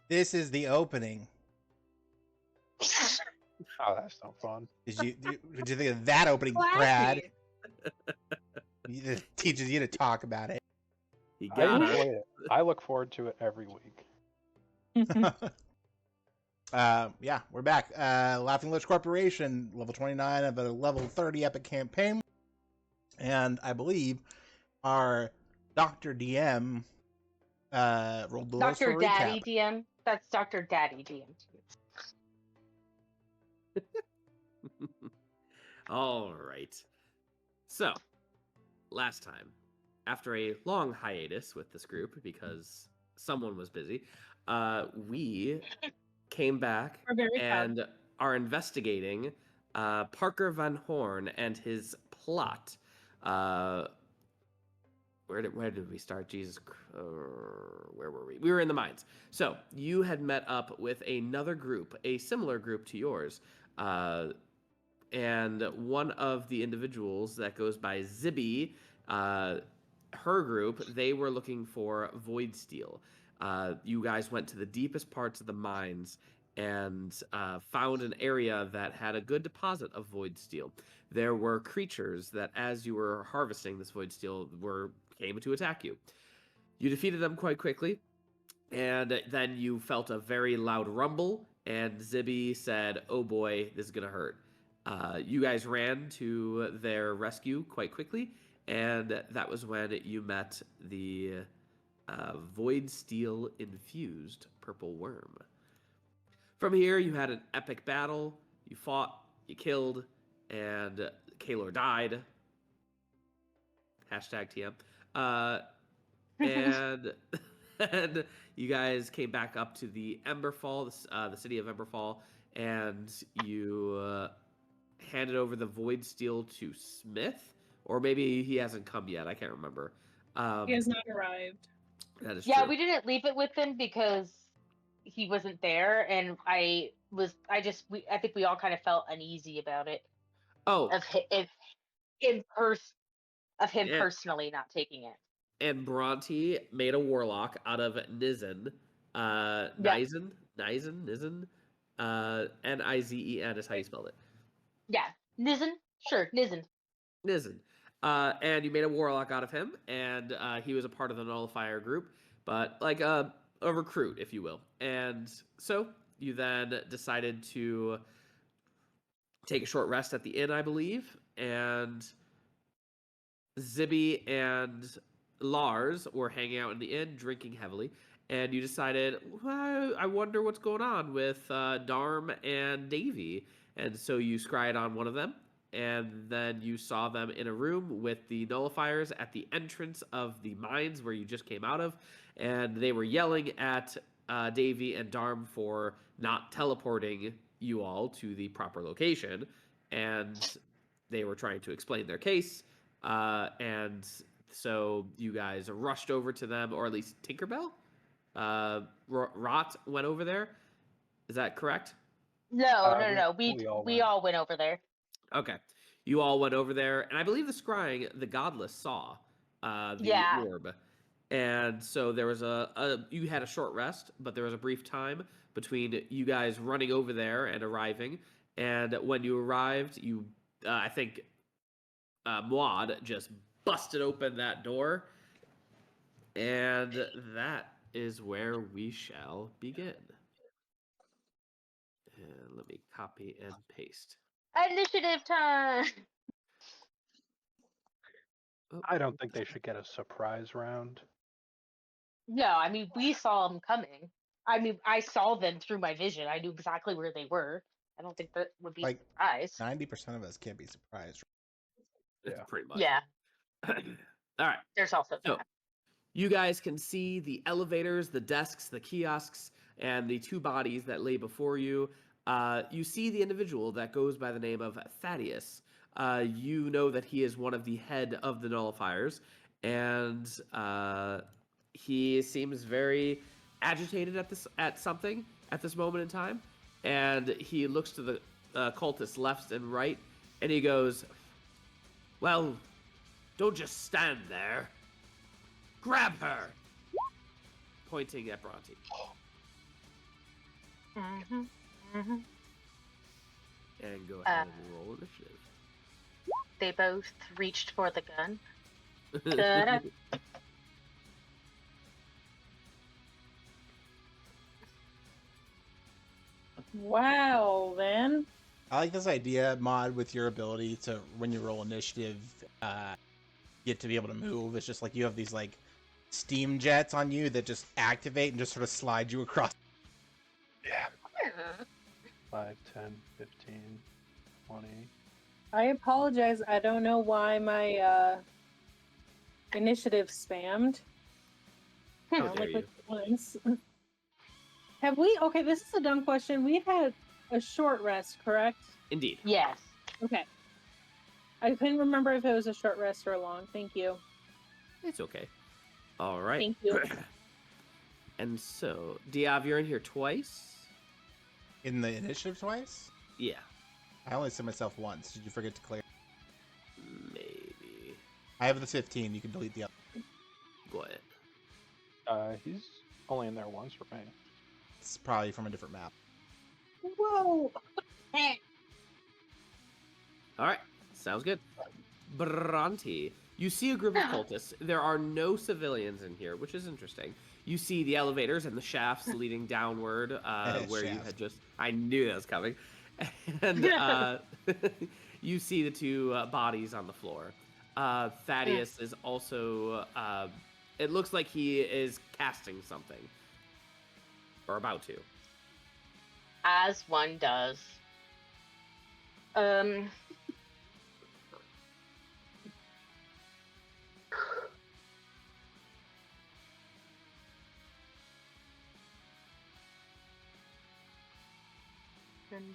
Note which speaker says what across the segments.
Speaker 1: This is the opening.
Speaker 2: Oh, that's no fun.
Speaker 1: Did you think of that opening, Brad? It teaches you to talk about it.
Speaker 3: He
Speaker 2: I
Speaker 3: got
Speaker 2: enjoy
Speaker 3: us.
Speaker 2: it. I look forward to it every week.
Speaker 1: Yeah, we're back. Laughing Lich Corporation, level 29 of a level 30 epic campaign. And I believe our Dr. DM rolled the lowest for
Speaker 4: Dr. Daddy
Speaker 1: recap.
Speaker 4: DM. That's Dr. Daddy DM.
Speaker 3: All right. So, last time, after a long hiatus with this group because someone was busy, we came back
Speaker 5: We're very
Speaker 3: and are investigating Parker Van Horn and his plot. Where did we start? Jesus, where were we? We were in the mines. So you had met up with another group, a similar group to yours, and one of the individuals that goes by Zibby, her group, they were looking for void steel. You guys went to the deepest parts of the mines and found an area that had a good deposit of void steel. There were creatures that, as you were harvesting this void steel, came to attack you. You defeated them quite quickly, and then you felt a very loud rumble, and Zibby said, "Oh boy, this is gonna hurt." You guys ran to their rescue quite quickly, and that was when you met the void steel infused purple worm. From here, you had an epic battle. You fought, you killed, and Kaelor died. Hashtag TM. And and you guys came back up to the Emberfall, the city of Emberfall, and you handed over the void steel to Smith, or maybe he hasn't come yet. I can't remember.
Speaker 5: He has not arrived.
Speaker 3: That is
Speaker 4: Yeah,
Speaker 3: true.
Speaker 4: we didn't leave it with him because he wasn't there, and I think we all kind of felt uneasy about it.
Speaker 3: Oh,
Speaker 4: Of him personally not taking it.
Speaker 3: And Bhranti made a warlock out of Nizen. Nizen? Nizen? Nizen is how you spelled it.
Speaker 4: Yeah. Nizen? Sure, Nizen.
Speaker 3: Nizen. And you made a warlock out of him, and he was a part of the nullifier group, but like a recruit, if you will. And so you then decided to take a short rest at the inn, I believe, and Zibby and Lars were hanging out in the inn, drinking heavily, and you decided, well, I wonder what's going on with Darm and Davy. And so you scryed on one of them, and then you saw them in a room with the nullifiers at the entrance of the mines where you just came out of, and they were yelling at Davy and Darm for not teleporting you all to the proper location, and they were trying to explain their case, and so you guys rushed over to them, or at least Tinkerbell? Rot went over there. Is that correct?
Speaker 4: No. We all went over there.
Speaker 3: Okay. You all went over there, and I believe the scrying, the Godless saw the orb. And so there was you had a short rest, but there was a brief time between you guys running over there and arriving. And when you arrived, I think Muad just busted open that door. And that is where we shall begin. And let me copy and paste.
Speaker 4: Initiative time!
Speaker 2: I don't think they should get a surprise round.
Speaker 4: No, I mean, we saw them coming. I mean, I saw them through my vision. I knew exactly where they were. I don't think that would be a surprise.
Speaker 1: 90% of us can't be surprised.
Speaker 3: Yeah, pretty much.
Speaker 4: Yeah.
Speaker 3: All right.
Speaker 4: There's also that.
Speaker 3: You guys can see the elevators, the desks, the kiosks, and the two bodies that lay before you. You see the individual that goes by the name of Thaddeus. You know that he is one of the head of the nullifiers, and he seems very agitated at something at this moment in time. And he looks to the cultists left and right, and he goes, "Well, don't just stand there. Grab her!" Pointing at Bhranti.
Speaker 4: Mm-hmm. Mm-hmm.
Speaker 3: And go ahead and roll initiative.
Speaker 4: They both reached for the gun. Da-da.
Speaker 5: Wow, then.
Speaker 1: I like this idea, Mod, with your ability to, when you roll initiative, get to be able to move. It's just like you have these like steam jets on you that just activate and just sort of slide you across.
Speaker 2: Yeah. 5, 10, 15, 20.
Speaker 5: I apologize. I don't know why my initiative spammed.
Speaker 3: How dare you.
Speaker 5: Once. Have we? Okay, this is a dumb question. We had a short rest, correct?
Speaker 3: Indeed.
Speaker 4: Yes.
Speaker 5: Okay. I couldn't remember if it was a short rest or a long. Thank you.
Speaker 3: It's okay. All right.
Speaker 5: Thank you.
Speaker 3: And so, Diov, you're in here twice?
Speaker 1: In the initiative twice?
Speaker 3: Yeah.
Speaker 1: I only said myself once. Did you forget to clear?
Speaker 3: Maybe.
Speaker 1: I have the 15. You can delete the other.
Speaker 3: Go ahead.
Speaker 2: He's only in there once for me.
Speaker 1: It's probably from a different map.
Speaker 5: Whoa!
Speaker 3: All right. Sounds good. Bhranti, you see a group of cultists. There are no civilians in here, which is interesting. You see the elevators and the shafts leading downward, where you had just... I knew that was coming. And you see the two bodies on the floor. Thaddeus is also... it looks like he is casting something. Or about to.
Speaker 4: As one does. Dun,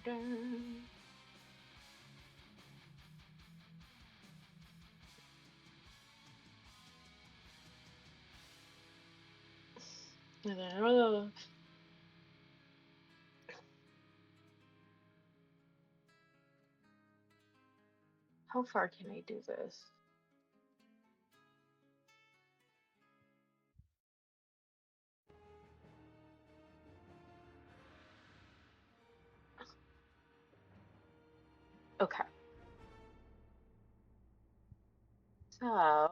Speaker 4: dun. How far can I do this? Okay. So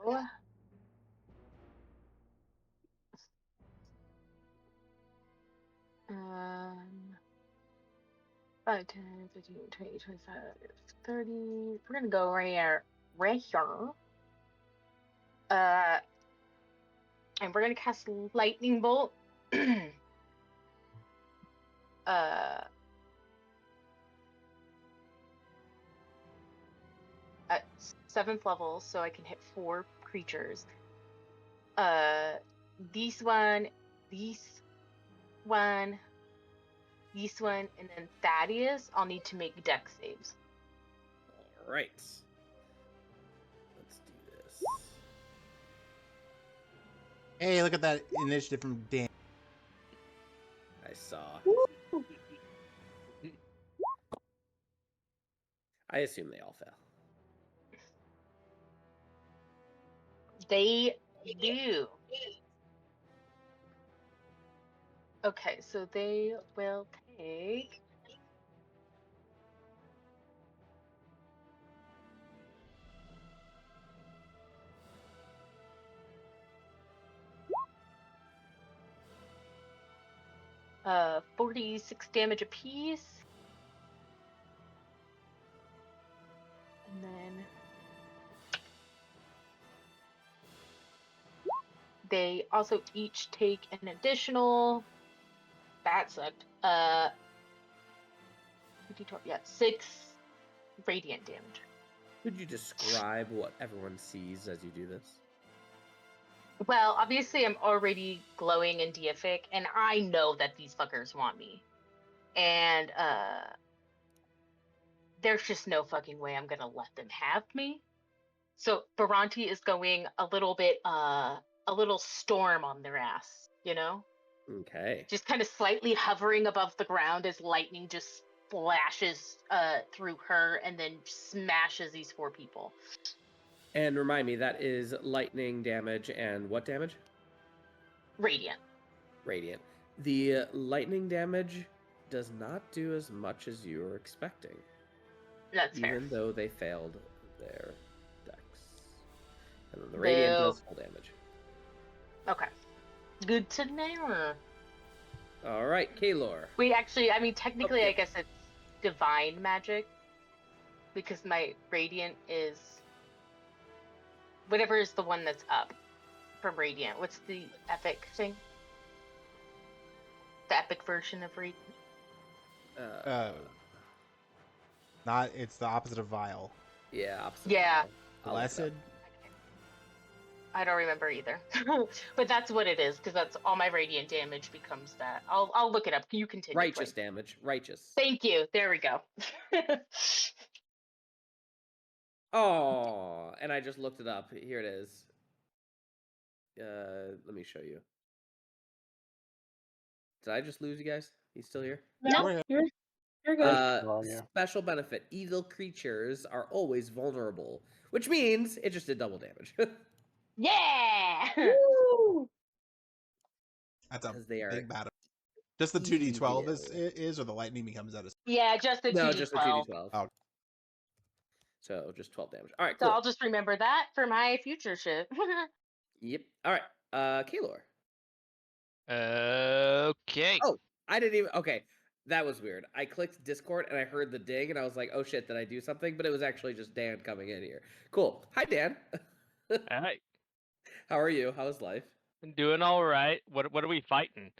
Speaker 4: 5, 10, 15, 20, 25, 30. We're gonna go right here. And we're gonna cast lightning bolt. At 7th level, so I can hit 4 creatures. This one, this one, this one, and then Thaddeus, I'll need to make dex saves.
Speaker 3: All right. Let's do this.
Speaker 1: Hey, look at that initiative from Dan.
Speaker 3: I saw. I assume they all fail.
Speaker 4: They do. Okay, so they will take... Uh, 46 damage apiece. And then they also each take an additional... That sucked. 6 radiant damage.
Speaker 3: Could you describe what everyone sees as you do this?
Speaker 4: Well, obviously I'm already glowing and deific, and I know that these fuckers want me. And there's just no fucking way I'm gonna let them have me. So Bhranti is going a little bit a little storm on their ass, you know?
Speaker 3: Okay.
Speaker 4: Just kind of slightly hovering above the ground as lightning just flashes through her and then smashes these 4 people.
Speaker 3: And remind me, that is lightning damage and what damage?
Speaker 4: Radiant.
Speaker 3: Radiant. The lightning damage does not do as much as you were expecting.
Speaker 4: That's fair.
Speaker 3: Even though they failed their dex. And then the radiant
Speaker 4: Boo.
Speaker 3: does full damage.
Speaker 4: Okay. Good to know.
Speaker 3: All right, Kaelor.
Speaker 4: Wait, actually, I mean, technically,
Speaker 3: yeah.
Speaker 4: I guess it's divine magic. Because my radiant is... Whatever is the one that's up from radiant. What's the epic thing? The epic version of radiant?
Speaker 1: Not. It's the opposite of vile.
Speaker 3: Yeah, opposite.
Speaker 4: Yeah.
Speaker 3: I'll look it up.
Speaker 1: Blessed.
Speaker 4: I don't remember either. But that's what it is, because that's all my radiant damage becomes that. I'll look it up. You continue.
Speaker 3: Righteous
Speaker 4: please.
Speaker 3: damage. Righteous.
Speaker 4: Thank you. There we go.
Speaker 3: Oh, and I just looked it up. Here it is. Let me show you. Did I just lose you guys? You still here?
Speaker 4: No.
Speaker 1: Go ahead.
Speaker 5: You're good.
Speaker 2: Oh, yeah.
Speaker 3: Special benefit: evil creatures are always vulnerable, which means it just did double damage.
Speaker 4: Yeah.
Speaker 5: Woo!
Speaker 1: That's a
Speaker 3: 'Cause they are
Speaker 1: big battle. Just the 2d12 is, or the lightning becomes out of.
Speaker 4: Yeah, just the 2d12.
Speaker 3: No, just the 2d12.
Speaker 1: Oh.
Speaker 3: So just 12 damage. All right,
Speaker 4: So
Speaker 3: cool.
Speaker 4: I'll just remember that for my future shit.
Speaker 3: Yep. All right. Kaelor.
Speaker 6: Okay.
Speaker 3: Oh, I didn't even. Okay, that was weird. I clicked Discord and I heard the ding and I was like, "Oh shit, did I do something?" But it was actually just Dan coming in here. Cool. Hi, Dan.
Speaker 6: All right.
Speaker 3: How are you? How's life?
Speaker 6: I'm doing all right. What are we fighting?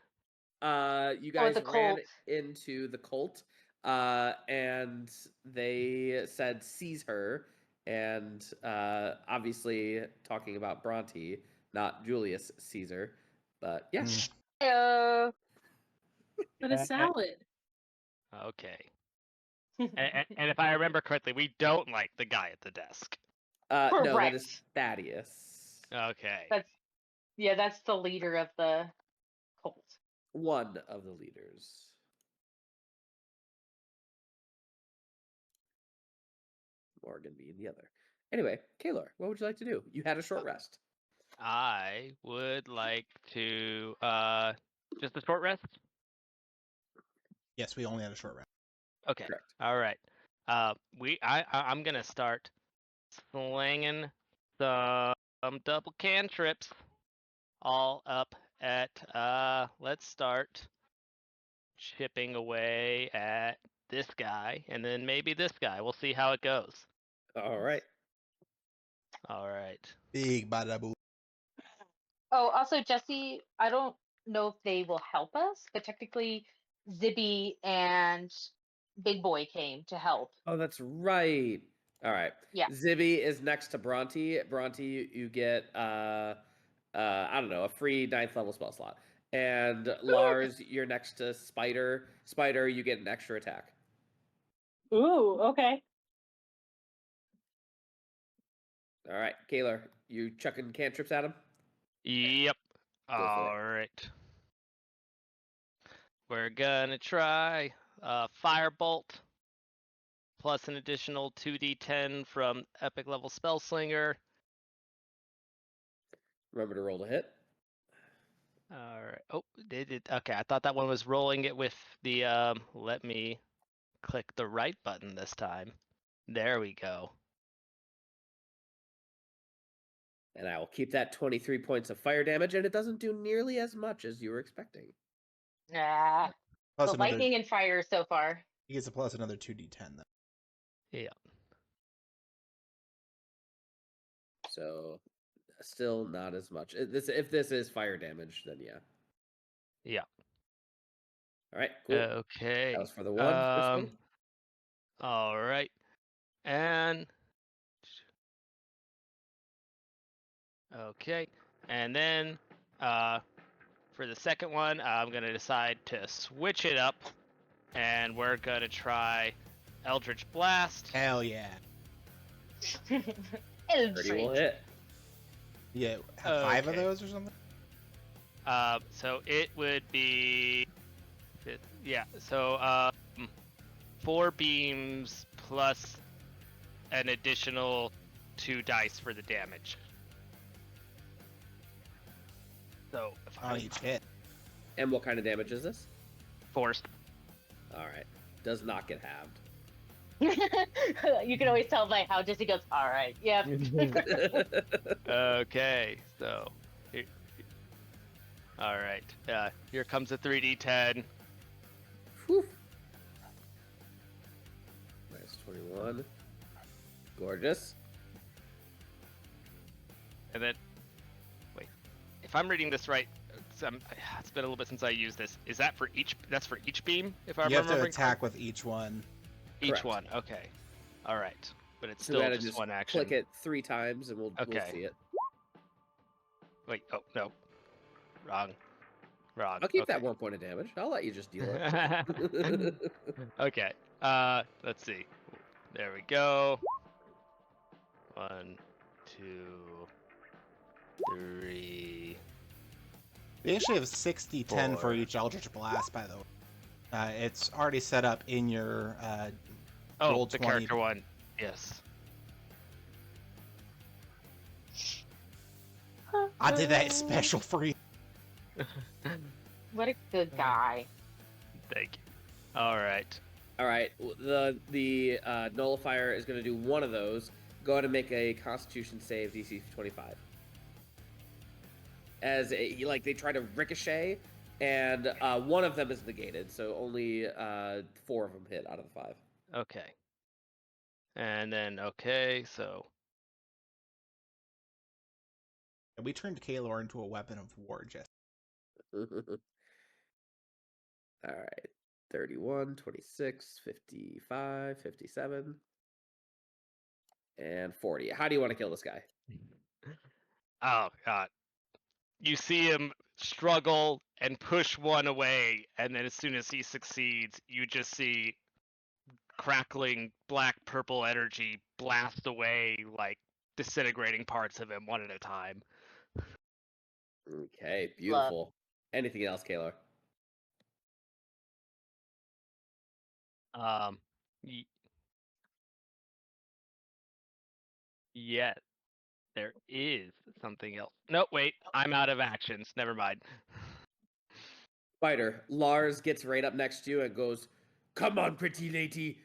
Speaker 3: You guys
Speaker 4: the
Speaker 3: ran
Speaker 4: cult.
Speaker 3: into the cult, and they said seize her, and obviously talking about Bhranti, not Julius Caesar, but yeah.
Speaker 4: Uh,
Speaker 5: But a salad.
Speaker 6: Okay. And if I remember correctly, we don't like the guy at the desk.
Speaker 3: No, that
Speaker 4: Correct.
Speaker 3: is Thaddeus.
Speaker 6: Okay.
Speaker 4: that's the leader of the cult.
Speaker 3: One of the leaders. Morgan being the other. Anyway, Kaelor, what would you like to do? You had a short rest.
Speaker 6: I would like to just a short rest.
Speaker 1: Yes, we only had a short rest.
Speaker 6: Okay.
Speaker 3: Correct.
Speaker 6: All right. I'm gonna start slinging some double cantrips all up at let's start chipping away at this guy and then maybe this guy. We'll see how it goes.
Speaker 3: All right.
Speaker 6: All right.
Speaker 1: Big badaboo.
Speaker 4: Oh, also, Jesse, I don't know if they will help us, but technically, Zibby and Big Boy came to help.
Speaker 3: Oh, that's right. All right.
Speaker 4: Yeah.
Speaker 3: Zibby is next to Bhranti. Bhranti, you get I don't know, a free 9th level spell slot. And Lars, you're next to Spider. Spider, you get an extra attack.
Speaker 5: Ooh, okay.
Speaker 3: All right, Kaelor, you chucking cantrips at him?
Speaker 6: Yep.
Speaker 3: for it.
Speaker 6: All right. We're gonna try Firebolt plus an additional 2d10 from Epic level Spellslinger.
Speaker 3: Remember to roll to hit.
Speaker 6: All right. Oh, did it? Okay, I thought that one was rolling it with the. Let me click the right button this time. There we go.
Speaker 3: And I will keep that 23 points of fire damage, and it doesn't do nearly as much as you were expecting.
Speaker 4: Ah,
Speaker 1: Plus
Speaker 4: the
Speaker 1: another.
Speaker 4: lightning and fire so far.
Speaker 1: He gets a plus another 2d10 then.
Speaker 6: Yeah.
Speaker 3: So, still not as much. If this is fire damage, then yeah.
Speaker 6: Yeah.
Speaker 3: All right, cool.
Speaker 6: Okay.
Speaker 3: That was for the one. First one.
Speaker 6: All right. And okay. And then for the second one, I'm going to decide to switch it up and we're going to try Eldritch Blast.
Speaker 1: Hell yeah.
Speaker 3: 30 will
Speaker 4: Eldritch.
Speaker 3: hit.
Speaker 1: Yeah, have 5 of
Speaker 6: Okay.
Speaker 1: those or something?
Speaker 6: So it would be yeah, so 4 beams plus an additional 2 dice for the damage. So if
Speaker 1: On each hit.
Speaker 3: And what kind of damage is this?
Speaker 6: force.
Speaker 3: All right. Does not get halved.
Speaker 4: You can always tell by how Jesse goes, all right, yep.
Speaker 6: Okay, so. All right. Here comes a 3d10.
Speaker 3: Whew. Minus 21. Gorgeous.
Speaker 6: And then, wait, if I'm reading this right, it's been a little bit since I used this. Is that for each? That's for each beam, if I'm
Speaker 1: You have to
Speaker 6: remembering
Speaker 1: attack with each one.
Speaker 6: each
Speaker 3: Correct.
Speaker 6: one. Okay, all right, but it's
Speaker 3: So
Speaker 6: still
Speaker 3: we gotta
Speaker 6: just one action.
Speaker 3: click it 3 times and we'll
Speaker 6: Okay.
Speaker 3: see it.
Speaker 6: Wait, oh no, wrong.
Speaker 3: I'll keep that 1 point of damage. I'll let you just deal it.
Speaker 6: Okay. Let's see. There we go. 1, 2, 3.
Speaker 1: They actually have 60-10 for
Speaker 6: 4.
Speaker 1: each Eldritch Blast, by the way. It's already set up in your
Speaker 6: Oh,
Speaker 1: roll
Speaker 6: the
Speaker 1: 20.
Speaker 6: character one. Yes.
Speaker 1: I did that special for you.
Speaker 4: What a good guy.
Speaker 6: Thank you. All right.
Speaker 3: All right. The nullifier is going to do one of those. Go ahead and make a Constitution save, DC 25. As they try to ricochet, and one of them is negated, so only 4 of them hit out of the 5.
Speaker 6: Okay. And then so
Speaker 1: We turned Kaelor into a weapon of war, Jesse.
Speaker 3: All right. 31, 26, 55, 57, and 40. How do you want to kill this guy?
Speaker 6: oh god. You see him struggle and push one away, and then as soon as he succeeds, you just see crackling black purple energy blast away, like disintegrating parts of him one at a time.
Speaker 3: Okay, beautiful. Anything else, Kaelor?
Speaker 6: Yeah, there is something else. No, wait, I'm out of actions. Never mind.
Speaker 3: Spider, Lars gets right up next to you and goes, "Come on, pretty lady,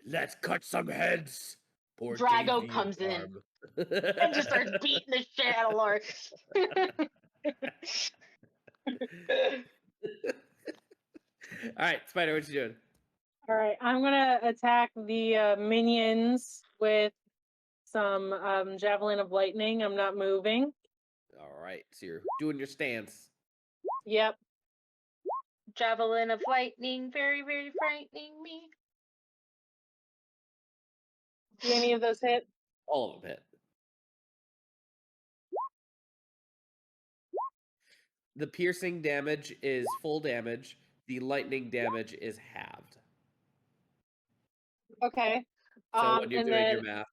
Speaker 3: let's cut some heads." Poor
Speaker 4: Drago
Speaker 3: Davy
Speaker 4: comes in
Speaker 3: Arm.
Speaker 4: and just starts beating the shit out of Lars.
Speaker 3: All right, Spider, what you doing?
Speaker 5: All right, I'm gonna attack the minions with some javelin of lightning. I'm not moving.
Speaker 3: All right, so you're doing your stance.
Speaker 5: Yep.
Speaker 4: Javelin of lightning, very, very frightening me.
Speaker 5: Do any of those hit?
Speaker 3: All of them hit. The piercing damage is full damage. The lightning damage is halved.
Speaker 5: Okay.
Speaker 3: So when you're
Speaker 5: and
Speaker 3: doing
Speaker 5: then
Speaker 3: your math,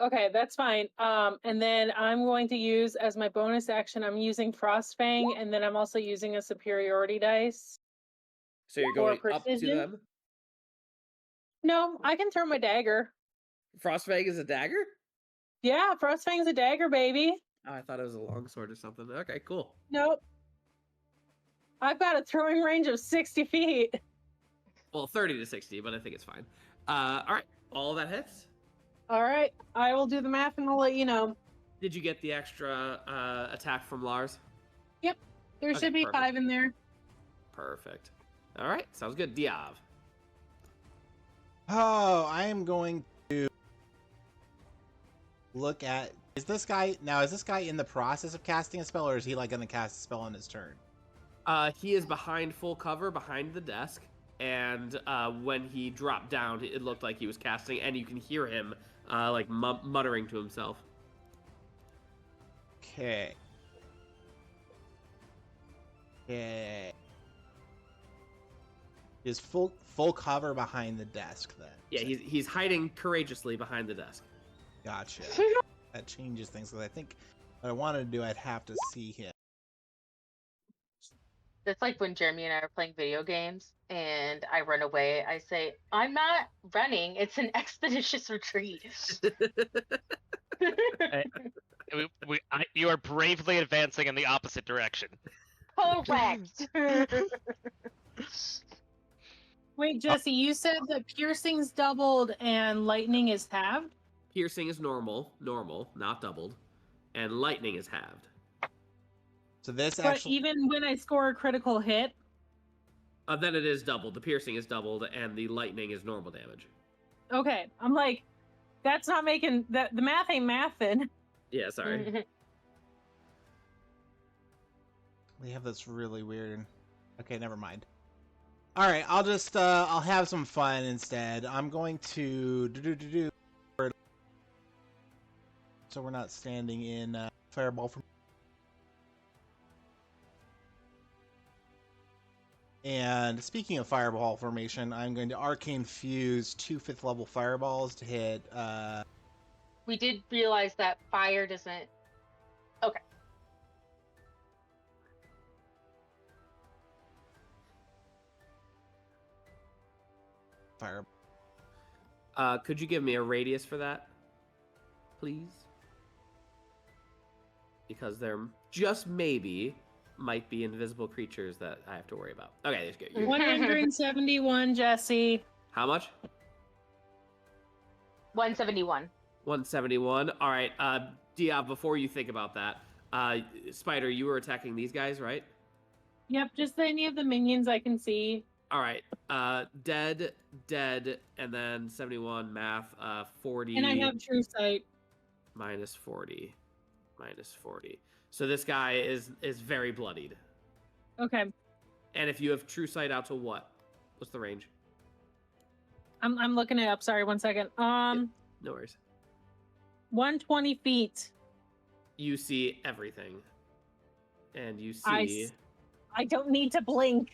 Speaker 5: okay, that's fine. And then I'm going to use as my bonus action. I'm using Frostfang, and then I'm also using a superiority dice.
Speaker 3: so you're
Speaker 5: For
Speaker 3: going up to
Speaker 5: precision?
Speaker 3: them.
Speaker 5: No, I can throw my dagger.
Speaker 3: Frostfang is a dagger?
Speaker 5: Yeah, Frostfang's a dagger, baby.
Speaker 3: Oh, I thought it was a longsword or something. Okay, cool.
Speaker 5: Nope. I've got a throwing range of 60 feet.
Speaker 3: Well, 30 to 60, but I think it's fine. All right, all that hits.
Speaker 5: All right, I will do the math and I'll let you know.
Speaker 3: Did you get the extra attack from Lars?
Speaker 5: Yep, there
Speaker 3: Okay,
Speaker 5: should be
Speaker 3: perfect.
Speaker 5: 5 in there.
Speaker 3: Perfect. All right, sounds good. Diov.
Speaker 1: Oh, I am going to look at... Is this guy in the process of casting a spell, or is he like going to cast a spell on his turn?
Speaker 3: He is behind full cover, behind the desk, and when he dropped down, it looked like he was casting, and you can hear him muttering to himself.
Speaker 1: Okay. Okay. Is full cover behind the desk then?
Speaker 3: Yeah, he's hiding courageously behind the desk.
Speaker 1: Gotcha. That changes things, because I think what I wanted to do, I'd have to see him.
Speaker 4: That's like when Jeremy and I are playing video games and I run away. I say, I'm not running. It's an expeditious retreat.
Speaker 6: You are bravely advancing in the opposite direction.
Speaker 4: Correct.
Speaker 5: Wait, Jesse, you said that piercing's doubled and lightning is halved?
Speaker 3: Piercing is normal, not doubled, and lightning is halved.
Speaker 1: So this
Speaker 5: But
Speaker 1: actually,
Speaker 5: even when I score a critical hit,
Speaker 3: Then it is doubled. The piercing is doubled, and the lightning is normal damage.
Speaker 5: okay, I'm like, that's not making that the math ain't mathin'.
Speaker 3: Yeah, sorry.
Speaker 1: they have this really weird. Okay, never mind. All right, I'll just I'll have some fun instead. I'm going to do. So we're not standing in fireball from. And speaking of fireball formation, I'm going to arcane fuse 2 5th level fireballs to hit.
Speaker 4: We did realize that fire doesn't. Okay.
Speaker 1: Fire.
Speaker 3: Could you give me a radius for that, please? Because there just maybe might be invisible creatures that I have to worry about. Okay, that's good.
Speaker 5: 171, Jesse.
Speaker 3: How much?
Speaker 4: 171.
Speaker 3: 171. All right, Diov, before you think about that, Spider, you were attacking these guys, right?
Speaker 5: Yep, just any of the minions I can see.
Speaker 3: All right, dead, and then 71 math, 40.
Speaker 5: And I have true sight.
Speaker 3: Minus 40. So this guy is very bloodied.
Speaker 5: Okay.
Speaker 3: And if you have true sight out to what? What's the range?
Speaker 5: I'm looking it up. Sorry, 1 second.
Speaker 3: No worries.
Speaker 5: 120 feet.
Speaker 3: You see everything. And you see...
Speaker 5: I don't need to blink.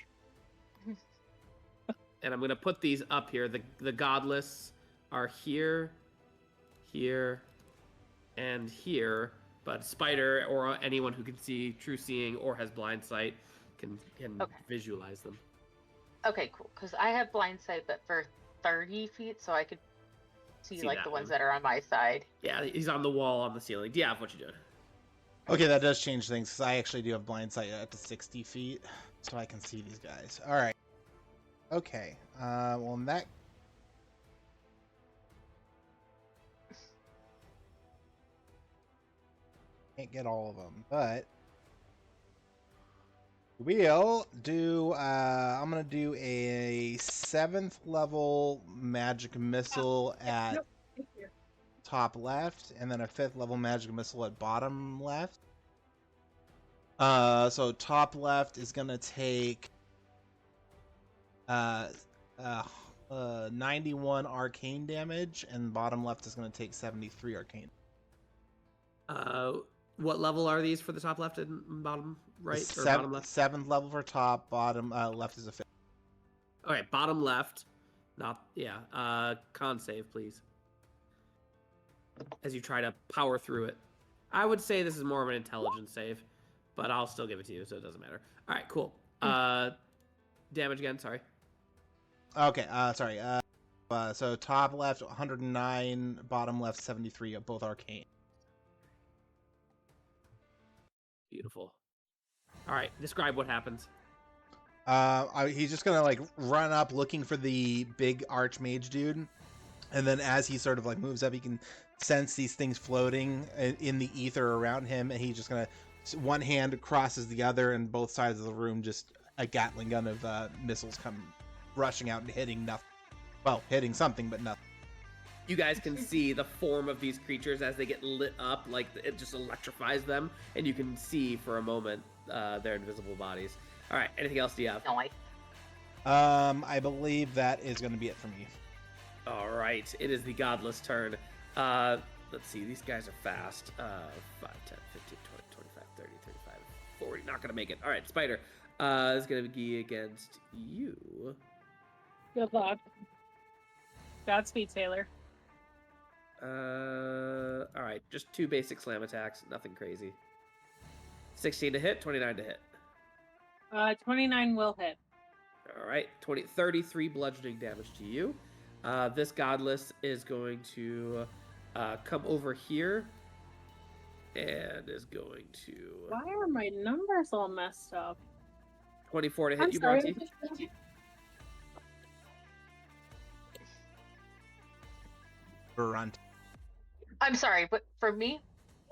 Speaker 3: And I'm going to put these up here. The godless are here, and here. But Spider or anyone who can see true seeing or has blind sight can
Speaker 4: Okay.
Speaker 3: visualize them.
Speaker 4: Okay, cool. Because I have blind sight, but for 30 feet, so I could see like
Speaker 3: that
Speaker 4: the ones
Speaker 3: one.
Speaker 4: that are on my side.
Speaker 3: Yeah, he's on the wall on the ceiling. Yeah, what you doing?
Speaker 1: Okay, that does change things because I actually do have blind sight up to 60 feet, so I can see these guys. All right. Okay. Well, in that. Can't get all of them, but we'll do. I'm gonna do a 7th level magic missile at
Speaker 5: Nope. Thank you.
Speaker 1: top left, and then a 5th level magic missile at bottom left. So top left is gonna take 91 arcane damage, and bottom left is gonna take 73 arcane.
Speaker 3: What level are these for the top left and bottom right? Or bottom left?
Speaker 1: 7th level for top, bottom left is a 5th.
Speaker 3: Okay, bottom left. Not, yeah. Con save, please. As you try to power through it. I would say this is more of an intelligence save, but I'll still give it to you, so it doesn't matter. All right, cool. Damage again, sorry.
Speaker 1: Okay, sorry. So top left 109, bottom left 73, both arcane.
Speaker 3: Beautiful. All right, describe what happens.
Speaker 1: He's just gonna like run up looking for the big archmage dude, and then as he sort of like moves up, he can sense these things floating in the ether around him, and he's just gonna one hand crosses the other, and both sides of the room just a Gatling gun of missiles come rushing out and hitting nothing. Well, hitting something, but nothing.
Speaker 3: You guys can see the form of these creatures as they get lit up, like it just electrifies them, and you can see for a moment their invisible bodies. All right, anything else do you have?
Speaker 4: No,
Speaker 1: I believe that is going to be it for me.
Speaker 3: All right, it is the godless turn. Let's see, these guys are fast. 5, 10, 15, 20, 25, 30, 35, 40. Not going to make it. All right, Spider is going to be against you.
Speaker 5: Good luck. Godspeed, Taylor.
Speaker 3: All right, just 2 basic slam attacks, nothing crazy. 16 to hit, 29 to hit.
Speaker 5: 29 will hit.
Speaker 3: All right, 33 bludgeoning damage to you. This godless is going to come over here and is going to...
Speaker 5: Why are my numbers all messed up?
Speaker 3: 24 to hit
Speaker 5: I'm
Speaker 3: you,
Speaker 5: sorry.
Speaker 3: Bhranti.
Speaker 1: Bhranti.
Speaker 4: I'm sorry, but for me,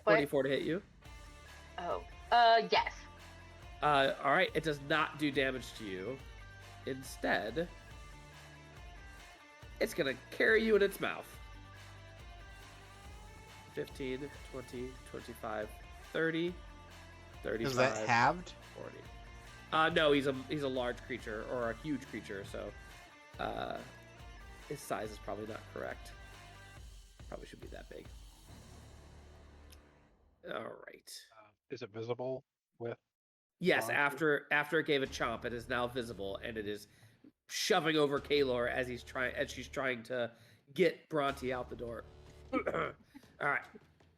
Speaker 4: what?
Speaker 3: 24 to hit you.
Speaker 4: Oh, yes.
Speaker 3: All right, it does not do damage to you. Instead, it's gonna carry you in its mouth. 15, 20, 25, 30, 35.
Speaker 1: Is that halved?
Speaker 3: 40. No, he's a large creature or a huge creature, so his size is probably not correct. Probably should be that big. All right.
Speaker 2: Is it visible with?
Speaker 3: Yes,
Speaker 2: Bhranti?
Speaker 3: after it gave a chomp, it is now visible, and it is shoving over Kaelor as she's trying to get Bhranti out the door. All right,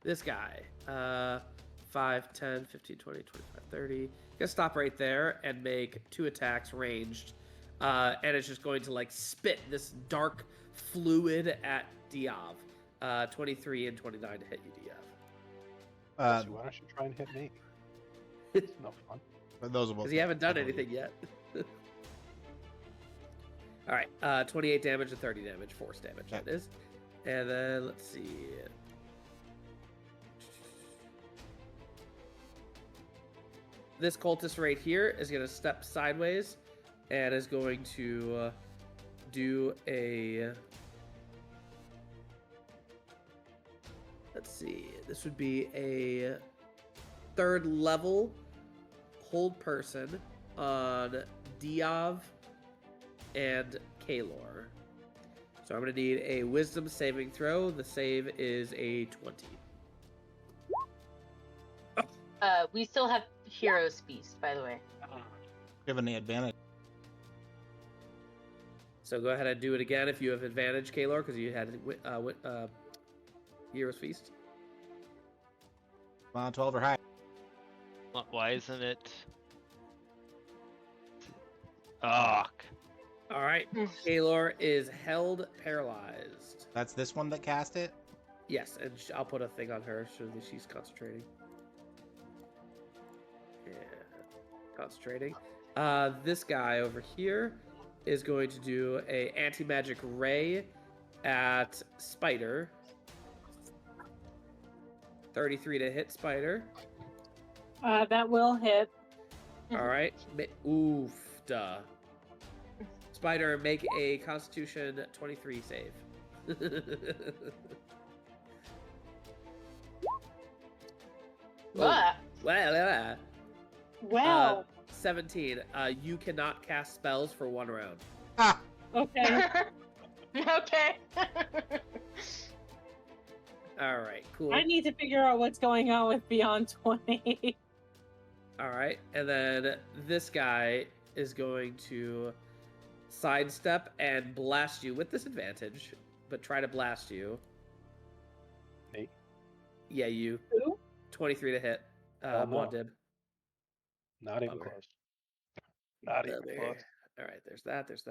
Speaker 3: this guy, 5, 10, 15, 20, 25, 30. Gonna stop right there and make 2 attacks ranged, and it's just going to like spit this dark fluid at Diov. 23 and 29 to hit you, Diov.
Speaker 2: So why don't you try and hit me? It's no fun.
Speaker 1: Those are both.
Speaker 3: Because you haven't done anything yet. All right, 28 damage and 30 damage, force damage that is. And then let's see. This cultist right here is going to step sideways and is going to do a... Let's see. This would be a 3rd level hold person on Diov and Kaelor. So I'm going to need a wisdom saving throw. The save is a 20.
Speaker 4: We still have Hero's Feast, by the way.
Speaker 1: Give any advantage.
Speaker 3: So go ahead and do it again if you have advantage, Kaelor, because you had Hero's Feast.
Speaker 1: Come on, 12 or higher.
Speaker 6: Why isn't it? Ugh.
Speaker 3: All right. Kaelor is held paralyzed.
Speaker 1: That's this one that cast it?
Speaker 3: Yes, and I'll put a thing on her so that she's concentrating. Yeah, concentrating. This guy over here is going to do a anti-magic ray at Spider. 33 to hit Spider.
Speaker 5: That will hit.
Speaker 3: All right. Oof, duh. Spider, make a Constitution 23 save.
Speaker 4: What?
Speaker 5: Well,
Speaker 3: 17. You cannot cast spells for 1 round.
Speaker 1: Ah!
Speaker 5: okay.
Speaker 4: Okay.
Speaker 3: All right, cool.
Speaker 5: I need to figure out what's going on with Beyond 20.
Speaker 3: All right, and then this guy is going to sidestep and blast you with disadvantage, but try to blast you.
Speaker 2: Me?
Speaker 3: Yeah, you.
Speaker 5: Who?
Speaker 3: 23 to hit.
Speaker 2: Oh, no.
Speaker 3: Muad.
Speaker 2: Not even
Speaker 3: Bummer.
Speaker 2: close. Not even
Speaker 3: Bummer.
Speaker 2: close.
Speaker 3: All right, there's that, there's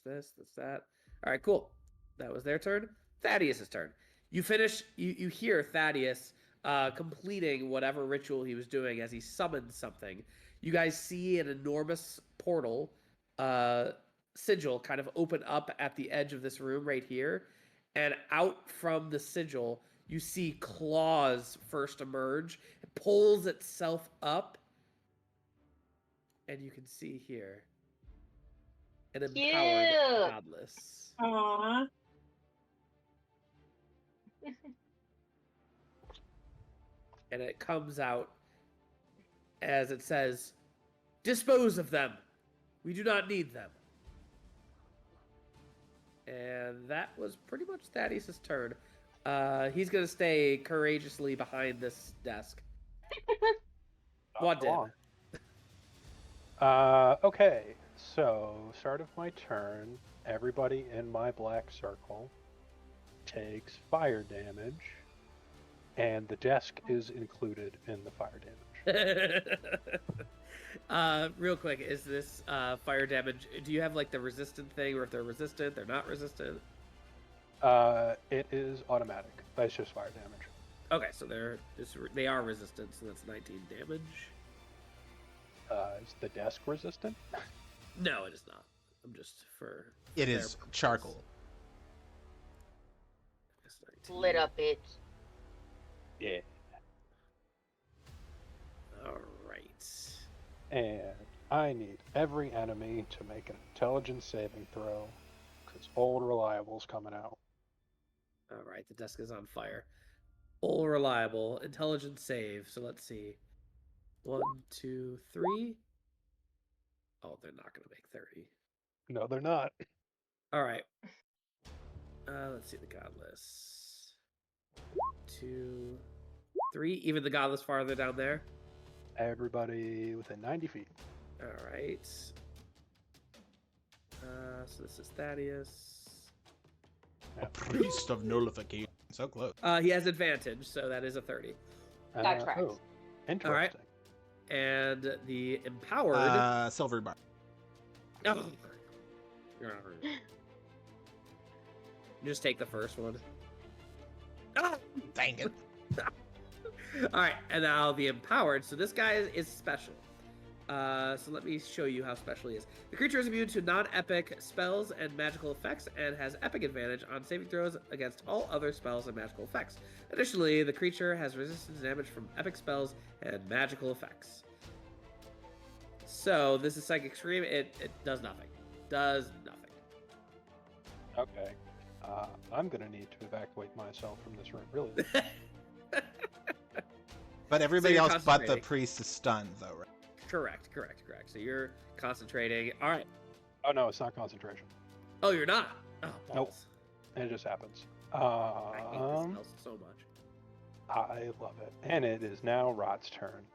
Speaker 3: this, there's that. All right, cool. That was their turn. Thaddeus' turn. You finish, you hear Thaddeus completing whatever ritual he was doing as he summoned something. You guys see an enormous portal sigil kind of open up at the edge of this room right here. And out from the sigil, you see claws first emerge. It pulls itself up. And you can see here an empowered
Speaker 4: Cute.
Speaker 3: godless.
Speaker 5: Aww.
Speaker 3: And it comes out as it says, "Dispose of them. We do not need them." And that was pretty much Thaddeus' turn. He's going to stay courageously behind this desk. What did?
Speaker 2: Okay, so start of my turn, everybody in my black circle takes fire damage, and the desk is included in the fire damage.
Speaker 3: Real quick, is this fire damage? Do you have like the resistant thing, or if they're resistant, they're not resistant?
Speaker 2: It is automatic. That's just fire damage.
Speaker 3: Okay, so they are resistant, so that's 19 damage.
Speaker 2: Is the desk resistant?
Speaker 3: No, it is not. I'm just for.
Speaker 1: It is
Speaker 3: their purpose.
Speaker 1: charcoal.
Speaker 3: It's 19.
Speaker 4: lit up it.
Speaker 2: Yeah.
Speaker 3: All right.
Speaker 2: And I need every enemy to make an intelligence saving throw, because Old Reliable's coming out.
Speaker 3: All right, the desk is on fire. All reliable, intelligence save. So let's see. 1, 2, 3. Oh, they're not going to make 30.
Speaker 2: No, they're not.
Speaker 3: All right. Let's see the godless. 2, 3. Even the godless farther down there.
Speaker 2: Everybody within 90 feet.
Speaker 3: All right. So this is Thaddeus.
Speaker 1: A priest of nullification. So close.
Speaker 3: He has advantage, so that is a 30.
Speaker 4: That tracks.
Speaker 2: Oh, interesting.
Speaker 3: And the empowered.
Speaker 1: Silver bar.
Speaker 3: Oh. Just take the first one. Oh,
Speaker 1: dang it.
Speaker 3: All right, and now the empowered. So this guy is special. So let me show you how special he is. The creature is immune to non-epic spells and magical effects and has epic advantage on saving throws against all other spells and magical effects. Additionally, the creature has resistance to damage from epic spells and magical effects. So this is Psychic Scream. It does nothing. Does nothing.
Speaker 2: Okay. I'm going to need to evacuate myself from this room, really.
Speaker 1: But everybody
Speaker 3: you're
Speaker 1: else but the
Speaker 3: concentrating.
Speaker 1: priest is stunned, though, right?
Speaker 3: Correct. So you're concentrating. All right.
Speaker 2: Oh, no, it's not concentration.
Speaker 3: Oh, you're not. Oh, balls.
Speaker 2: Nope. It just happens.
Speaker 3: I hate this spell so much.
Speaker 2: I love it. And it is now Rot's turn.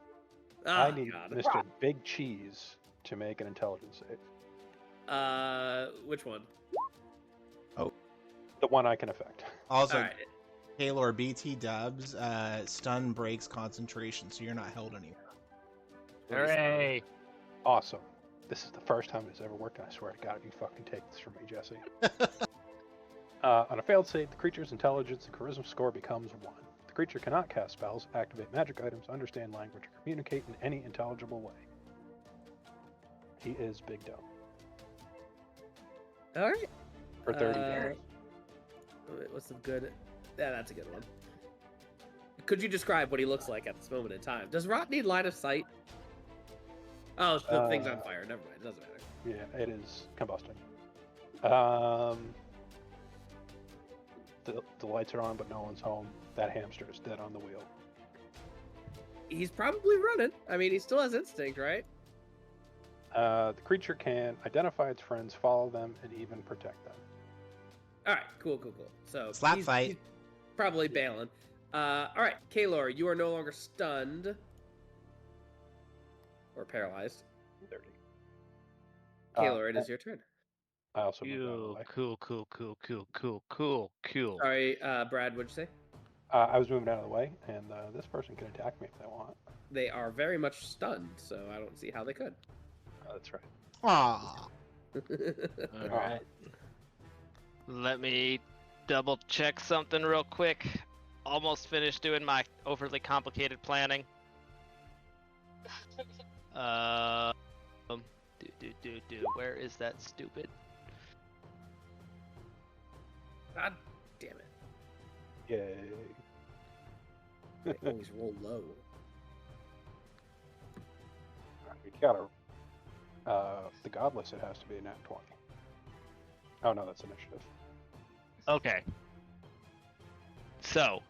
Speaker 3: Oh,
Speaker 2: I need
Speaker 3: God.
Speaker 2: Mr. Big Cheese to make an intelligence save.
Speaker 3: Which one?
Speaker 2: The one I can affect.
Speaker 1: Also,
Speaker 3: All right.
Speaker 1: Kaelor BT dubs, stun breaks concentration, so you're not held anymore.
Speaker 6: Hooray!
Speaker 2: Awesome. This is the first time it's ever worked, and I swear to God, you fucking take this from me, Jesse. On a failed save, the creature's intelligence and charisma score becomes 1. The creature cannot cast spells, activate magic items, understand language, or communicate in any intelligible way. He is Big Doe.
Speaker 3: All right.
Speaker 2: For 30 damage.
Speaker 3: What's the good? Yeah, that's a good one. Could you describe what he looks like at this moment in time? Does Rot need line of sight? Oh, the thing's on fire. Never mind. It doesn't matter.
Speaker 2: Yeah, it is combusting. The lights are on, but no one's home. That hamster is dead on the wheel.
Speaker 3: He's probably running. I mean, he still has instinct, right?
Speaker 2: The creature can identify its friends, follow them, and even protect them.
Speaker 3: All right, cool. So
Speaker 1: Slap fight.
Speaker 3: He's probably bailing. All right, Kaelor, you are no longer stunned or paralyzed.
Speaker 2: 30.
Speaker 3: Kaelor, it is your turn.
Speaker 2: I also moved out of the way.
Speaker 6: Cool.
Speaker 3: Sorry, Brad, what'd you say?
Speaker 2: I was moving out of the way, and this person can attack me if they want.
Speaker 3: They are very much stunned, so I don't see how they could.
Speaker 2: That's right.
Speaker 1: Aww.
Speaker 6: All right. Let me double check something real quick. Almost finished doing my overly complicated planning. Where is that stupid?
Speaker 3: God damn it.
Speaker 2: Yay.
Speaker 3: They always roll low.
Speaker 2: We gotta. The godless, it has to be a nat 20. Oh no, that's initiative.
Speaker 6: Okay. So,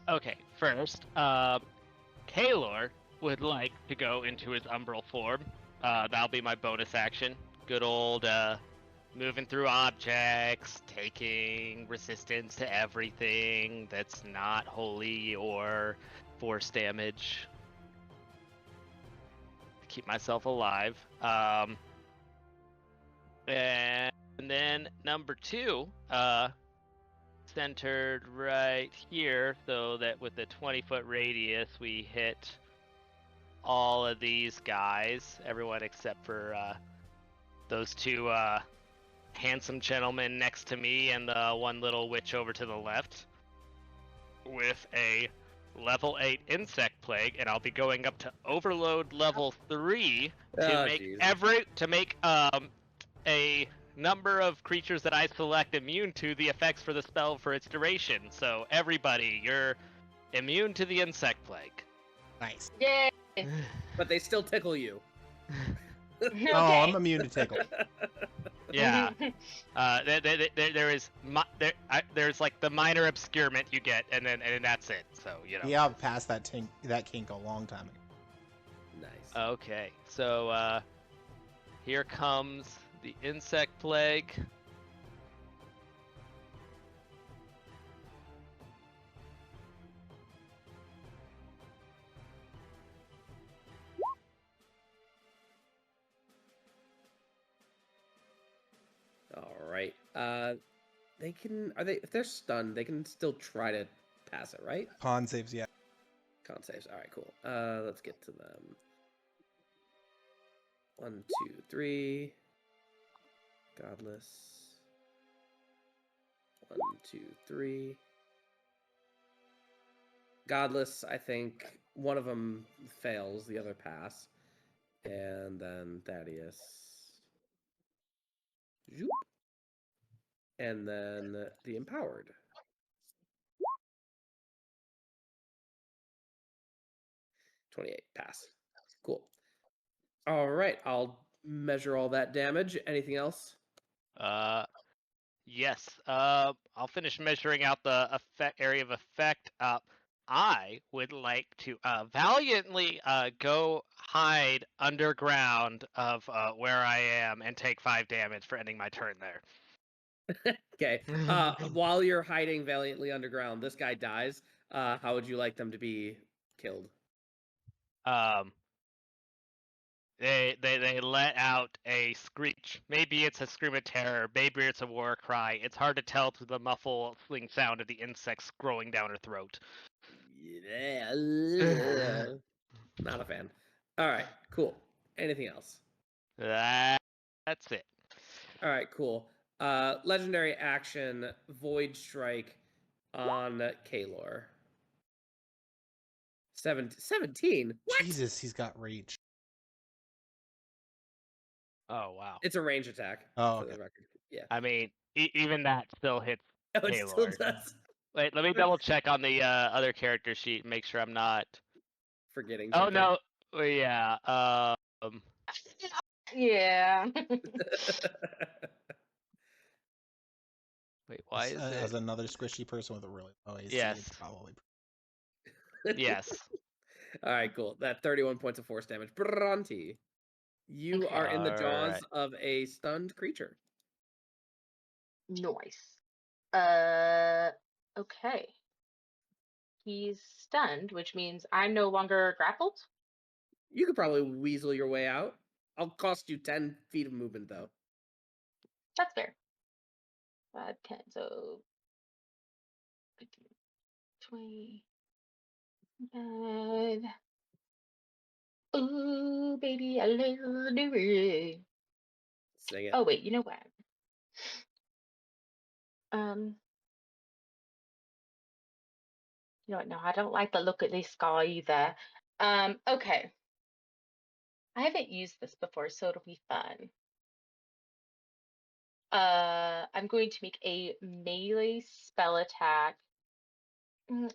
Speaker 6: okay, first, Kaelor would like to go into his umbral form. That'll be my bonus action. Good old, moving through objects, taking resistance to everything that's not holy or force damage. To keep myself alive. And then number 2, centered right here, so that with the 20-foot radius, we hit all of these guys, everyone except for those 2 handsome gentlemen next to me and the one little witch over to the left, with a level 8 insect plague, and I'll be going up to overload level 3 to
Speaker 3: Oh,
Speaker 6: make
Speaker 3: geez.
Speaker 6: a number of creatures that I select immune to the effects for the spell for its duration. So everybody, you're immune to the insect plague.
Speaker 1: Nice.
Speaker 4: Yay!
Speaker 3: But they still tickle you.
Speaker 4: Okay.
Speaker 1: Oh, I'm immune to tickle.
Speaker 6: Yeah. There's like the minor obscurement you get, and then that's it. So
Speaker 1: Yeah, I've passed that kink a long time ago.
Speaker 3: Nice.
Speaker 6: Okay, so here comes the insect plague.
Speaker 3: All right. They can. If they're stunned, they can still try to pass it, right?
Speaker 1: Con saves, yeah.
Speaker 3: Con saves. All right, cool. Let's get to them. 1, 2, 3. Godless. 1, 2, 3. Godless. I think one of them fails, the other pass, and then Thaddeus. Zoop. And then the empowered. 28 pass. Cool. All right, I'll measure all that damage. Anything else?
Speaker 6: Yes. I'll finish measuring out the area of effect. I would like to valiantly go hide underground of where I am and take 5 damage for ending my turn there.
Speaker 3: Okay. While you're hiding valiantly underground, this guy dies. How would you like them to be killed?
Speaker 6: They let out a screech. Maybe it's a scream of terror. Maybe it's a war cry. It's hard to tell through the muffling sound of the insects growing down her throat.
Speaker 3: Yeah. Not a fan. All right, cool. Anything else?
Speaker 6: That's it.
Speaker 3: All right, cool. Legendary action, Void Strike on Kaelor. 17? What?
Speaker 1: Jesus, he's got reach.
Speaker 6: Oh wow.
Speaker 3: It's a range attack.
Speaker 1: Oh,
Speaker 3: for the
Speaker 1: okay.
Speaker 3: record. Yeah.
Speaker 6: I mean, even that still hits
Speaker 3: Oh, it still
Speaker 6: Kaelor.
Speaker 3: does.
Speaker 6: Wait, let me double check on the other character sheet and make sure I'm not.
Speaker 3: Forgetting
Speaker 6: Oh
Speaker 3: something.
Speaker 6: no. Yeah.
Speaker 4: Yeah.
Speaker 6: Wait, why is
Speaker 1: As
Speaker 6: it?
Speaker 1: another squishy person with a really low AC,
Speaker 6: Yes.
Speaker 1: it's probably.
Speaker 6: Yes.
Speaker 3: All right, cool. That 31 points of force damage. Bhranti, you are in the jaws
Speaker 6: Alright.
Speaker 3: of a stunned creature.
Speaker 4: Nice. Okay. He's stunned, which means I'm no longer grappled.
Speaker 3: You could probably weasel your way out. I'll cost you 10 feet of movement, though.
Speaker 4: That's fair. 5, 10, so 15, 20. Ooh, baby, I love do it.
Speaker 3: Sing it.
Speaker 4: Oh wait, you know what? Um, you know what? No, I don't like the look of this guy either. Okay. I haven't used this before, so it'll be fun. I'm going to make a melee spell attack.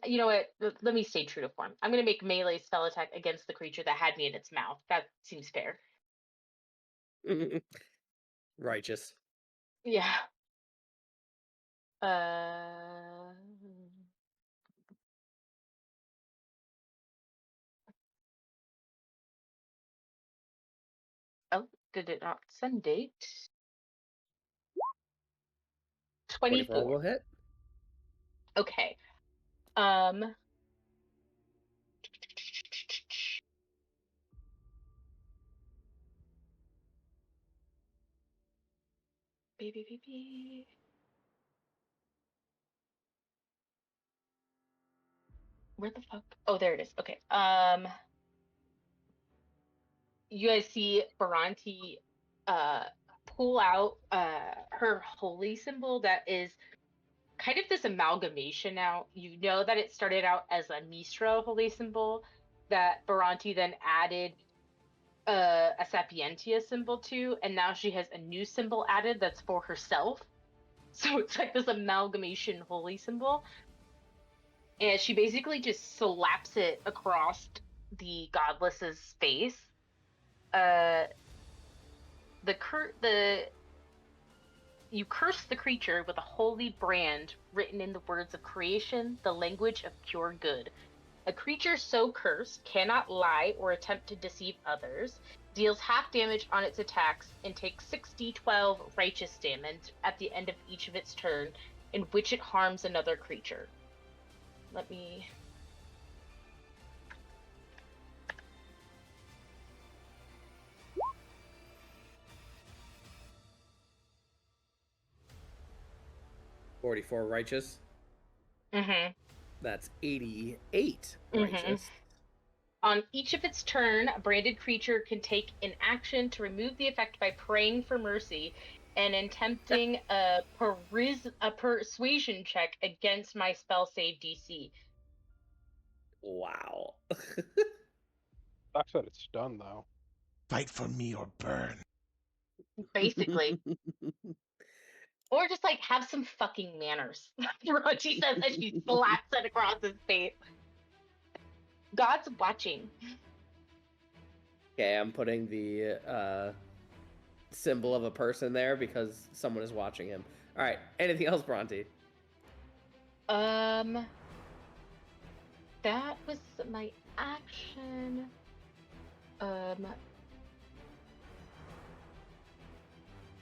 Speaker 4: You know what? Let me stay true to form. I'm going to make melee spell attack against the creature that had me in its mouth. That seems fair.
Speaker 3: Righteous.
Speaker 4: Yeah. Oh, did it not send date?
Speaker 3: 24 will
Speaker 4: 24.
Speaker 3: hit.
Speaker 4: Okay. Baby. Where the fuck? Oh, there it is. Okay. You guys see Bhranti pull out her holy symbol that is kind of this amalgamation now. You know that it started out as a Mistra holy symbol that Bhranti then added a Sapientia symbol to, and now she has a new symbol added that's for herself. So it's like this amalgamation holy symbol. And she basically just slaps it across the godless's face. You curse the creature with a holy brand written in the words of creation, the language of pure good. A creature so cursed cannot lie or attempt to deceive others, deals half damage on its attacks, and takes 6d12 righteous damage at the end of each of its turn, in which it harms another creature. Let me...
Speaker 3: $44 righteous.
Speaker 4: Mm-hmm.
Speaker 3: That's 88 righteous.
Speaker 4: On each of its turn, a branded creature can take an action to remove the effect by praying for mercy and attempting a persuasion check against my spell save DC.
Speaker 3: Wow.
Speaker 2: Sucks that it's done though.
Speaker 1: Fight for me or burn.
Speaker 4: Basically. Or just like have some fucking manners. Bhranti says as she slaps it across his face. God's watching.
Speaker 3: Okay, I'm putting the symbol of a person there because someone is watching him. All right. Anything else, Bhranti?
Speaker 4: That was my action.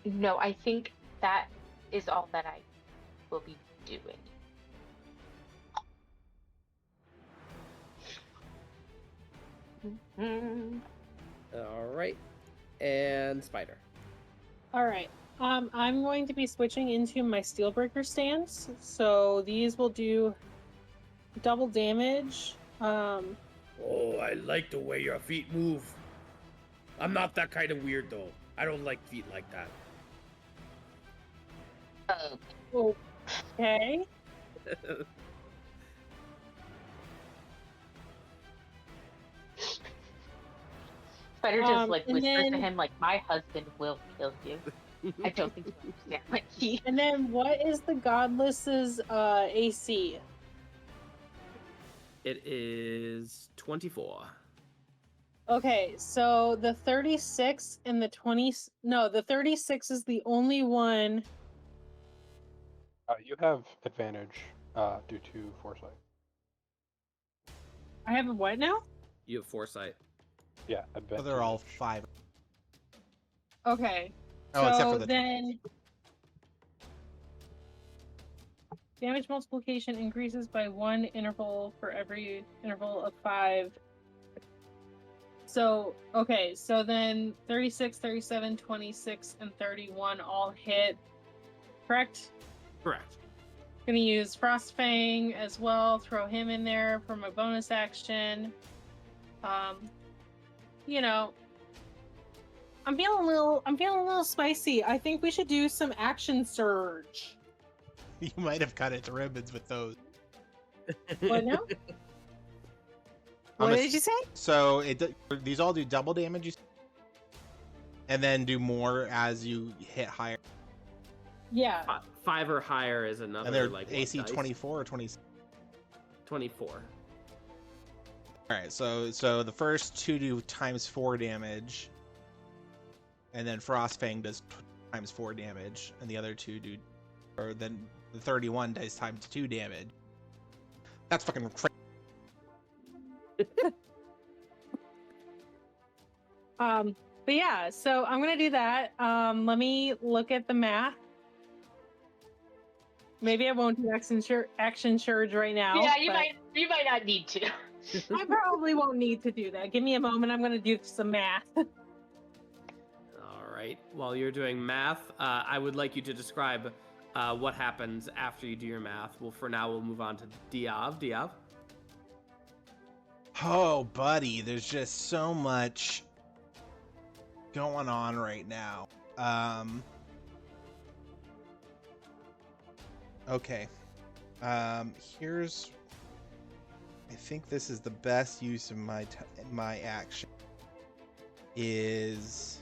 Speaker 4: No, I think that is all that I will be doing.
Speaker 3: All right. And Spider.
Speaker 5: All right. I'm going to be switching into my Steelbreaker stance. So these will do double damage.
Speaker 3: Oh, I like the way your feet move. I'm not that kind of weird, though. I don't like feet like that.
Speaker 5: Okay.
Speaker 4: Spider just like
Speaker 5: and
Speaker 4: whispers
Speaker 5: then-
Speaker 4: to him like, "My husband will kill you." I don't think you understand. Like he.
Speaker 5: And then what is the Godless's AC?
Speaker 3: It is 24.
Speaker 5: Okay, so the 36 and the 20... No, the 36 is the only one...
Speaker 2: You have advantage due to foresight.
Speaker 5: I have a what now?
Speaker 3: You have foresight.
Speaker 2: Yeah,
Speaker 1: So
Speaker 2: advantage.
Speaker 1: they're all 5.
Speaker 5: Okay.
Speaker 1: Oh,
Speaker 5: so
Speaker 1: except for the
Speaker 5: then... Damage multiplication increases by 1 interval for every interval of 5. So, okay, so then 36, 37, 26, and 31 all hit. Correct?
Speaker 3: Correct.
Speaker 5: Gonna use Frostfang as well, throw him in there for my bonus action. You know, I'm feeling a little spicy. I think we should do some action surge.
Speaker 1: You might have cut it to ribbons with those.
Speaker 5: What now? What did you say?
Speaker 1: So these all do double damage, and then do more as you hit higher.
Speaker 5: Yeah.
Speaker 3: 5 or higher is another.
Speaker 1: And they're
Speaker 3: like
Speaker 1: AC
Speaker 3: what, dice?
Speaker 1: 24 or 20.
Speaker 3: 24.
Speaker 1: All right, so the first 2 do ×4 damage, and then Frostfang does ×4 damage, and the other 2 do, or then the 31 does ×2 damage. That's fucking crazy.
Speaker 5: But yeah, so I'm gonna do that. Let me look at the math. Maybe I won't do action surge right now.
Speaker 4: Yeah, you
Speaker 5: but
Speaker 4: might not need to.
Speaker 5: I probably won't need to do that. Give me a moment. I'm gonna do some math.
Speaker 3: All right. While you're doing math, I would like you to describe what happens after you do your math. Well, for now, we'll move on to Diov. Diov.
Speaker 1: Oh, buddy, there's just so much going on right now. Okay. Here's... I think this is the best use of my action. is...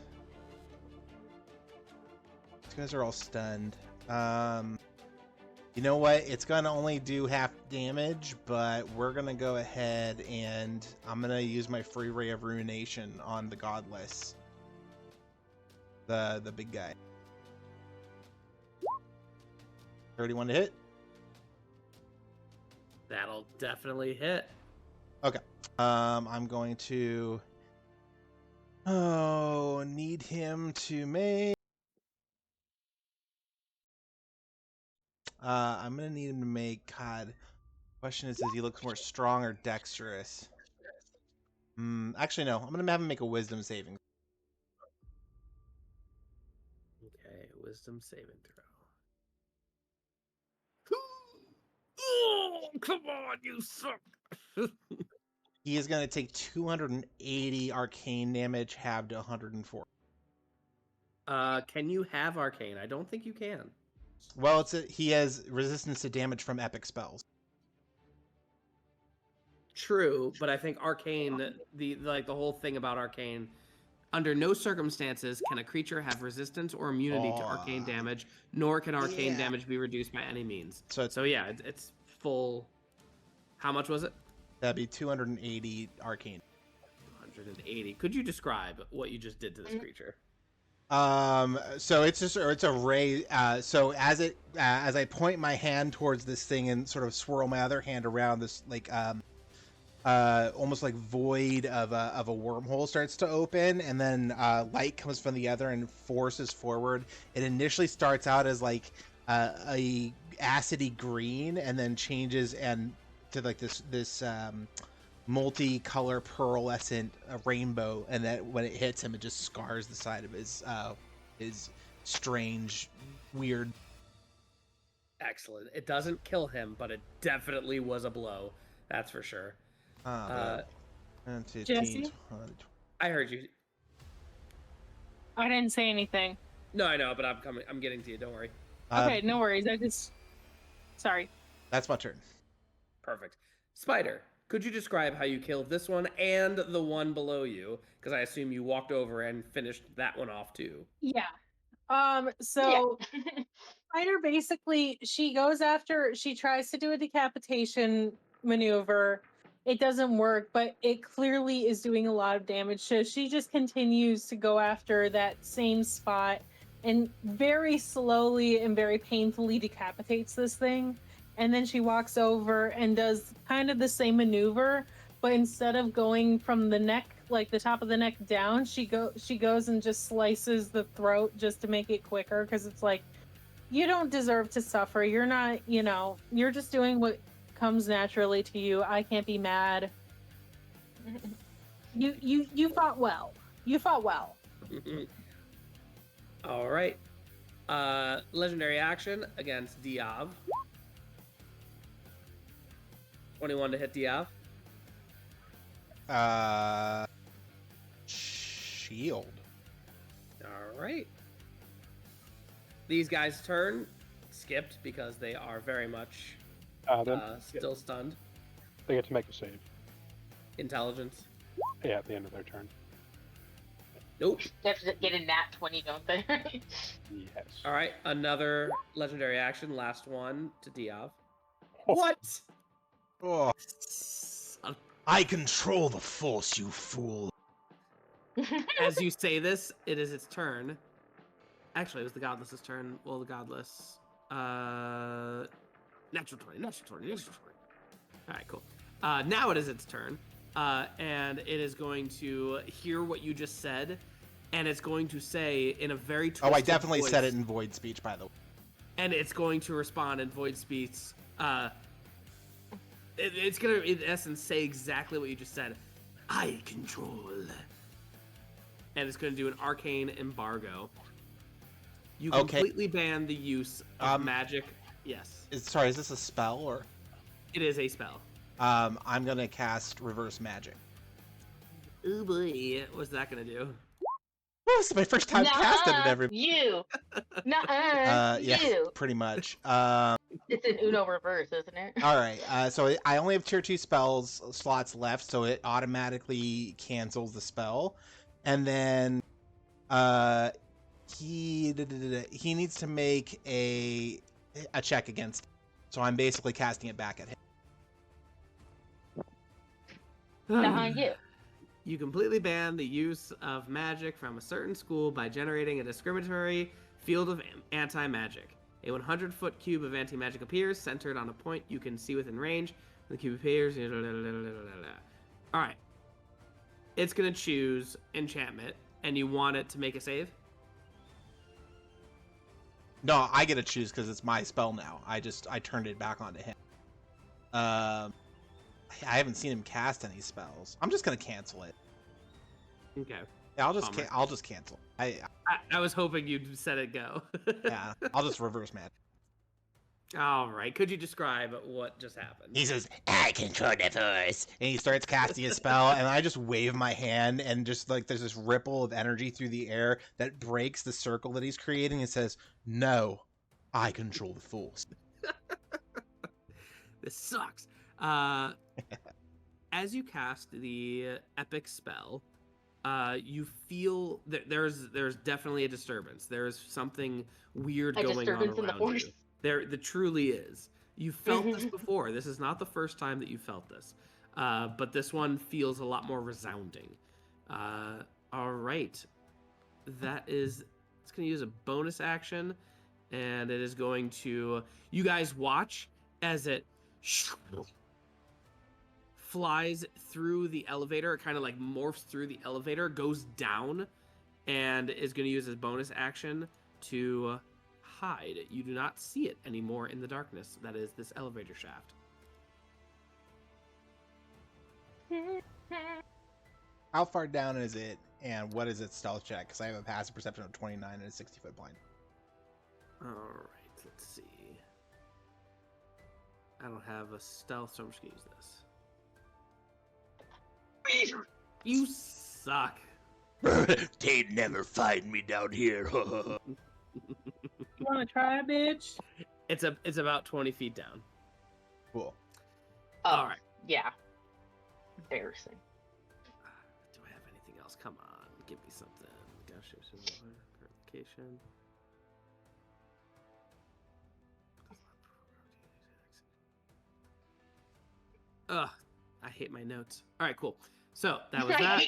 Speaker 1: These guys are all stunned. You know what? It's gonna only do half damage, but we're gonna go ahead and I'm gonna use my free ray of ruination on the godless. The big guy. 31 to hit.
Speaker 3: That'll definitely hit.
Speaker 1: Okay. I'm going to need him to make I'm gonna need him to make question is, does he look more strong or dexterous? Actually no, I'm gonna have him make a wisdom saving.
Speaker 3: Okay, wisdom saving throw. Oh, come on, you suck.
Speaker 1: He is gonna take 280 arcane damage, halved to 104.
Speaker 3: Can you have arcane? I don't think you can.
Speaker 1: Well, he has resistance to damage from epic spells.
Speaker 3: True, but I think arcane, the whole thing about arcane, under no circumstances can a creature have resistance or immunity to arcane damage, nor can arcane damage be reduced by any means. So yeah, it's full. How much was it?
Speaker 1: That'd be 280 arcane.
Speaker 3: 280. Could you describe what you just did to this creature?
Speaker 1: So it's a ray. So as I point my hand towards this thing and sort of swirl my other hand around this, like almost like void of a wormhole starts to open, and then light comes from the other and forces forward. It initially starts out as like a acidy green, and then changes and to like this multi-color pearlescent rainbow, and that when it hits him, it just scars the side of his strange, weird.
Speaker 3: Excellent. It doesn't kill him, but it definitely was a blow. That's for sure.
Speaker 5: Jesse?
Speaker 3: I heard you.
Speaker 5: I didn't say anything.
Speaker 3: No, I know, but I'm coming. I'm getting to you. Don't worry.
Speaker 5: Okay, no worries. Sorry.
Speaker 1: That's my turn.
Speaker 3: Perfect. Spider, could you describe how you killed this one and the one below you? Because I assume you walked over and finished that one off too.
Speaker 5: Yeah. So Spider basically, she tries to do a decapitation maneuver. It doesn't work, but it clearly is doing a lot of damage. So she just continues to go after that same spot and very slowly and very painfully decapitates this thing. And then she walks over and does kind of the same maneuver, but instead of going from the neck, like the top of the neck down, she goes and just slices the throat just to make it quicker, because it's like, you don't deserve to suffer. You're not, you're just doing what comes naturally to you. I can't be mad. You fought well. You fought well.
Speaker 3: All right. Legendary action against Diov. 21 to hit Diov.
Speaker 1: Shield.
Speaker 3: All right. These guys' turn skipped because they are very much still stunned.
Speaker 2: They get to make a save.
Speaker 3: Intelligence.
Speaker 2: Yeah, at the end of their turn.
Speaker 3: Nope.
Speaker 4: They have to get a nat 20, don't they?
Speaker 2: Yes.
Speaker 3: All right, another legendary action. Last one to Diov. What?
Speaker 1: Oh. I control the force, you fool.
Speaker 3: As you say this, it is its turn. Actually, it was the godless's turn. Well, the godless. Natural 20. All right, cool. Now it is its turn. And it is going to hear what you just said, and it's going to say in a very twisted
Speaker 1: I definitely
Speaker 3: voice,
Speaker 1: said it in void speech, by the way.
Speaker 3: and it's going to respond in void speech. It's going to, in essence, say exactly what you just said. I control. And it's going to do an arcane embargo. You completely ban the use of magic. Yes.
Speaker 1: Sorry, is this a spell or?
Speaker 3: It is a spell.
Speaker 1: I'm gonna cast reverse magic.
Speaker 3: Oh boy, what's that gonna do?
Speaker 1: Well, this is my first time casting it. Everybody.
Speaker 4: You. Nuh-uh.
Speaker 1: Yeah,
Speaker 4: You.
Speaker 1: pretty much.
Speaker 4: It's an Uno reverse, isn't it?
Speaker 1: All right. So I only have tier 2 spells slots left, so it automatically cancels the spell, and then he needs to make a check against it. So I'm basically casting it back at him.
Speaker 4: Not on you.
Speaker 3: You completely ban the use of magic from a certain school by generating a discriminatory field of anti-magic. A 100-foot cube of anti-magic appears, centered on a point you can see within range. When the cube appears... Alright. It's going to choose enchantment, and you want it to make a save?
Speaker 1: No, I get to choose because it's my spell now. I turned it back onto him. I haven't seen him cast any spells. I'm just gonna cancel it.
Speaker 3: Okay.
Speaker 1: Yeah, I'll just cancel. I
Speaker 3: was hoping you'd set it go.
Speaker 1: Yeah, I'll just reverse magic.
Speaker 3: All right. Could you describe what just happened?
Speaker 1: He says, "I control the force," and he starts casting a spell, and I just wave my hand, and just like there's this ripple of energy through the air that breaks the circle that he's creating. And says, "No, I control the force."
Speaker 3: This sucks. As you cast the epic spell, you feel that there's definitely a disturbance. There's something weird going on
Speaker 4: disturbance in the
Speaker 3: around
Speaker 4: force.
Speaker 3: you. There truly is. You felt this before. This is not the first time that you felt this, but this one feels a lot more resounding. All right, it's going to use a bonus action, and it is going to. You guys watch as it flies through the elevator. It kind of like morphs through the elevator, goes down, and is going to use his bonus action to hide. You do not see it anymore in the darkness. That is this elevator shaft.
Speaker 1: How far down is it, and what is its stealth check? Because I have a passive perception of 29 and a 60-foot blind.
Speaker 3: All right, let's see. I don't have a stealth, so I'm just going to use this. You suck.
Speaker 1: They'd never find me down here.
Speaker 5: You want to try, bitch?
Speaker 3: It's about 20 feet down.
Speaker 1: Cool.
Speaker 3: All right.
Speaker 4: Yeah. Embarrassing.
Speaker 3: Do I have anything else? Come on, give me something. Gosh, verification. Ugh, I hate my notes. All right, cool. So that was that.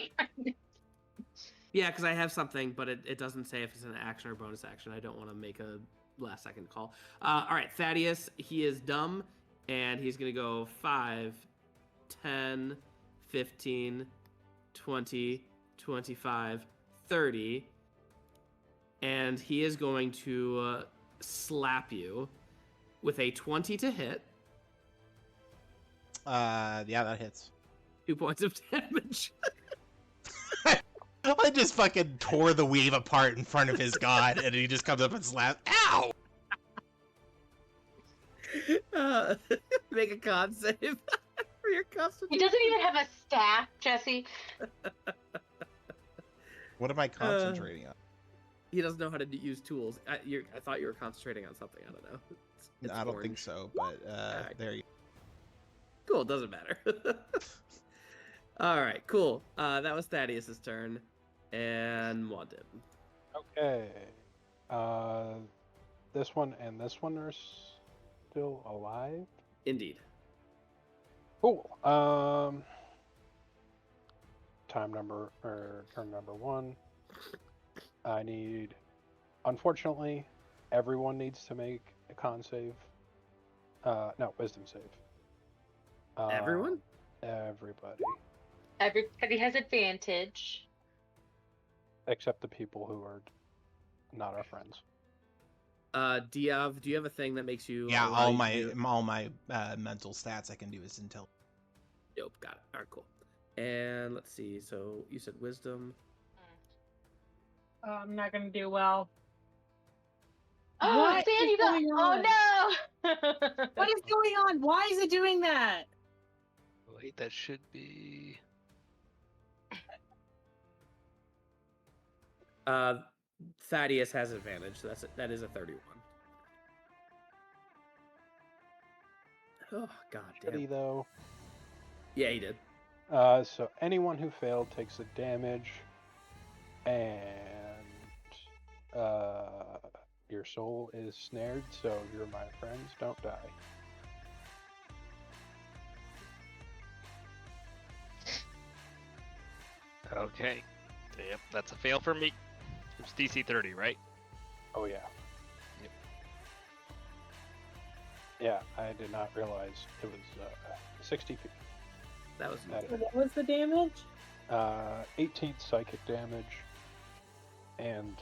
Speaker 3: Yeah, because I have something, but it doesn't say if it's an action or bonus action. I don't want to make a last second call. All right, Thaddeus, he is dumb, and he's going to go 5, 10, 15, 20, 25, 30, and he is going to slap you with a 20 to hit.
Speaker 1: Yeah, that hits.
Speaker 3: 2 points of damage.
Speaker 1: I just fucking tore the weave apart in front of his god, and he just comes up and slaps. Ow!
Speaker 3: Make a con save for your constitution.
Speaker 4: He doesn't even have a staff, Jesse.
Speaker 1: What am I concentrating on?
Speaker 3: He doesn't know how to use tools. I thought you were concentrating on something. I don't know. It's
Speaker 1: I don't
Speaker 3: orange.
Speaker 1: think so, but
Speaker 3: Right.
Speaker 1: there you
Speaker 3: go. Cool, doesn't matter. All right, cool. That was Thaddeus' turn, and Muad did.
Speaker 2: Okay. This one and this one are still alive.
Speaker 3: Indeed.
Speaker 2: Cool. Turn number 1. I need. Unfortunately, everyone needs to make a con save. No, wisdom save.
Speaker 3: Everyone?
Speaker 2: Everybody.
Speaker 4: Everybody has advantage.
Speaker 2: Except the people who are not our friends.
Speaker 3: Diov, do you have a thing that makes you?
Speaker 1: Yeah,
Speaker 3: allow
Speaker 1: all
Speaker 3: you
Speaker 1: my
Speaker 3: to do-
Speaker 1: all my mental stats I can do is intel.
Speaker 3: Nope, got it. All right, cool. And let's see. So you said wisdom.
Speaker 5: I'm not gonna do well.
Speaker 4: Oh,
Speaker 5: What
Speaker 4: Sandy,
Speaker 5: is going on?
Speaker 4: oh no!
Speaker 5: What is going on? Why is it doing that?
Speaker 6: Wait, that should be.
Speaker 3: Thaddeus has advantage, so that is a 31. Oh god
Speaker 2: Shitty
Speaker 3: damn.
Speaker 2: though.
Speaker 3: Yeah, he did.
Speaker 2: So anyone who failed takes a damage. And your soul is snared, so you're my friends. Don't die.
Speaker 6: Okay. Yep, that's a fail for me. It's DC 30, right?
Speaker 2: Oh yeah.
Speaker 6: Yep.
Speaker 2: Yeah, I did not realize it was 60 feet.
Speaker 3: That was
Speaker 2: That
Speaker 5: What was the damage?
Speaker 2: 18 psychic damage, and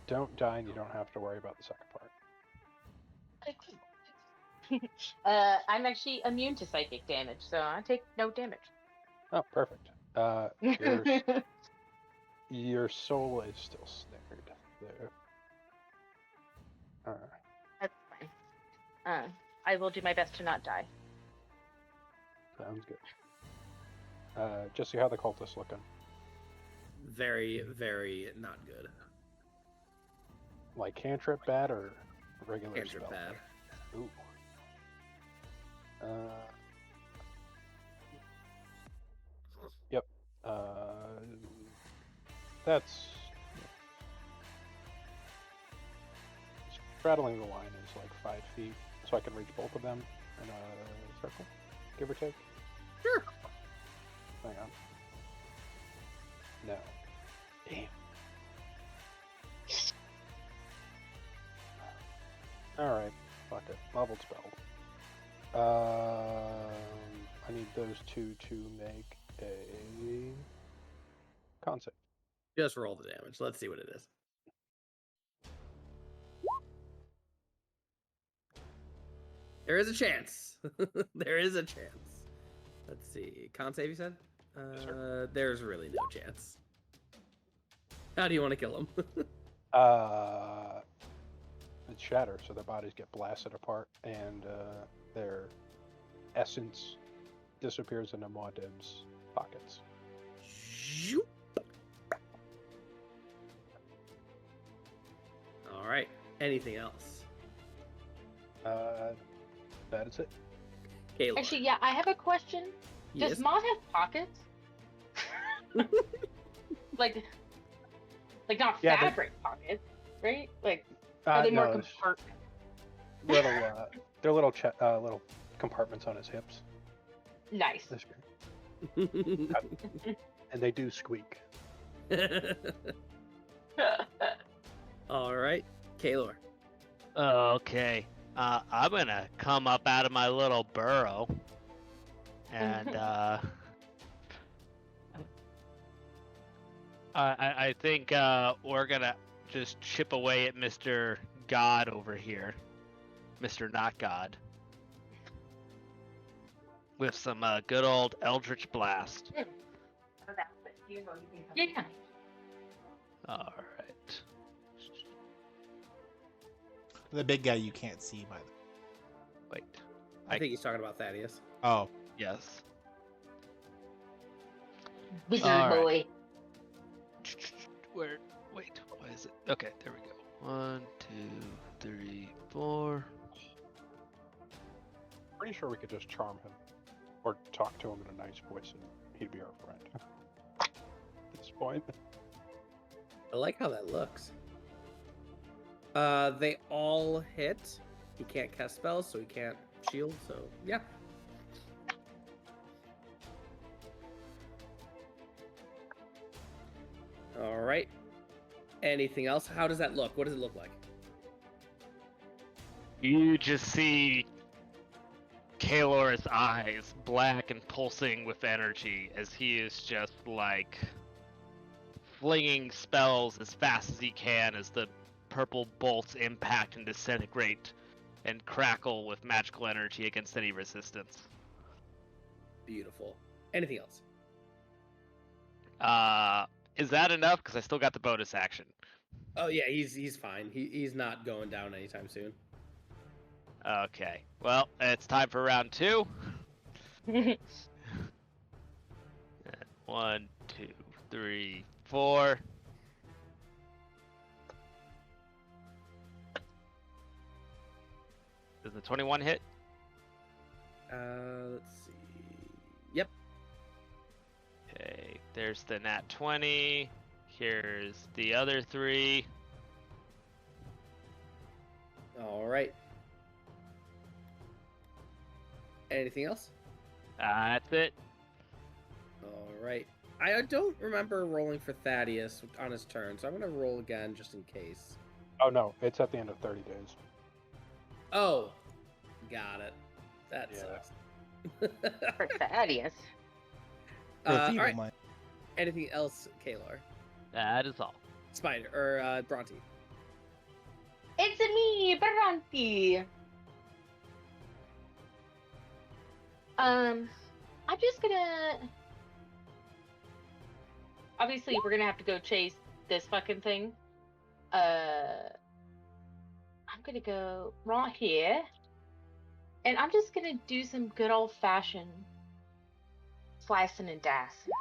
Speaker 2: don't die, and you don't have to worry about the second part.
Speaker 4: I'm actually immune to psychic damage, so I take no damage.
Speaker 2: Oh, perfect. Your soul is still snared there.
Speaker 4: That's fine. I will do my best to not die.
Speaker 2: Sounds good. Jesse, how the cultists looking?
Speaker 3: Very, very not good.
Speaker 2: Like cantrip bad or regular
Speaker 3: Cantrip
Speaker 2: spell?
Speaker 3: bad.
Speaker 2: Ooh. Yep. That's straddling the line is like 5 feet, so I can reach both of them in a circle, give or take.
Speaker 3: Sure.
Speaker 2: Hang on. No. Damn. Alright, fuck it. Leveled spell. I need those two to make a concept.
Speaker 3: Just roll the damage. Let's see what it is. There is a chance. There is a chance. Let's see. Con save, you said?
Speaker 2: Yes, sir.
Speaker 3: There's really no chance. How do you want to kill him?
Speaker 2: It shatters, so their bodies get blasted apart, and their essence disappears into Muad'Dib's pockets.
Speaker 3: Zoop. All right. Anything else?
Speaker 2: That is it.
Speaker 3: Kaelor.
Speaker 4: Actually, yeah, I have a question.
Speaker 3: Yes.
Speaker 4: Does Mod have pockets? like not
Speaker 2: Yeah,
Speaker 4: fabric pockets, right? Like, are they more
Speaker 2: no, it's
Speaker 4: compartment?
Speaker 2: little, they're little little compartments on his hips.
Speaker 4: Nice.
Speaker 2: That's great. And they do squeak.
Speaker 3: All right. Kaelor.
Speaker 6: Okay. I'm gonna come up out of my little burrow, and I think we're gonna just chip away at Mr. God over here, Mr. Not God, with some good old Eldritch Blast.
Speaker 4: Yeah.
Speaker 6: All right.
Speaker 1: The big guy you can't see by the.
Speaker 6: Wait.
Speaker 3: I think he's talking about Thaddeus.
Speaker 1: Oh,
Speaker 6: Yes.
Speaker 4: Wizard
Speaker 6: All right.
Speaker 4: boy.
Speaker 6: Where? Wait. Why is it? Okay, there we go. 1, 2, 3, 4.
Speaker 2: Pretty sure we could just charm him, or talk to him in a nice voice, and he'd be our friend. At this point.
Speaker 3: I like how that looks. They all hit. He can't cast spells, so he can't shield, so yeah. Alright. Anything else? How does that look? What does it look like?
Speaker 6: You just see Kaelor's eyes black and pulsing with energy as he is just like flinging spells as fast as he can as the purple bolts impact and disintegrate and crackle with magical energy against any resistance.
Speaker 3: Beautiful. Anything else?
Speaker 6: Is that enough? Because I still got the bonus action.
Speaker 3: Oh yeah, he's fine. He's not going down anytime soon.
Speaker 6: Okay. Well, it's time for round 2. 1, 2, 3, 4. Does the 21 hit?
Speaker 3: Let's see. Yep.
Speaker 6: Okay, there's the nat 20. Here's the other 3.
Speaker 3: All right. Anything else?
Speaker 6: That's it.
Speaker 3: All right. I don't remember rolling for Thaddeus on his turn, so I'm going to roll again just in case.
Speaker 2: Oh no, it's at the end of 30 days.
Speaker 3: Oh, got it. That
Speaker 2: Yeah.
Speaker 3: sucks.
Speaker 4: For Thaddeus.
Speaker 1: For a
Speaker 3: all
Speaker 1: feeble
Speaker 3: right.
Speaker 1: mind.
Speaker 3: Anything else, Kaelor?
Speaker 6: That is all.
Speaker 3: Spider or Bhranti?
Speaker 4: It's me, Bhranti. I'm just gonna. Obviously, we're gonna have to go chase this fucking thing. I'm gonna go right here, and I'm just gonna do some good old fashioned slicing and dicing.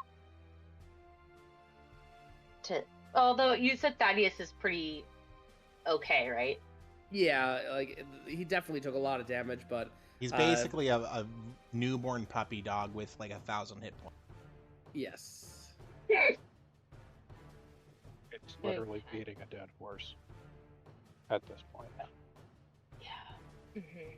Speaker 4: Although you said Thaddeus is pretty okay, right?
Speaker 3: Yeah, like he definitely took a lot of damage, but
Speaker 1: He's basically a newborn puppy dog with like 1,000 hit points.
Speaker 3: yes.
Speaker 2: It's literally beating a dead horse at this point.
Speaker 4: Yeah. Mm-hmm.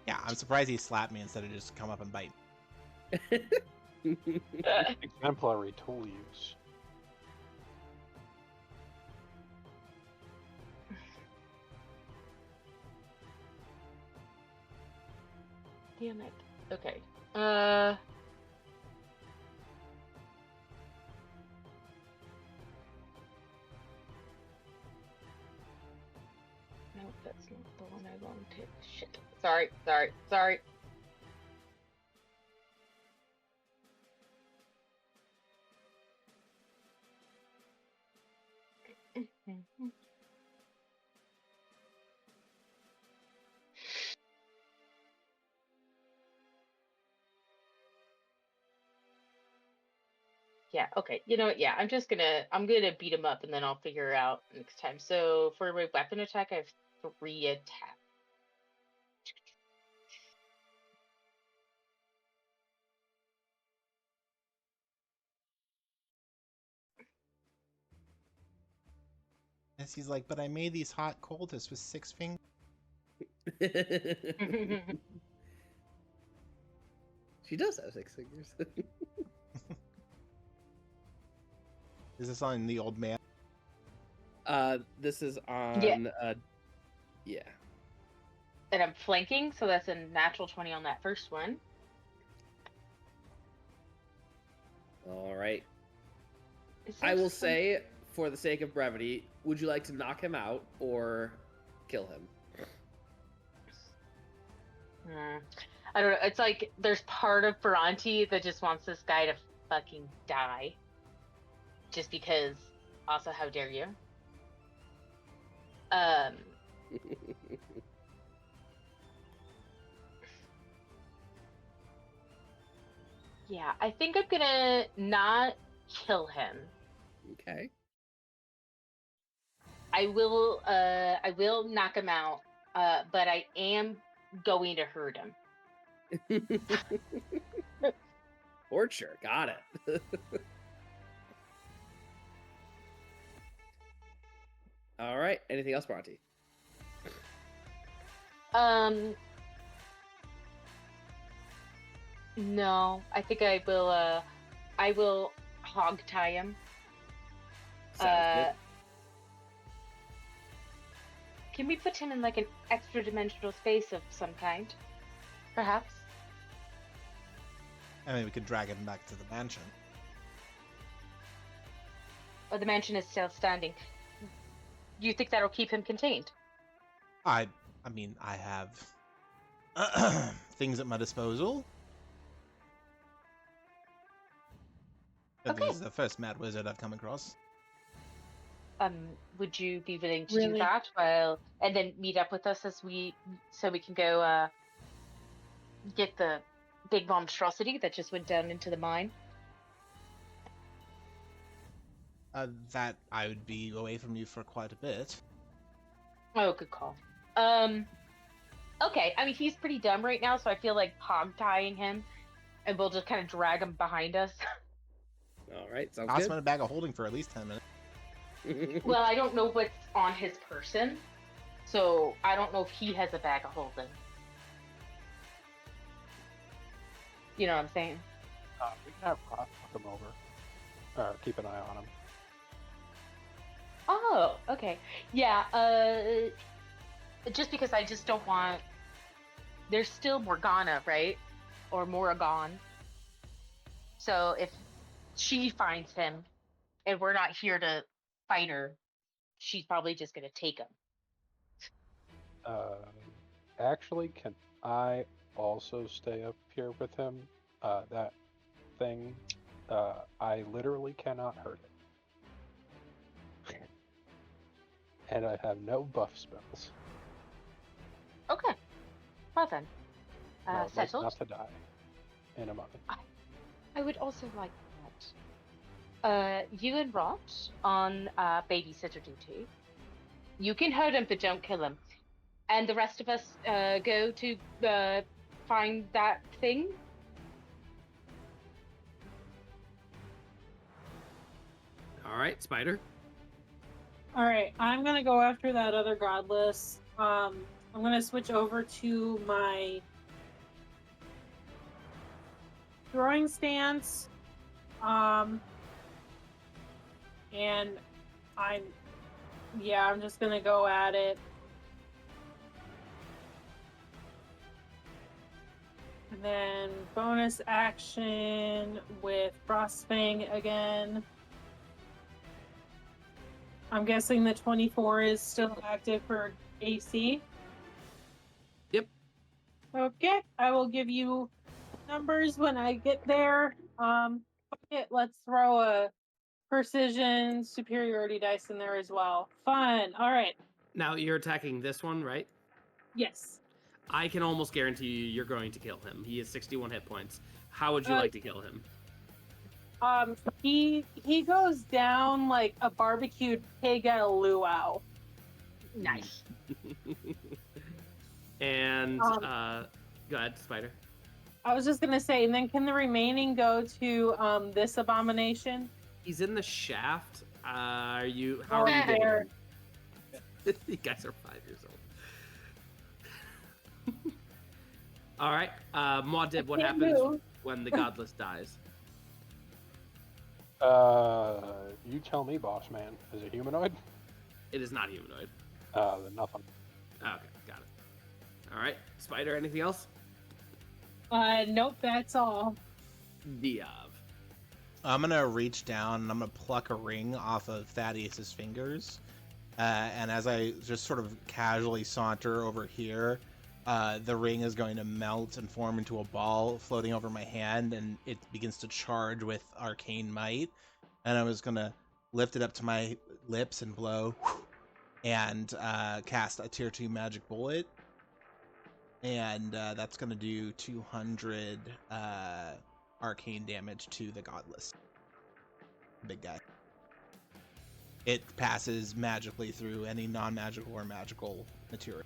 Speaker 1: Yeah, I'm surprised he slapped me instead of just come up and bite.
Speaker 2: Exemplary tool use.
Speaker 4: Damn it. Okay. No, that's not the one I wanted. Shit. Sorry. Yeah, okay. You know what? Yeah, I'm gonna beat him up and then I'll figure out next time. So for my weapon attack, I have 3 attacks.
Speaker 1: Yes, he's like, but I made these hot cultists with 6 fingers.
Speaker 3: She does have 6 fingers.
Speaker 1: Is this on the old man?
Speaker 3: This is on. Yeah.
Speaker 4: And I'm flanking, so that's a natural 20 on that first one.
Speaker 3: All right.
Speaker 4: Is there
Speaker 3: I will
Speaker 4: some-
Speaker 3: say, for the sake of brevity, would you like to knock him out or kill him?
Speaker 4: I don't know. It's like there's part of Bhranti that just wants this guy to fucking die. Just because. Also, how dare you? Yeah, I think I'm gonna not kill him.
Speaker 3: Okay.
Speaker 4: I will knock him out, but I am going to hurt him.
Speaker 3: Torture. Got it. All right. Anything else, Bhranti?
Speaker 4: No, I think I will hog tie him.
Speaker 3: Sounds
Speaker 4: Can we put him in like an extra dimensional space of some kind? Perhaps?
Speaker 1: I mean, we could drag him back to the mansion.
Speaker 4: Or the mansion is still standing. You think that'll keep him contained?
Speaker 1: I mean, I have things at my disposal. But
Speaker 4: Okay.
Speaker 1: This is the first mad wizard I've come across.
Speaker 4: Would you be willing to do
Speaker 5: Really?
Speaker 4: that and then meet up with us so we can go get the big monstrosity that just went down into the mine?
Speaker 1: That I would be away from you for quite a bit.
Speaker 4: Oh, good call. Okay, I mean he's pretty dumb right now, so I feel like hog tying him and we'll just kind of drag him behind us.
Speaker 3: All right, sounds
Speaker 1: Toss him in a bag of holding for at least 10 minutes.
Speaker 3: good.
Speaker 4: Well, I don't know what's on his person, so I don't know if he has a bag of holding. You know what I'm saying?
Speaker 2: We can have Ross look him over, or keep an eye on him.
Speaker 4: Oh, okay. Yeah, just because I just don't want... There's still Morgana, right? Or Morrigan. So if she finds him, and we're not here to fight her, she's probably just going to take him.
Speaker 2: Actually, can I also stay up here with him? That thing, I literally cannot hurt it. And I have no buff spells.
Speaker 4: Okay. Well then.
Speaker 2: Well, best
Speaker 4: Settled?
Speaker 2: not to die in a moment.
Speaker 4: I would also like that. You and Rot on babysitter duty. You can hurt him, but don't kill him. And the rest of us go to find that thing.
Speaker 3: All right, Spider.
Speaker 5: All right, I'm gonna go after that other godless. I'm gonna switch over to my throwing stance. And I'm just gonna go at it. And then bonus action with Frostfang again. I'm guessing the 24 is still active for AC.
Speaker 3: Yep.
Speaker 5: Okay, I will give you numbers when I get there. Let's throw a precision superiority dice in there as well. Fun. All right.
Speaker 3: Now you're attacking this one, right?
Speaker 5: Yes.
Speaker 3: I can almost guarantee you're going to kill him. He has 61 hit points. How would you like to kill him?
Speaker 5: He goes down like a barbecued pig at a luau.
Speaker 4: Nice.
Speaker 3: And go ahead, Spider.
Speaker 5: I was just gonna say, and then can the remaining go to this abomination?
Speaker 3: He's in the shaft. How are you
Speaker 5: There.
Speaker 3: getting him? You guys are 5 years old. All right, Muad, what happens when the godless dies?
Speaker 2: You tell me, boss man. Is it humanoid?
Speaker 3: It is not humanoid.
Speaker 2: Then nothing.
Speaker 3: Okay, got it. All right, Spider, anything else?
Speaker 5: Nope, that's all.
Speaker 3: Diov.
Speaker 1: I'm gonna reach down and I'm gonna pluck a ring off of Thaddeus's fingers. And as I just sort of casually saunter over here, the ring is going to melt and form into a ball floating over my hand, and it begins to charge with arcane might. And I was gonna lift it up to my lips and blow, and cast a tier 2 magic bullet. And that's gonna do 200 arcane damage to the godless. Big guy. It passes magically through any non-magical or magical material.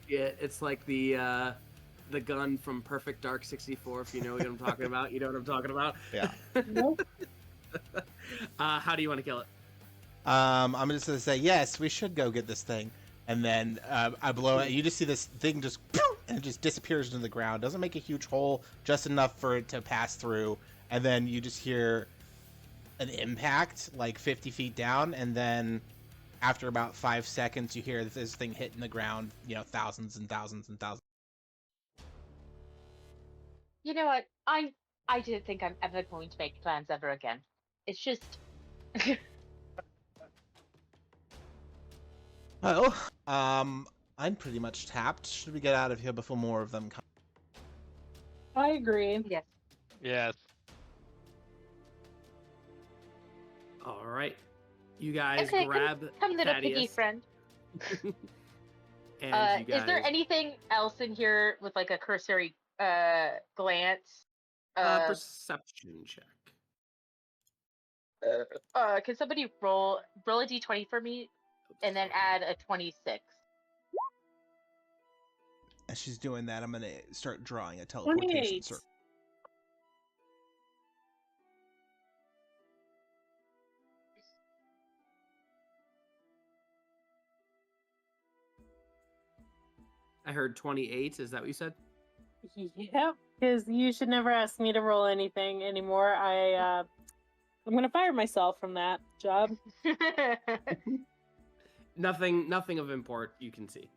Speaker 3: Yeah, it's like the gun from Perfect Dark 64. If you know what I'm talking about, you know what I'm talking about.
Speaker 1: Yeah.
Speaker 5: Nope.
Speaker 3: How do you want to kill it?
Speaker 1: I'm just gonna say yes. We should go get this thing, and then I blow it. You just see this thing just and it just disappears into the ground. Doesn't make a huge hole, just enough for it to pass through, and then you just hear an impact like 50 feet down, and then after about 5 seconds, you hear this thing hitting the ground. You know, thousands and thousands and thousands.
Speaker 4: You know what? I didn't think I'm ever going to make plans ever again. It's just...
Speaker 1: Well, I'm pretty much tapped. Should we get out of here before more of them come?
Speaker 5: I agree.
Speaker 4: Yes.
Speaker 6: Yes.
Speaker 3: All right, you guys
Speaker 4: Okay,
Speaker 3: grab
Speaker 4: come little piggy
Speaker 3: Thaddeus.
Speaker 4: friend.
Speaker 3: And you guys...
Speaker 4: Is there anything else in here with like a cursory glance?
Speaker 3: perception check.
Speaker 4: Can somebody roll a d20 for me, and then add a 26?
Speaker 1: As she's doing that, I'm gonna start drawing a teleportation
Speaker 5: 28.
Speaker 1: circle.
Speaker 3: I heard 28. Is that what you said?
Speaker 5: Yep, because you should never ask me to roll anything anymore. I'm gonna fire myself from that job.
Speaker 3: Nothing of import you can see.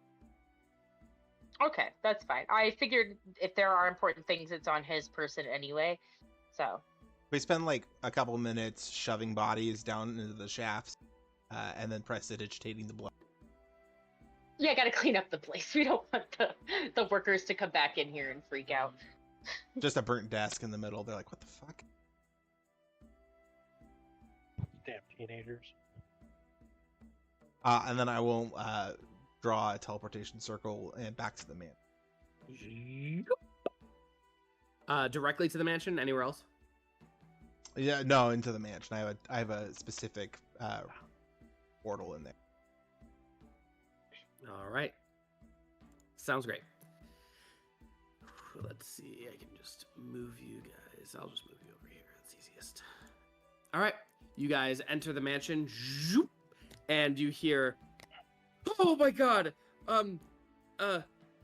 Speaker 4: Okay, that's fine. I figured if there are important things, it's on his person anyway. So
Speaker 1: We spend like a couple minutes shoving bodies down into the shafts, and then prestidigitating the blood.
Speaker 4: yeah, I gotta clean up the place. We don't want the workers to come back in here and freak out.
Speaker 1: Just a burnt desk in the middle. They're like, "What the fuck?"
Speaker 2: Damn teenagers.
Speaker 1: And then I will draw a teleportation circle and back to the man.
Speaker 3: Directly to the mansion. Anywhere else?
Speaker 1: Yeah, no, into the mansion. I have a specific portal in there.
Speaker 3: All right. Sounds great. Let's see. I can just move you guys. I'll just move you over here. That's easiest. All right. You guys enter the mansion. Zoop, and you hear, "Oh my god.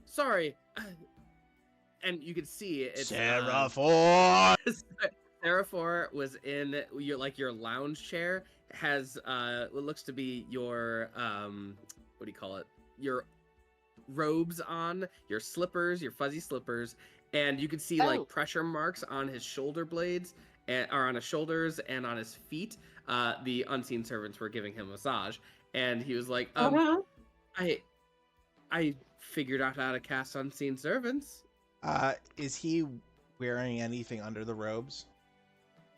Speaker 3: Sorry." And you can see it's
Speaker 1: Seraphor!
Speaker 3: Seraphor was in your lounge chair. Has what looks to be your what do you call it? Your robes on, your slippers, your fuzzy slippers, and you can see like pressure marks on his shoulder blades or on his shoulders and on his feet. The unseen servants were giving him a massage, and he was like, I figured out how to cast unseen servants.
Speaker 1: Is he wearing anything under the robes?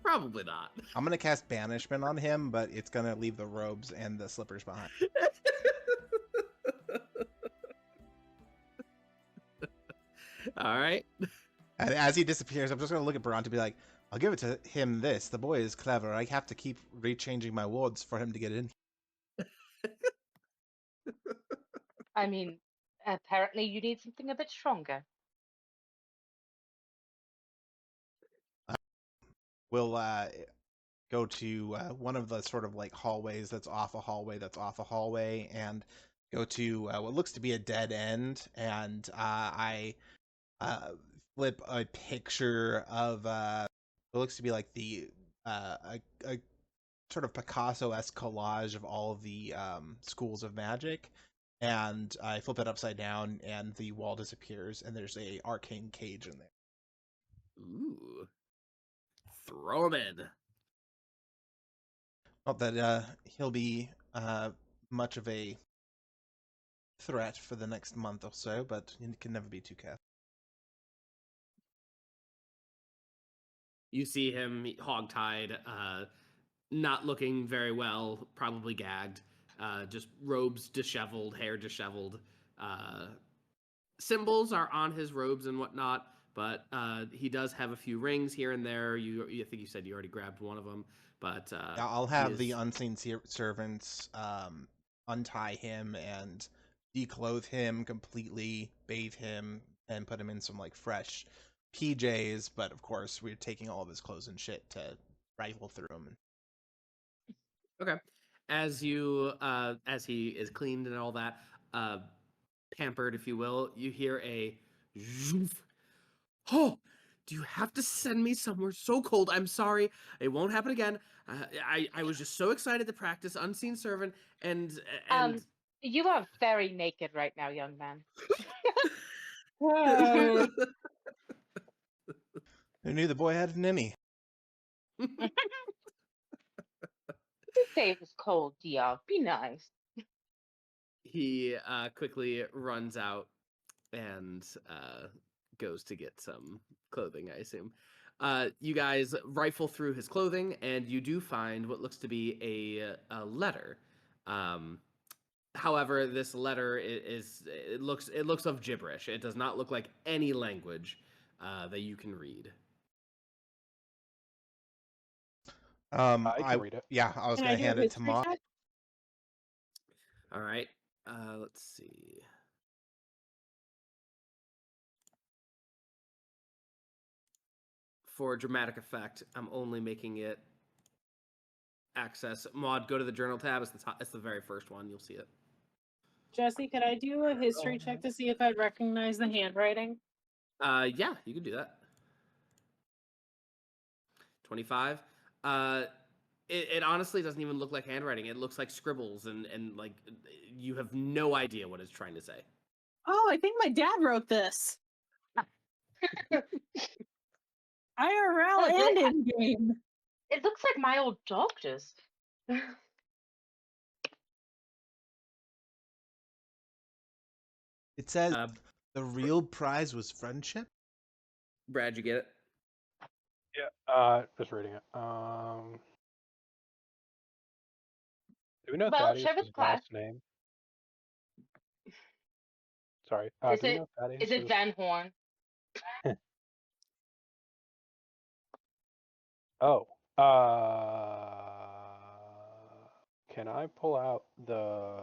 Speaker 3: Probably not.
Speaker 1: I'm gonna cast banishment on him, but it's gonna leave the robes and the slippers behind.
Speaker 3: All right.
Speaker 1: And as he disappears, I'm just gonna look at Bhranti and be like, "I'll give it to him this. The boy is clever. I have to keep rechanging my wards for him to get in."
Speaker 4: I mean, apparently you need something a bit stronger.
Speaker 1: We'll go to one of the sort of like hallways that's off a hallway that's off a hallway, and go to what looks to be a dead end, and I flip a picture of what looks to be like the a sort of Picasso-esque collage of all of the schools of magic, and I flip it upside down, and the wall disappears, and there's a arcane cage in there.
Speaker 3: Ooh. Throw him in.
Speaker 1: Not that he'll be much of a threat for the next month or so, but you can never be too careful.
Speaker 3: You see him hogtied, not looking very well, probably gagged, just robes disheveled, hair disheveled. Symbols are on his robes and whatnot, but he does have a few rings here and there. I think you said you already grabbed one of them, but
Speaker 1: Yeah, I'll have the unseen servants untie him and declothe him completely, bathe him, and put him in some like fresh PJs. But of course, we're taking all of his clothes and shit to rifle through him.
Speaker 3: Okay. As he is cleaned and all that, pampered, if you will, you hear a zhoof. Oh, do you have to send me somewhere so cold? I'm sorry. It won't happen again. I was just so excited to practice Unseen Servant, and
Speaker 4: You are very naked right now, young man.
Speaker 5: Whoa.
Speaker 1: Who knew the boy had an Emmy?
Speaker 4: You say it was cold, Diov. Be nice.
Speaker 3: He quickly runs out and goes to get some clothing, I assume. You guys rifle through his clothing, and you do find what looks to be a letter. However, this letter it looks of gibberish. It does not look like any language that you can read.
Speaker 2: I can read it.
Speaker 1: Yeah, I was going to hand it to Mom.
Speaker 3: All right. Let's see. For dramatic effect, I'm only making it access. Muad, go to the journal tab. It's the very first one. You'll see it.
Speaker 5: Jesse, could I do a history check to see if I recognize the handwriting?
Speaker 3: Yeah, you can do that. 25. It honestly doesn't even look like handwriting. It looks like scribbles and like you have no idea what it's trying to say.
Speaker 5: Oh, I think my dad wrote this. IRL and in game.
Speaker 4: It looks like my old doctor's.
Speaker 1: It says the real prize was friendship.
Speaker 3: Brad, you get it?
Speaker 2: Yeah, just reading it. Do we know
Speaker 4: Well,
Speaker 2: Thaddeus'
Speaker 4: share with class.
Speaker 2: last name? Sorry.
Speaker 4: Is
Speaker 2: Do we
Speaker 4: it
Speaker 2: know Thaddeus'
Speaker 4: is it Van Horn?
Speaker 2: Oh. Can I pull out the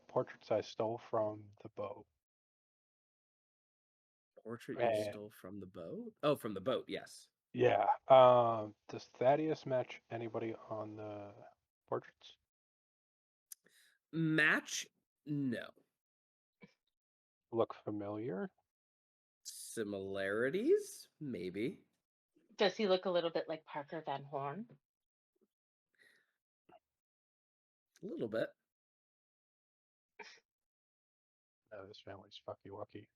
Speaker 2: portraits I stole from the boat?
Speaker 3: Portrait you stole from the boat? Oh, from the boat, yes.
Speaker 2: Yeah. Does Thaddeus match anybody on the portraits?
Speaker 3: Match? No.
Speaker 2: Look familiar?
Speaker 3: Similarities? Maybe.
Speaker 4: Does he look a little bit like Parker Van Horn?
Speaker 3: A little bit.
Speaker 2: No, this family's fucky wucky.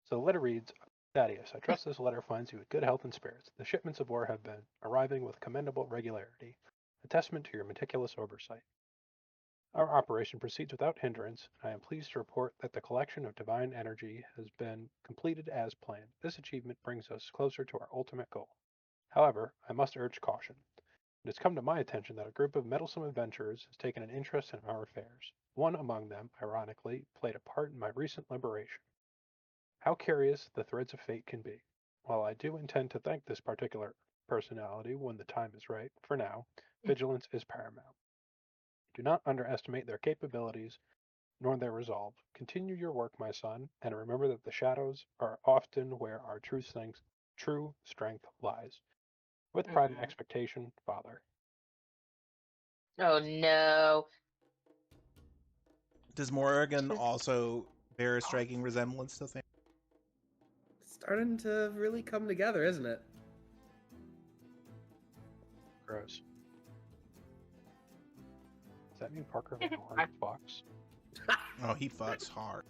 Speaker 2: So the letter reads, Thaddeus, I trust this letter finds you with good health and spirits. The shipments of war have been arriving with commendable regularity, a testament to your meticulous oversight. Our operation proceeds without hindrance, and I am pleased to report that the collection of divine energy has been completed as planned. This achievement brings us closer to our ultimate goal. However, I must urge caution. It has come to my attention that a group of meddlesome adventurers has taken an interest in our affairs. One among them, ironically, played a part in my recent liberation. How curious the threads of fate can be. While I do intend to thank this particular personality when the time is right, for now, vigilance is paramount. Do not underestimate their capabilities nor their resolve. Continue your work, my son, and remember that the shadows are often where our true strength lies. With pride and expectation, Father.
Speaker 4: Oh no.
Speaker 1: Does Morrigan also bear a striking resemblance to things?
Speaker 3: Starting to really come together, isn't it?
Speaker 2: Gross. Does that mean Parker Van Horn fucks?
Speaker 1: Oh, he fucks hard.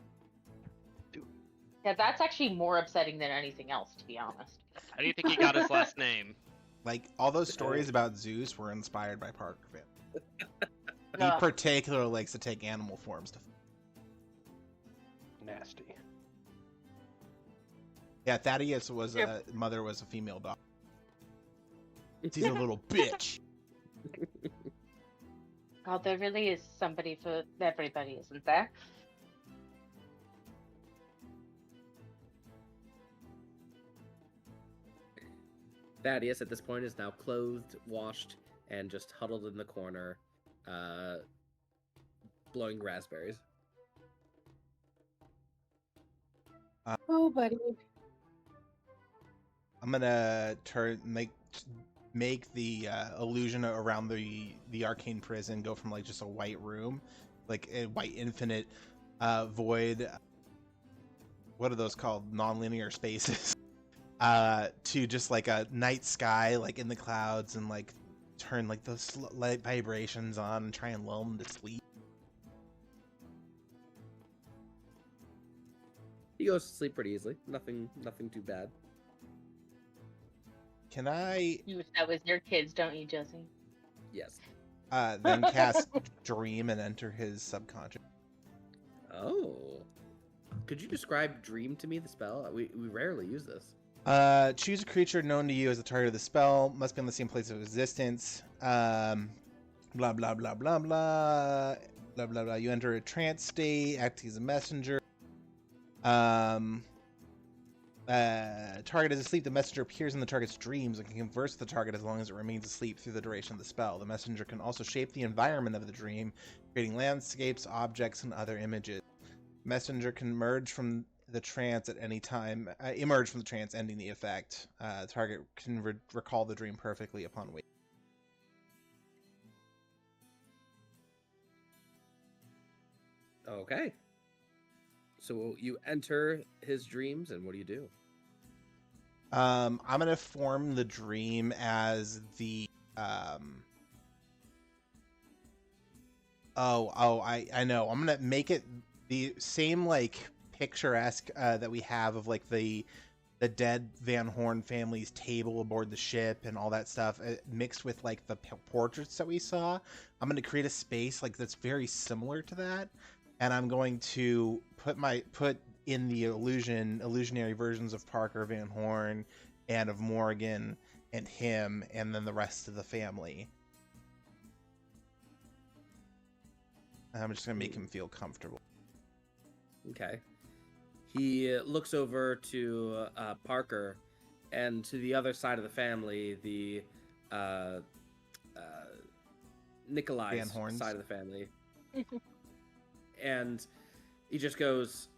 Speaker 4: Yeah, that's actually more upsetting than anything else, to be honest.
Speaker 6: How do you think he got his last name?
Speaker 1: Like, all those stories about Zeus were inspired by Parker Van. He
Speaker 4: Ugh.
Speaker 1: particularly likes to take animal forms to.
Speaker 2: Nasty.
Speaker 1: Yeah, Thaddeus was mother was a female dog. He's a little bitch.
Speaker 4: God, there really is somebody for everybody, isn't there?
Speaker 3: Thaddeus at this point is now clothed, washed, and just huddled in the corner, blowing raspberries.
Speaker 5: Oh, buddy.
Speaker 1: I'm gonna make the illusion around the arcane prison go from like just a white room, like a white infinite void. What are those called? Non-linear spaces. To just like a night sky, like in the clouds, and like turn like those light vibrations on and try and lull them to sleep.
Speaker 3: He goes to sleep pretty easily. Nothing too bad.
Speaker 1: Can I
Speaker 4: You wish that was your kids, don't you, Jesse?
Speaker 3: Yes.
Speaker 1: then cast Dream and enter his subconscious?
Speaker 3: Oh. Could you describe Dream to me, the spell? We rarely use this.
Speaker 1: Choose a creature known to you as the target of the spell. Must be in the same place of existence. Blah blah blah blah blah. Blah blah blah. You enter a trance state, acting as a messenger. Target is asleep. The messenger appears in the target's dreams and can converse with the target as long as it remains asleep through the duration of the spell. The messenger can also shape the environment of the dream, creating landscapes, objects, and other images. Messenger can emerge from the trance at any time, ending the effect. Target can recall the dream perfectly upon waking.
Speaker 3: Okay. So you enter his dreams, and what do?
Speaker 1: I'm gonna form the dream as the I know. I'm gonna make it the same like picturesque that we have of like the dead Van Horn family's table aboard the ship and all that stuff, mixed with like the portraits that we saw. I'm going to create a space like that's very similar to that, and I'm going to put in the illusionary versions of Parker Van Horn and of Morgan and him, and then the rest of the family. I'm just going to make him feel comfortable.
Speaker 3: Okay. He looks over to Parker, and to the other side of the family, the Nikolai's
Speaker 1: Van Horns.
Speaker 3: side of the family. And he just goes,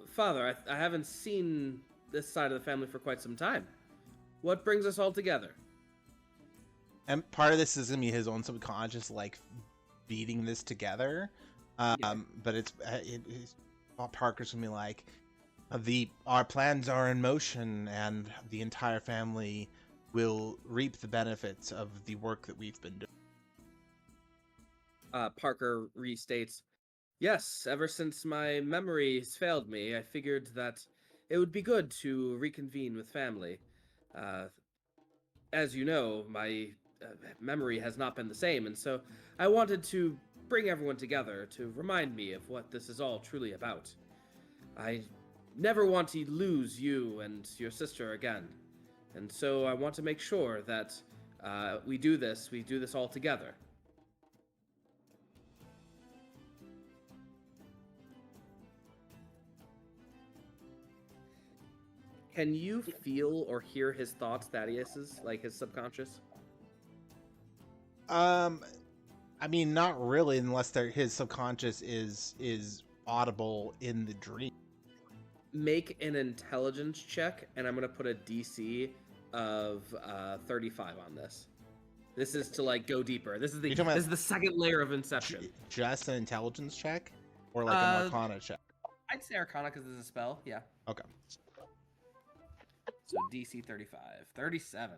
Speaker 3: Father, I haven't seen this side of the family for quite some time. What brings us all together?
Speaker 1: And part of this is going to be his own subconscious, like, beating this together. But it's Parker's gonna be like, our plans are in motion, and the entire family will reap the benefits of the work that we've been doing.
Speaker 3: Parker restates, yes, ever since my memories failed me, I figured that it would be good to reconvene with family. As you know, my memory has not been the same, and so I wanted to bring everyone together to remind me of what this is all truly about. I never want to lose you and your sister again, and so I want to make sure that we do this all together. Can you feel or hear his thoughts, Thaddeus's, like his subconscious?
Speaker 1: I mean, not really, unless his subconscious is audible in the dream.
Speaker 3: Make an intelligence check, and I'm gonna put a DC of 35 on this. This is to like go deeper. This is the second layer of Inception.
Speaker 1: Just an intelligence check, or like an Arcana check?
Speaker 3: I'd say Arcana because it's a spell. Yeah.
Speaker 1: Okay.
Speaker 3: So DC 35, 37.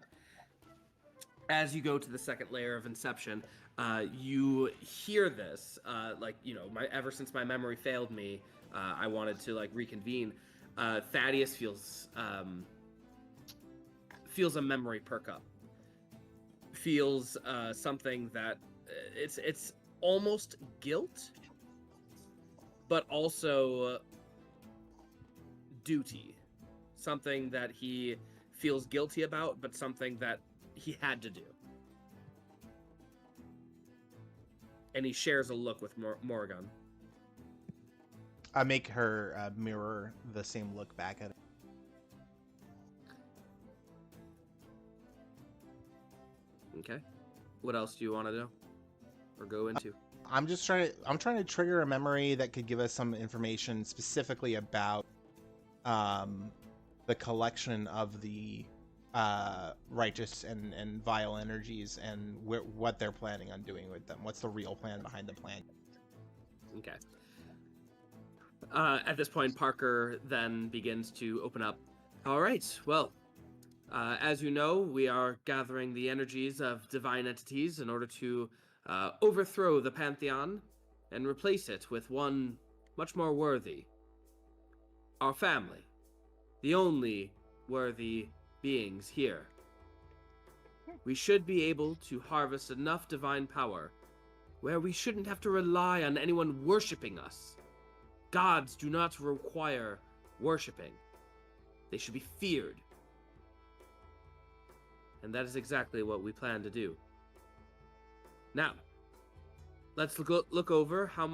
Speaker 3: As you go to the second layer of Inception, you hear this, ever since my memory failed me, I wanted to like reconvene. Thaddeus feels a memory perk up. Feels something that it's almost guilt, but also duty. Something that he feels guilty about, but something that he had to do. And he shares a look with Morgan.
Speaker 1: I make her mirror the same look back at it.
Speaker 3: Okay. What else do you want to do or go into?
Speaker 1: I'm trying to trigger a memory that could give us some information specifically about the collection of the righteous and vile energies, and what they're planning on doing with them. What's the real plan behind the plan?
Speaker 3: Okay. At this point, Parker then begins to open up. All right, well, as you know, we are gathering the energies of divine entities in order to overthrow the Pantheon and replace it with one much more worthy. Our family. The only worthy beings here. We should be able to harvest enough divine power where we shouldn't have to rely on anyone worshipping us. Gods do not require worshipping. They should be feared. And that is exactly what we plan to do. Now, let's look over how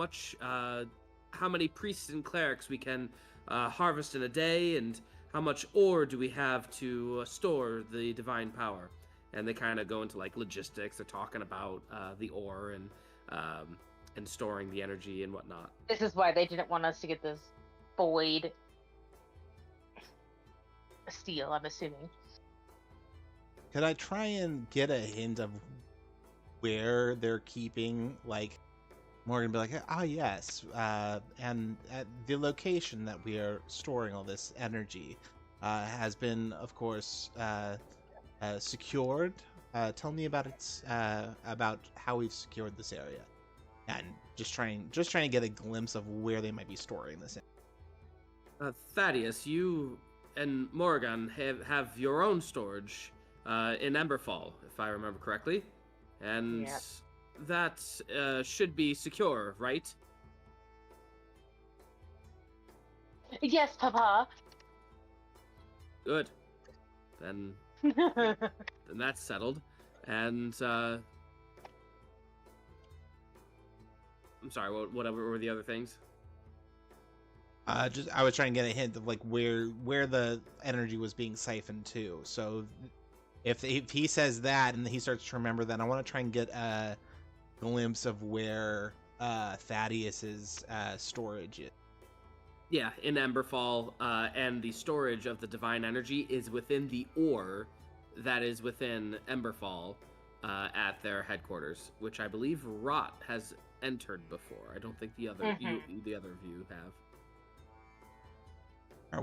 Speaker 3: many priests and clerics we can harvest in a day, and how much ore do we have to store the divine power? And they kind of go into like logistics. They're talking about the ore and storing the energy and whatnot.
Speaker 4: This is why they didn't want us to get this void steel, I'm assuming.
Speaker 1: Could I try and get a hint of where they're keeping like Morgan be like, ah, yes, and at the location that we are storing all this energy has been, of course, secured. Tell me about about how we've secured this area, and just trying to get a glimpse of where they might be storing this.
Speaker 3: Thaddeus, you and Morgan have your own storage in Emberfall, if I remember correctly, and
Speaker 4: Yep.
Speaker 3: that should be secure, right?
Speaker 4: Yes, Papa.
Speaker 3: Good. Then that's settled. And I'm sorry. Whatever were the other things?
Speaker 1: Just I was trying to get a hint of like where the energy was being siphoned to. So if he says that and he starts to remember that, I want to try and get a glimpse of where Thaddeus's storage is.
Speaker 3: Yeah, in Emberfall, and the storage of the divine energy is within the ore that is within Emberfall at their headquarters, which I believe Rot has entered before. I don't think the other the other of you have.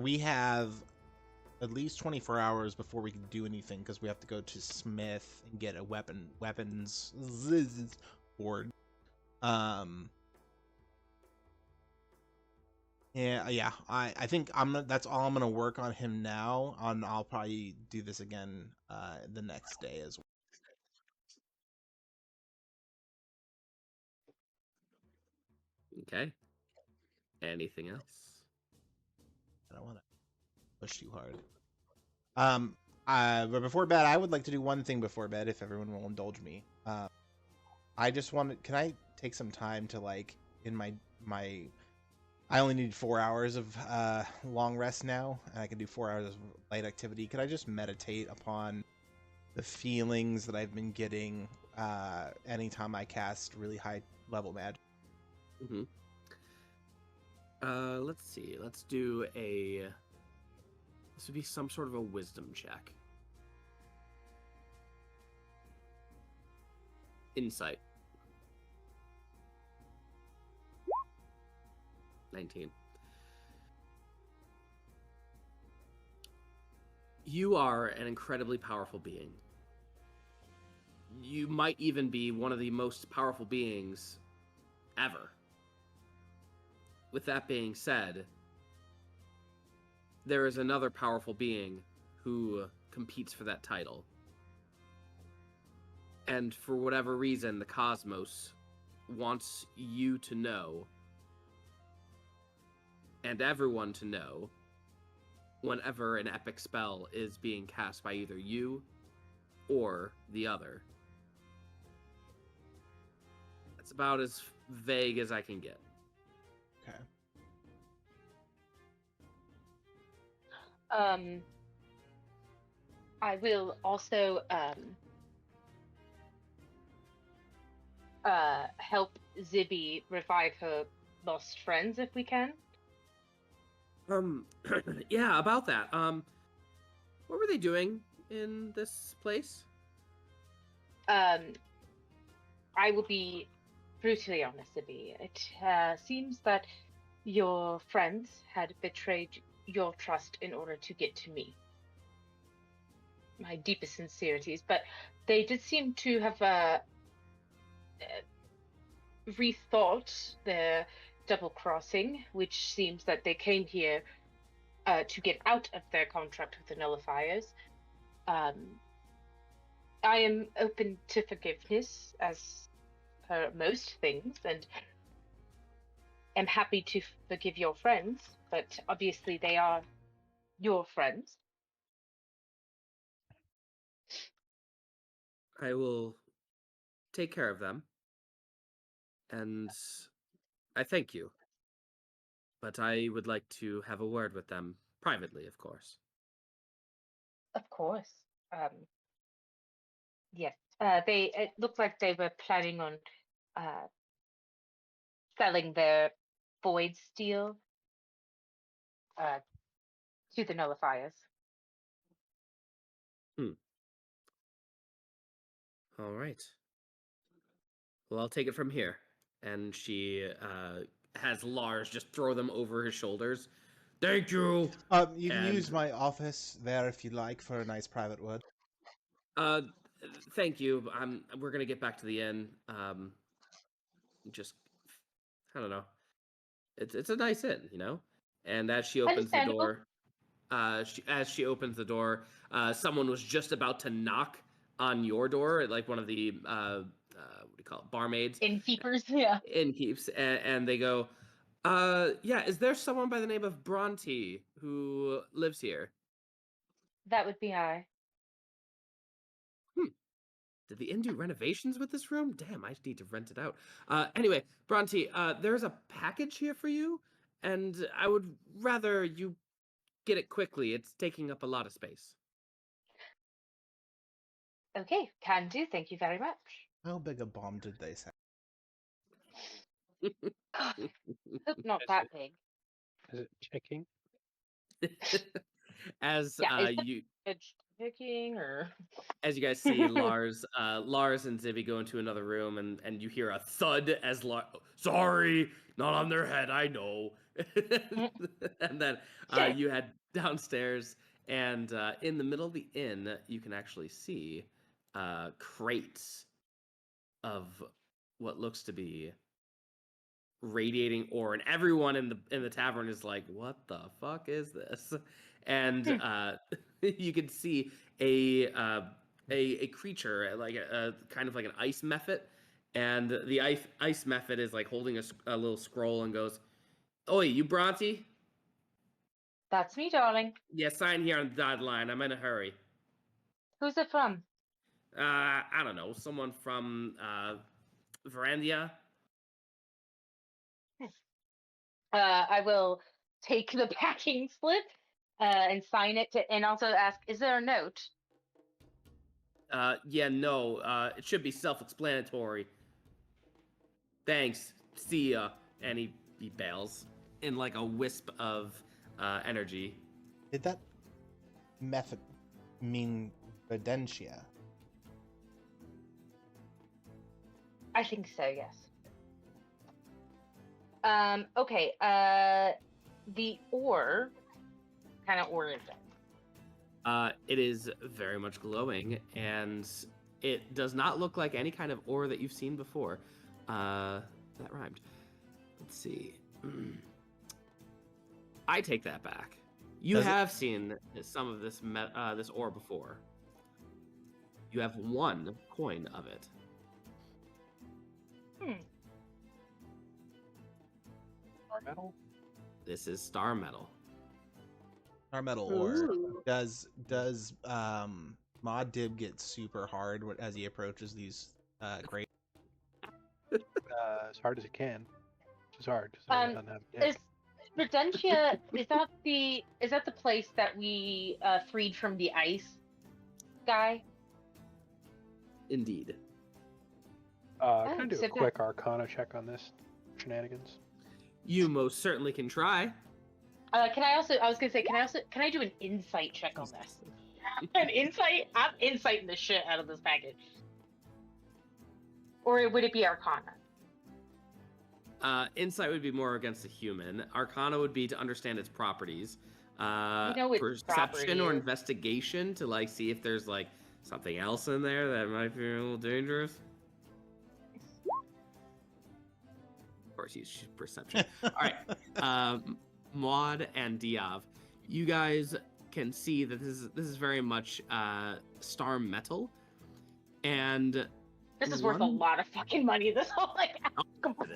Speaker 1: We have at least 24 hours before we can do anything because we have to go to Smith and get a weapons board. Yeah. I think that's all I'm gonna work on him now. I'll probably do this again the next day as well.
Speaker 3: Okay. Anything else?
Speaker 1: I don't want to push too hard. But before bed, I would like to do one thing before bed, if everyone will indulge me. I just wanted. Can I take some time to like in my I only need 4 hours of long rest now, and I can do 4 hours of light activity. Could I just meditate upon the feelings that I've been getting anytime I cast really high level magic?
Speaker 3: Mm-hmm. Let's see. Let's do a. This would be some sort of a wisdom check. Insight. 19. You are an incredibly powerful being. You might even be one of the most powerful beings ever. With that being said, there is another powerful being who competes for that title. And for whatever reason, the cosmos wants you to know, and everyone to know, whenever an epic spell is being cast by either you or the other. That's about as vague as I can get.
Speaker 1: Okay.
Speaker 4: I will also help Zibby revive her lost friends if we can.
Speaker 3: Yeah, about that. What were they doing in this place?
Speaker 4: I will be brutally honest, Zibby. It seems that your friends had betrayed your trust in order to get to me. My deepest sincerities, but they did seem to have rethought their double crossing, which seems that they came here to get out of their contract with the nullifiers. I am open to forgiveness as per most things, and am happy to forgive your friends, but obviously they are your friends.
Speaker 3: I will take care of them. And I thank you. But I would like to have a word with them privately, of course.
Speaker 4: Of course. Yes. It looked like they were planning on selling their void steel to the nullifiers.
Speaker 3: All right. Well, I'll take it from here. and she has Lars just throw them over his shoulders. Thank you.
Speaker 1: You can
Speaker 3: And
Speaker 1: use my office there if you like for a nice private word.
Speaker 3: thank you. We're gonna get back to the inn. Just I don't know. It's a nice inn, you know. And as she opens the
Speaker 4: Understandable.
Speaker 3: door, as she opens the door, someone was just about to knock on your door, like one of the what do you call it, barmaids,
Speaker 4: Innkeepers, yeah.
Speaker 3: innkeeps, and they go, yeah, is there someone by the name of Bhranti who lives here?
Speaker 4: That would be I.
Speaker 3: Did the inn do renovations with this room? Damn, I need to rent it out. Anyway, Bhranti, there's a package here for you, and I would rather you get it quickly. It's taking up a lot of space.
Speaker 4: Okay, can do. Thank you very much.
Speaker 1: How big a bomb did they say?
Speaker 4: Hope not that big.
Speaker 2: Is it ticking?
Speaker 3: As
Speaker 4: Yeah, is
Speaker 3: you
Speaker 4: it's ticking or
Speaker 3: as you guys see Lars and Zibby go into another room, and you hear a thud as sorry, not on their head, I know. And then you head downstairs, and in the middle of the inn you can actually see crates of what looks to be radiating ore, and everyone in the tavern is like, what the fuck is this? And you can see a creature, like a kind of like an ice mephit, and the ice mephit is like holding a little scroll and goes, "Oi, you Bhranti?
Speaker 4: That's me, darling.
Speaker 3: Yeah, sign here on the dotted line. I'm in a hurry."
Speaker 4: Who's it from?
Speaker 3: I don't know, someone from Varandia.
Speaker 4: I will take the packing slip and sign it and also ask, is there a note?
Speaker 3: Yeah, no, it should be self-explanatory. Thanks, see ya. And he bails in like a wisp of energy.
Speaker 1: Did that method mean Redentia?
Speaker 4: I think so, yes. Okay, the ore, what kind of ore is it?
Speaker 3: It is very much glowing, and it does not look like any kind of ore that you've seen before. That rhymed. Let's see. I take that back. You
Speaker 1: Does it?
Speaker 3: have seen some of this this ore before. You have one coin of it.
Speaker 2: Star metal?
Speaker 3: This is star metal.
Speaker 1: Our metal ore.
Speaker 4: Ooh.
Speaker 1: Does Mod Dib get super hard as he approaches these crates?
Speaker 2: As hard as it can. Which is hard. So it doesn't have a dick.
Speaker 4: Is Redentia, is that the place that we freed from the ice guy?
Speaker 3: Indeed.
Speaker 2: Can I do
Speaker 4: so
Speaker 2: a quick Arcana check on this shenanigans?
Speaker 3: You most certainly can try.
Speaker 4: Can I do an insight check on this? An insight? I'm insighting the shit out of this package. Or would it be Arcana?
Speaker 3: Insight would be more against a human. Arcana would be to understand its properties.
Speaker 4: Its
Speaker 3: Perception
Speaker 4: property
Speaker 3: or
Speaker 4: is.
Speaker 3: investigation to like see if there's like something else in there that might be a little dangerous. Of course, use perception. All right, Muad and Diov, you guys can see that this is very much star metal, and
Speaker 4: This is worth a lot of fucking money. This whole
Speaker 3: it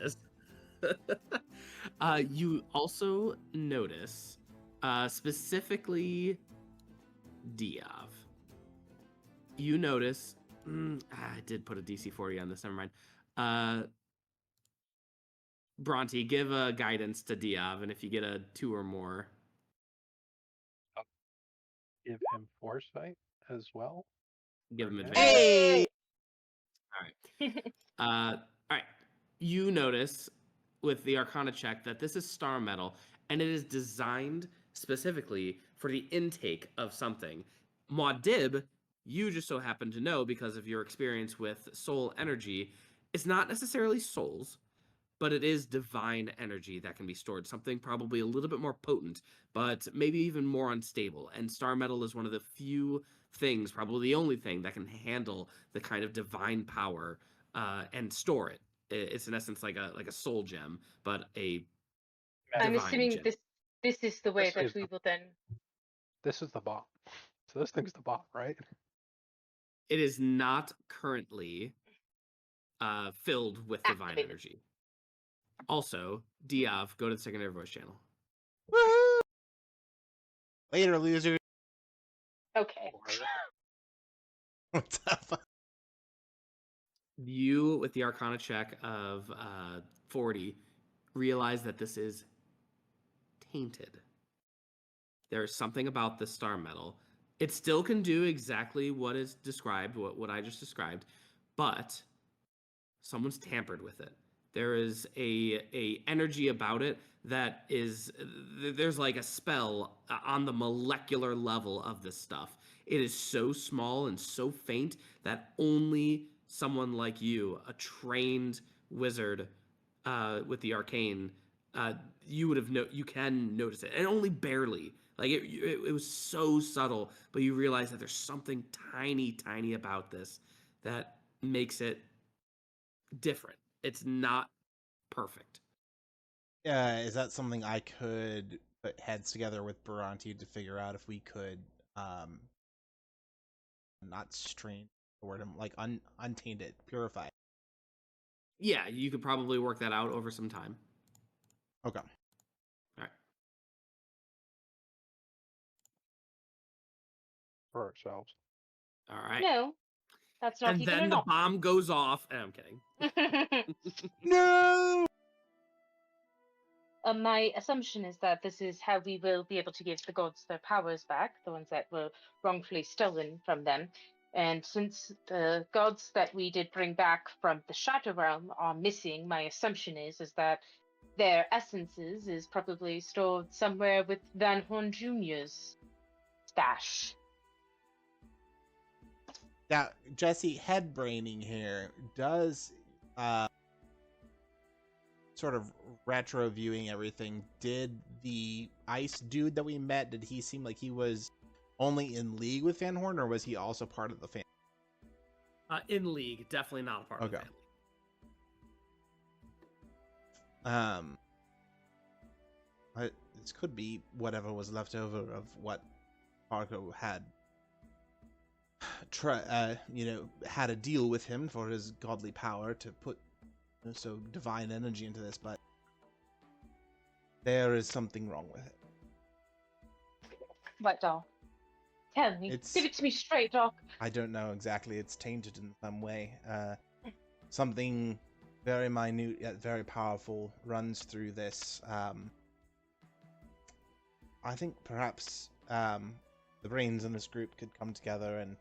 Speaker 3: is. You also notice, specifically Diov. You notice. I did put a DC 40 on this. Never mind. Bhranti, give a guidance to Diov, and if you get a 2 or more,
Speaker 2: Give him foresight as well.
Speaker 3: give him
Speaker 2: Okay.
Speaker 3: advantage.
Speaker 1: Hey!
Speaker 3: All right. You notice with the Arcana check that this is star metal, and it is designed specifically for the intake of something. Muad'Dib, you just so happen to know because of your experience with soul energy, it's not necessarily souls, but it is divine energy that can be stored, something probably a little bit more potent, but maybe even more unstable. And star metal is one of the few things, probably the only thing, that can handle the kind of divine power and store it. It's in essence like a soul gem, but a
Speaker 4: I'm
Speaker 3: divine
Speaker 4: assuming
Speaker 3: gem.
Speaker 4: this is the way
Speaker 2: This
Speaker 4: that
Speaker 2: is
Speaker 4: we
Speaker 2: the-
Speaker 4: will then.
Speaker 2: This is the bot. So this thing's the bot, right?
Speaker 3: It is not currently filled with divine
Speaker 4: Activated.
Speaker 3: energy. Also, Diov, go to the secondary voice channel.
Speaker 1: Woohoo! Later, loser.
Speaker 4: Okay.
Speaker 1: What's up?
Speaker 3: You, with the Arcana check of 40, realize that this is tainted. There is something about this star metal. It still can do exactly what is described, what I just described, but someone's tampered with it. There is a energy about it that is, there's like a spell on the molecular level of this stuff. It is so small and so faint that only someone like you, a trained wizard with the arcane, you would have you can notice it, and only barely. Like it was so subtle, but you realize that there's something tiny about this that makes it different. It's not perfect.
Speaker 1: Is that something I could put heads together with Bhranti to figure out if we could, not strain the word, like untaint it, purify it?
Speaker 3: Yeah, you could probably work that out over some time.
Speaker 1: Okay.
Speaker 3: All right.
Speaker 2: For ourselves.
Speaker 3: All right.
Speaker 4: No, that's not
Speaker 3: And
Speaker 4: even
Speaker 3: then
Speaker 4: an
Speaker 3: the
Speaker 4: option.
Speaker 3: bomb goes off. I'm kidding.
Speaker 1: No!
Speaker 4: My assumption is that this is how we will be able to give the gods their powers back, the ones that were wrongfully stolen from them. And since the gods that we did bring back from the Shadow Realm are missing, my assumption is that their essences is probably stored somewhere with Van Horn Jr.'s stash.
Speaker 1: Now, Jesse, head braining here, does sort of retro viewing everything, did the ice dude that we met, did he seem like he was only in league with Van Horn, or was he also part of the family?
Speaker 3: In league, definitely not a part of the
Speaker 1: Okay.
Speaker 3: family.
Speaker 1: This could be whatever was left over of what Marco had had a deal with him for his godly power to put so divine energy into this, but there is something wrong with it.
Speaker 4: What, Doc? Tell me. Give it to me straight, Doc.
Speaker 1: I don't know exactly. It's tainted in some way. Something very minute yet very powerful runs through this. I think perhaps the brains in this group could come together and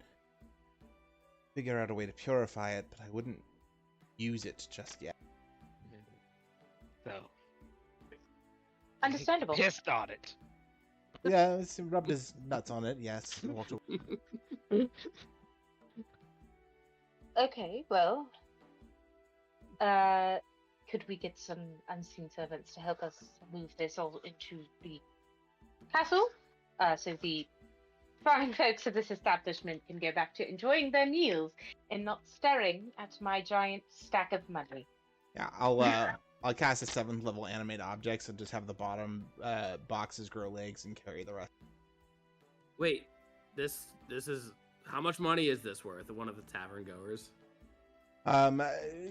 Speaker 1: figure out a way to purify it, but I wouldn't use it just yet.
Speaker 6: So
Speaker 4: Understandable.
Speaker 6: pissed on it.
Speaker 1: Yeah, he rubbed his nuts on it, yes. and walked away.
Speaker 4: Okay, well, could we get some unseen servants to help us move this all into the castle? So the fine folks of this establishment can go back to enjoying their meals and not staring at my giant stack of money.
Speaker 1: Yeah, I'll cast a 7th level animate objects and just have the bottom boxes grow legs and carry the rest.
Speaker 3: Wait, this is, how much money is this worth? One of the tavern goers.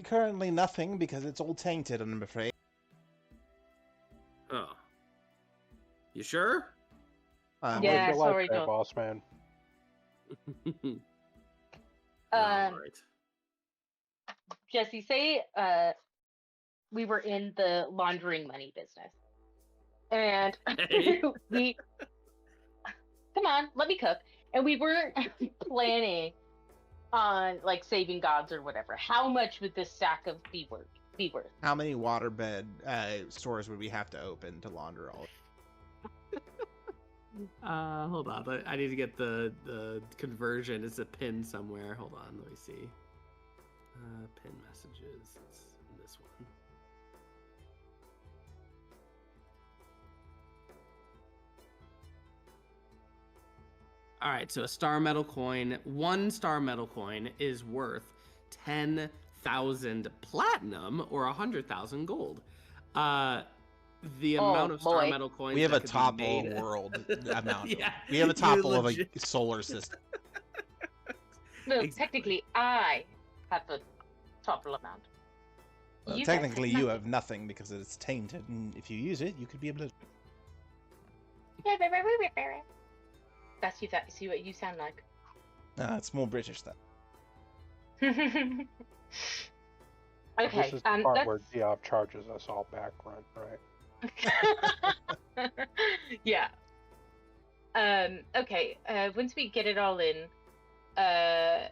Speaker 1: Currently nothing because it's all tainted, I'm afraid.
Speaker 3: Oh, you sure?
Speaker 4: Yeah,
Speaker 2: What's your life
Speaker 4: sorry,
Speaker 2: there,
Speaker 4: Doc.
Speaker 2: boss man.
Speaker 3: All right.
Speaker 4: Jesse, say we were in the laundering money business, and
Speaker 3: Hey.
Speaker 4: we come on, let me cook, and we weren't planning on like saving gods or whatever. How much would this stack of be worth?
Speaker 1: How many waterbed stores would we have to open to launder all?
Speaker 3: Hold on. I need to get the conversion. It's a pin somewhere. Hold on. Let me see. Pin messages. It's this one. All right, so a star metal coin, 1 star metal coin is worth 10,000 platinum or 100,000 gold. The amount of star
Speaker 4: boy.
Speaker 3: metal coins
Speaker 1: We have
Speaker 3: that
Speaker 1: a
Speaker 3: could
Speaker 1: top
Speaker 3: be made.
Speaker 1: of world amount.
Speaker 3: Yeah,
Speaker 1: We have a top
Speaker 3: you
Speaker 1: of a
Speaker 3: legit-
Speaker 1: solar system.
Speaker 4: Well,
Speaker 3: Exactly.
Speaker 4: technically, I have the total amount.
Speaker 1: Well,
Speaker 4: You guys have
Speaker 1: technically, you
Speaker 4: nothing.
Speaker 1: have nothing because it's tainted, and if you use it, you could be able to.
Speaker 4: That's you. That see what you sound like.
Speaker 1: It's more British stuff.
Speaker 4: Okay.
Speaker 2: This is the part
Speaker 4: That's...
Speaker 2: where Diov charges us all back rent, right?
Speaker 4: Yeah. Okay. Once we get it all in a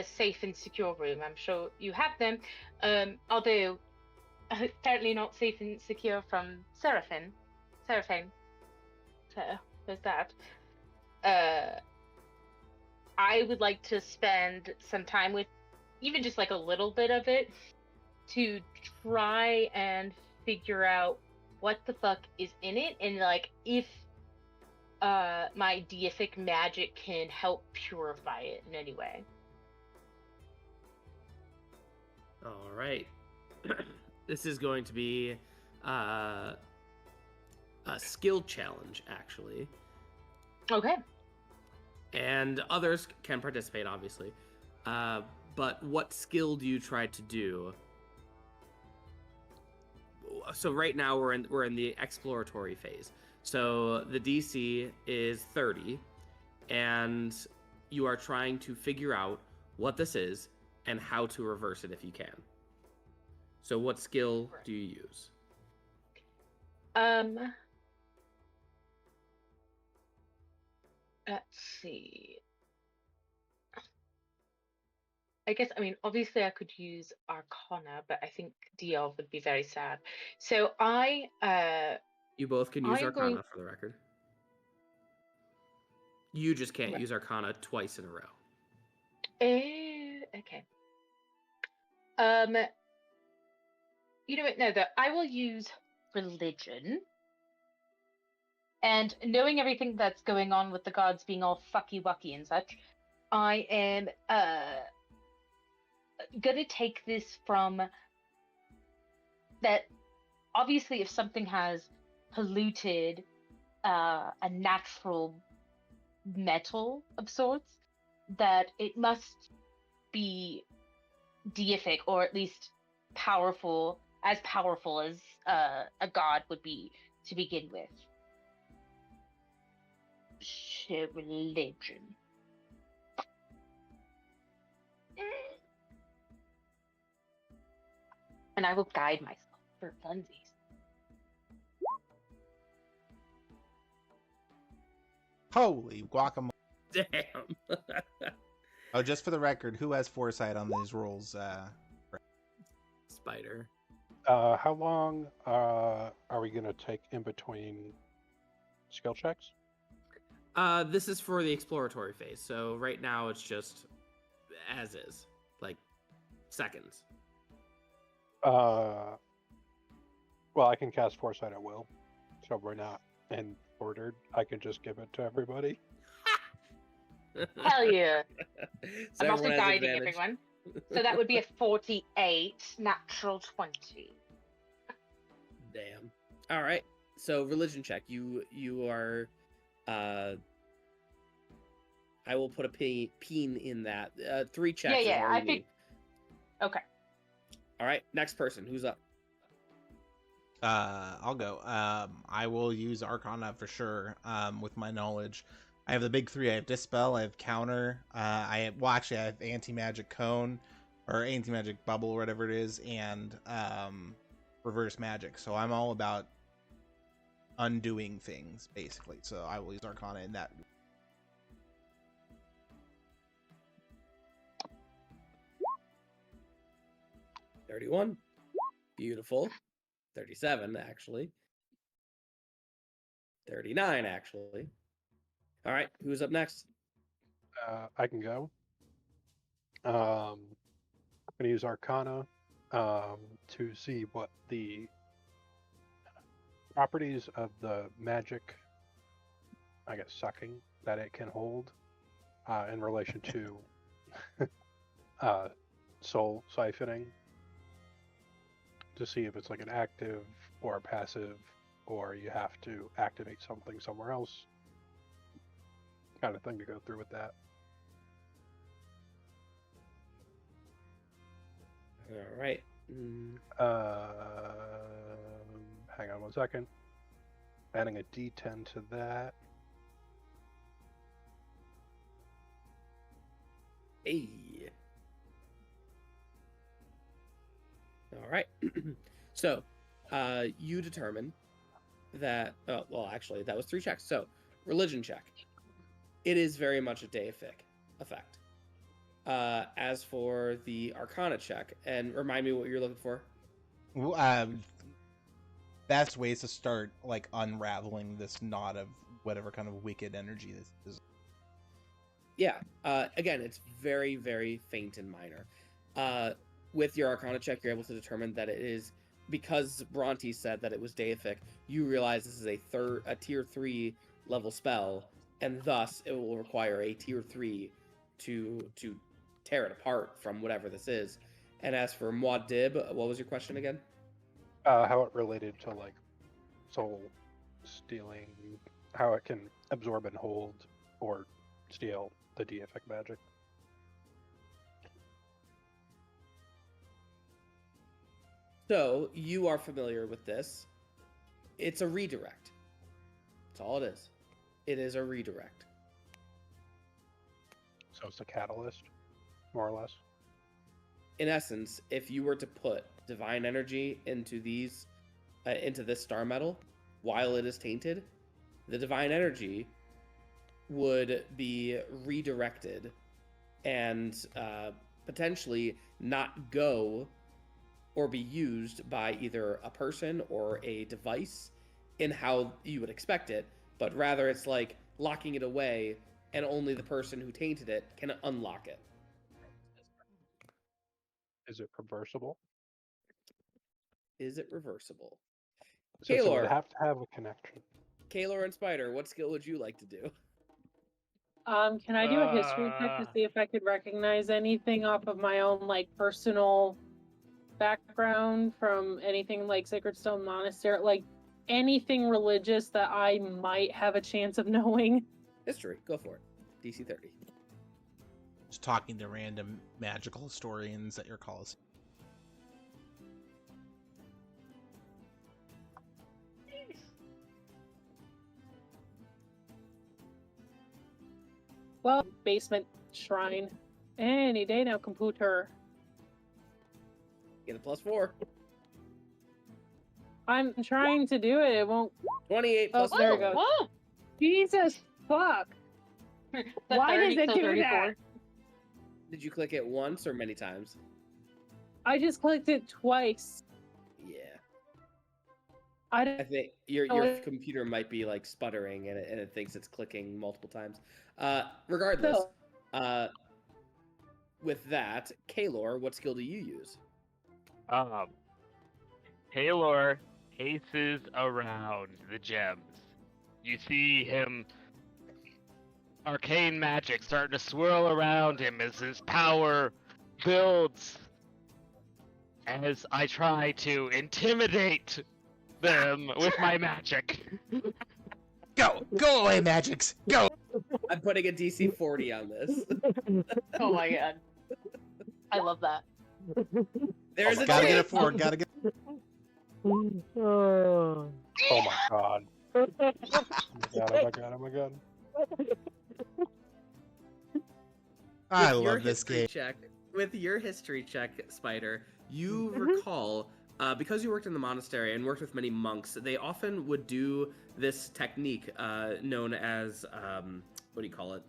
Speaker 4: safe and secure room, I'm sure you have them. Although apparently not safe and secure from Seraphim. So there's that. I would like to spend some time with even just like a little bit of it to try and figure out what the fuck is in it and like if my deific magic can help purify it in any way.
Speaker 3: All right. This is going to be a skill challenge, actually.
Speaker 4: Okay.
Speaker 3: And others can participate, obviously. But what skill do you try to do? So right now we're in the exploratory phase. So the DC is 30, and you are trying to figure out what this is and how to reverse it if you can. So what skill do you use?
Speaker 4: Let's see. I guess, I mean, obviously I could use Arcana, but I think Diov would be very sad. So
Speaker 3: You both can use
Speaker 4: I'm
Speaker 3: Arcana
Speaker 4: going-
Speaker 3: for the record. You just can't
Speaker 4: Right.
Speaker 3: use Arcana twice in a row.
Speaker 4: Okay. You know what? No, though I will use religion. And knowing everything that's going on with the gods being all fucky wucky and such, I am gonna take this from that. Obviously, if something has polluted a natural metal of sorts, that it must be deific or at least powerful, as powerful as a god would be to begin with. So religion. And I will guide myself for funsies.
Speaker 1: Holy guacamole!
Speaker 3: Damn.
Speaker 1: Oh, just for the record, who has foresight on these rolls?
Speaker 3: Spider.
Speaker 2: How long are we gonna take in between skill checks?
Speaker 3: This is for the exploratory phase. So right now it's just as is, like seconds.
Speaker 2: Well, I can cast foresight at will, so we're not in ordered. I can just give it to everybody.
Speaker 4: Hell yeah.
Speaker 3: So
Speaker 4: I'm also
Speaker 3: everyone has
Speaker 4: guiding
Speaker 3: advantage.
Speaker 4: everyone. So that would be a 48 natural 20.
Speaker 3: Damn. All right. So religion check. You are. I will put a peen in that. 3 checks.
Speaker 4: Yeah,
Speaker 3: is all
Speaker 4: I
Speaker 3: you
Speaker 4: think-
Speaker 3: need.
Speaker 4: Okay.
Speaker 3: All right. Next person. Who's up?
Speaker 1: I'll go. I will use Arcana for sure. With my knowledge, I have the big 3. I have Dispel. I have Counter. I have Anti-Magic Cone, or Anti-Magic Bubble, or whatever it is, and Reverse Magic. So I'm all about undoing things, basically. So I will use Arcana in that.
Speaker 3: $31. Beautiful. 37, actually. 39, actually. All right, who's up next?
Speaker 2: I can go. I'm gonna use Arcana to see what the properties of the magic, I guess, sucking that it can hold in relation to soul siphoning, to see if it's like an active or a passive, or you have to activate something somewhere else, kind of thing to go through with that.
Speaker 3: All right.
Speaker 2: Hang on one second. Adding a D10 to that.
Speaker 3: Hey. All right. So, you determine that. Oh, well, actually, that was 3 checks. So, religion check. It is very much a deific effect. As for the Arcana check, and remind me what you're looking for.
Speaker 1: Best ways to start like unraveling this knot of whatever kind of wicked energy this is.
Speaker 3: Yeah. Again, it's very, very faint and minor. With your Arcana check, you're able to determine that it is, because Bhranti said that it was deific, you realize this is a tier 3 level spell, and thus it will require a tier 3 to tear it apart from whatever this is. And as for Muad, what was your question again?
Speaker 2: How it related to like soul stealing, how it can absorb and hold or steal the deific magic.
Speaker 3: So, you are familiar with this. It's a redirect. That's all it is. It is a redirect.
Speaker 2: So it's a catalyst, more or less.
Speaker 3: In essence, if you were to put divine energy into these, into this star metal, while it is tainted, the divine energy would be redirected and potentially not go or be used by either a person or a device in how you would expect it, but rather it's like locking it away, and only the person who tainted it can unlock it.
Speaker 2: Is it reversible?
Speaker 3: Is it reversible?
Speaker 2: Since it
Speaker 3: Kaelor.
Speaker 2: would have to have a connection.
Speaker 3: Kaelor and Spider, what skill would you like to do?
Speaker 5: Can I do a history check to see if I could recognize anything off of my own like personal background from anything like Sacred Stone Monastery, like anything religious that I might have a chance of knowing?
Speaker 3: History, go for it. DC 30.
Speaker 1: Just talking to random magical historians at your calls.
Speaker 5: Well, basement shrine. Any day now, computer.
Speaker 3: Get a +4.
Speaker 5: I'm trying to do it. It won't.
Speaker 3: 28
Speaker 5: Oh,
Speaker 3: plus
Speaker 5: there
Speaker 3: 4.
Speaker 5: we go.
Speaker 4: Whoa!
Speaker 5: Jesus fuck!
Speaker 4: The
Speaker 5: Why
Speaker 4: 30,
Speaker 5: does it
Speaker 4: so
Speaker 5: do
Speaker 4: 34.
Speaker 5: that?
Speaker 3: Did you click it once or many times?
Speaker 5: I just clicked it twice.
Speaker 3: Yeah.
Speaker 5: I
Speaker 3: I
Speaker 5: don't.
Speaker 3: think your
Speaker 5: Oh,
Speaker 3: computer might be like sputtering and it thinks it's clicking multiple times. Regardless, with that, Kaelor, what skill do you use?
Speaker 6: Kaelor paces around the gems. You see him, arcane magic starting to swirl around him as his power builds. As I try to intimidate them with my magic.
Speaker 1: Go away, magics, go!
Speaker 3: I'm putting a DC 40 on this.
Speaker 4: Oh my god. I love that.
Speaker 3: There's a
Speaker 1: Gotta get
Speaker 3: chance.
Speaker 1: it forward. Gotta get.
Speaker 2: Oh my god. Oh my god.
Speaker 1: I
Speaker 3: With your
Speaker 1: love this
Speaker 3: history
Speaker 1: game.
Speaker 3: check, with your history check, Spider, you recall, because you worked in the monastery and worked with many monks, they often would do this technique known as, what do you call it?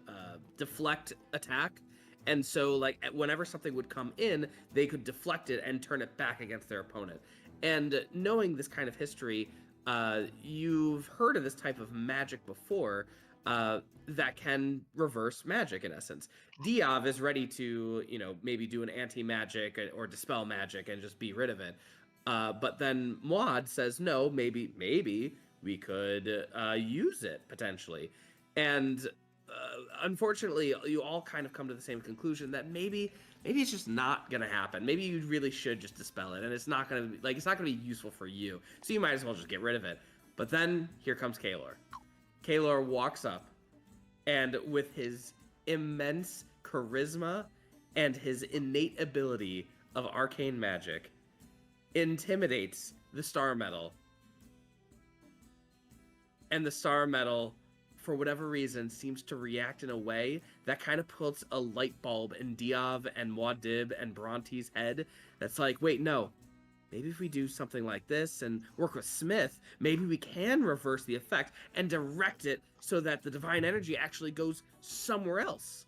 Speaker 3: Deflect attack. And so, like, whenever something would come in, they could deflect it and turn it back against their opponent. And knowing this kind of history, you've heard of this type of magic before, that can reverse magic in essence. Diov is ready to, maybe do an anti-magic or dispel magic and just be rid of it. But then Muad says, no, maybe we could use it potentially. And unfortunately, you all kind of come to the same conclusion that maybe it's just not gonna happen. Maybe you really should just dispel it, and it's not gonna be useful for you. So you might as well just get rid of it. But then here comes Kaelor. Kaelor walks up, and with his immense charisma and his innate ability of arcane magic, intimidates the Star Metal. And the Star Metal, for whatever reason, seems to react in a way that kind of puts a light bulb in Diov and Muad and Bhranti's head that's like, wait, no. Maybe if we do something like this and work with Smith, maybe we can reverse the effect and direct it so that the divine energy actually goes somewhere else.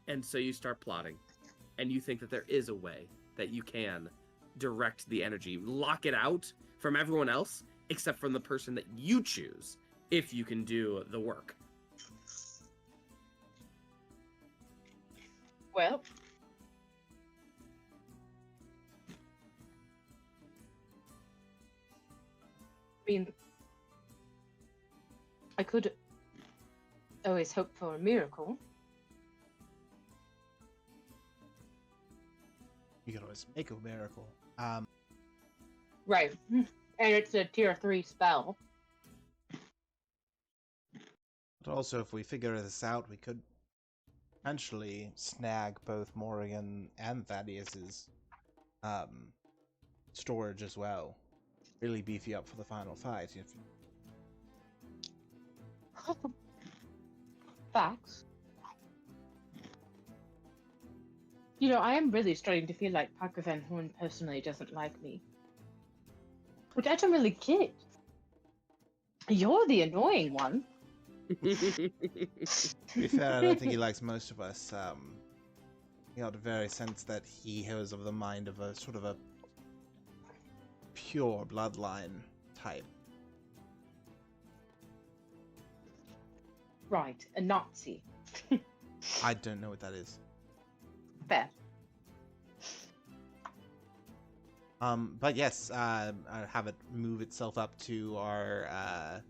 Speaker 3: And so you start plotting, and you think that there is a way that you can direct the energy, lock it out from everyone else, except from the person that you choose, if you can do the work.
Speaker 4: Well, I mean, I could always hope for a miracle.
Speaker 1: You can always make a miracle.
Speaker 4: Right. And it's a tier 3 spell.
Speaker 1: But also, if we figure this out, we could potentially snag both Morrigan and Thaddeus's storage as well. Really beef you up for the final fight.
Speaker 4: Facts. You know, I am really starting to feel like Parker Van Horn personally doesn't like me. Which I don't really get. You're the annoying one.
Speaker 1: To be fair, I don't think he likes most of us. You got the very sense that he is of the mind of a sort of a pure bloodline type.
Speaker 4: Right, a Nazi.
Speaker 1: I don't know what that is.
Speaker 4: Fair.
Speaker 1: But yes, I have it move itself up to our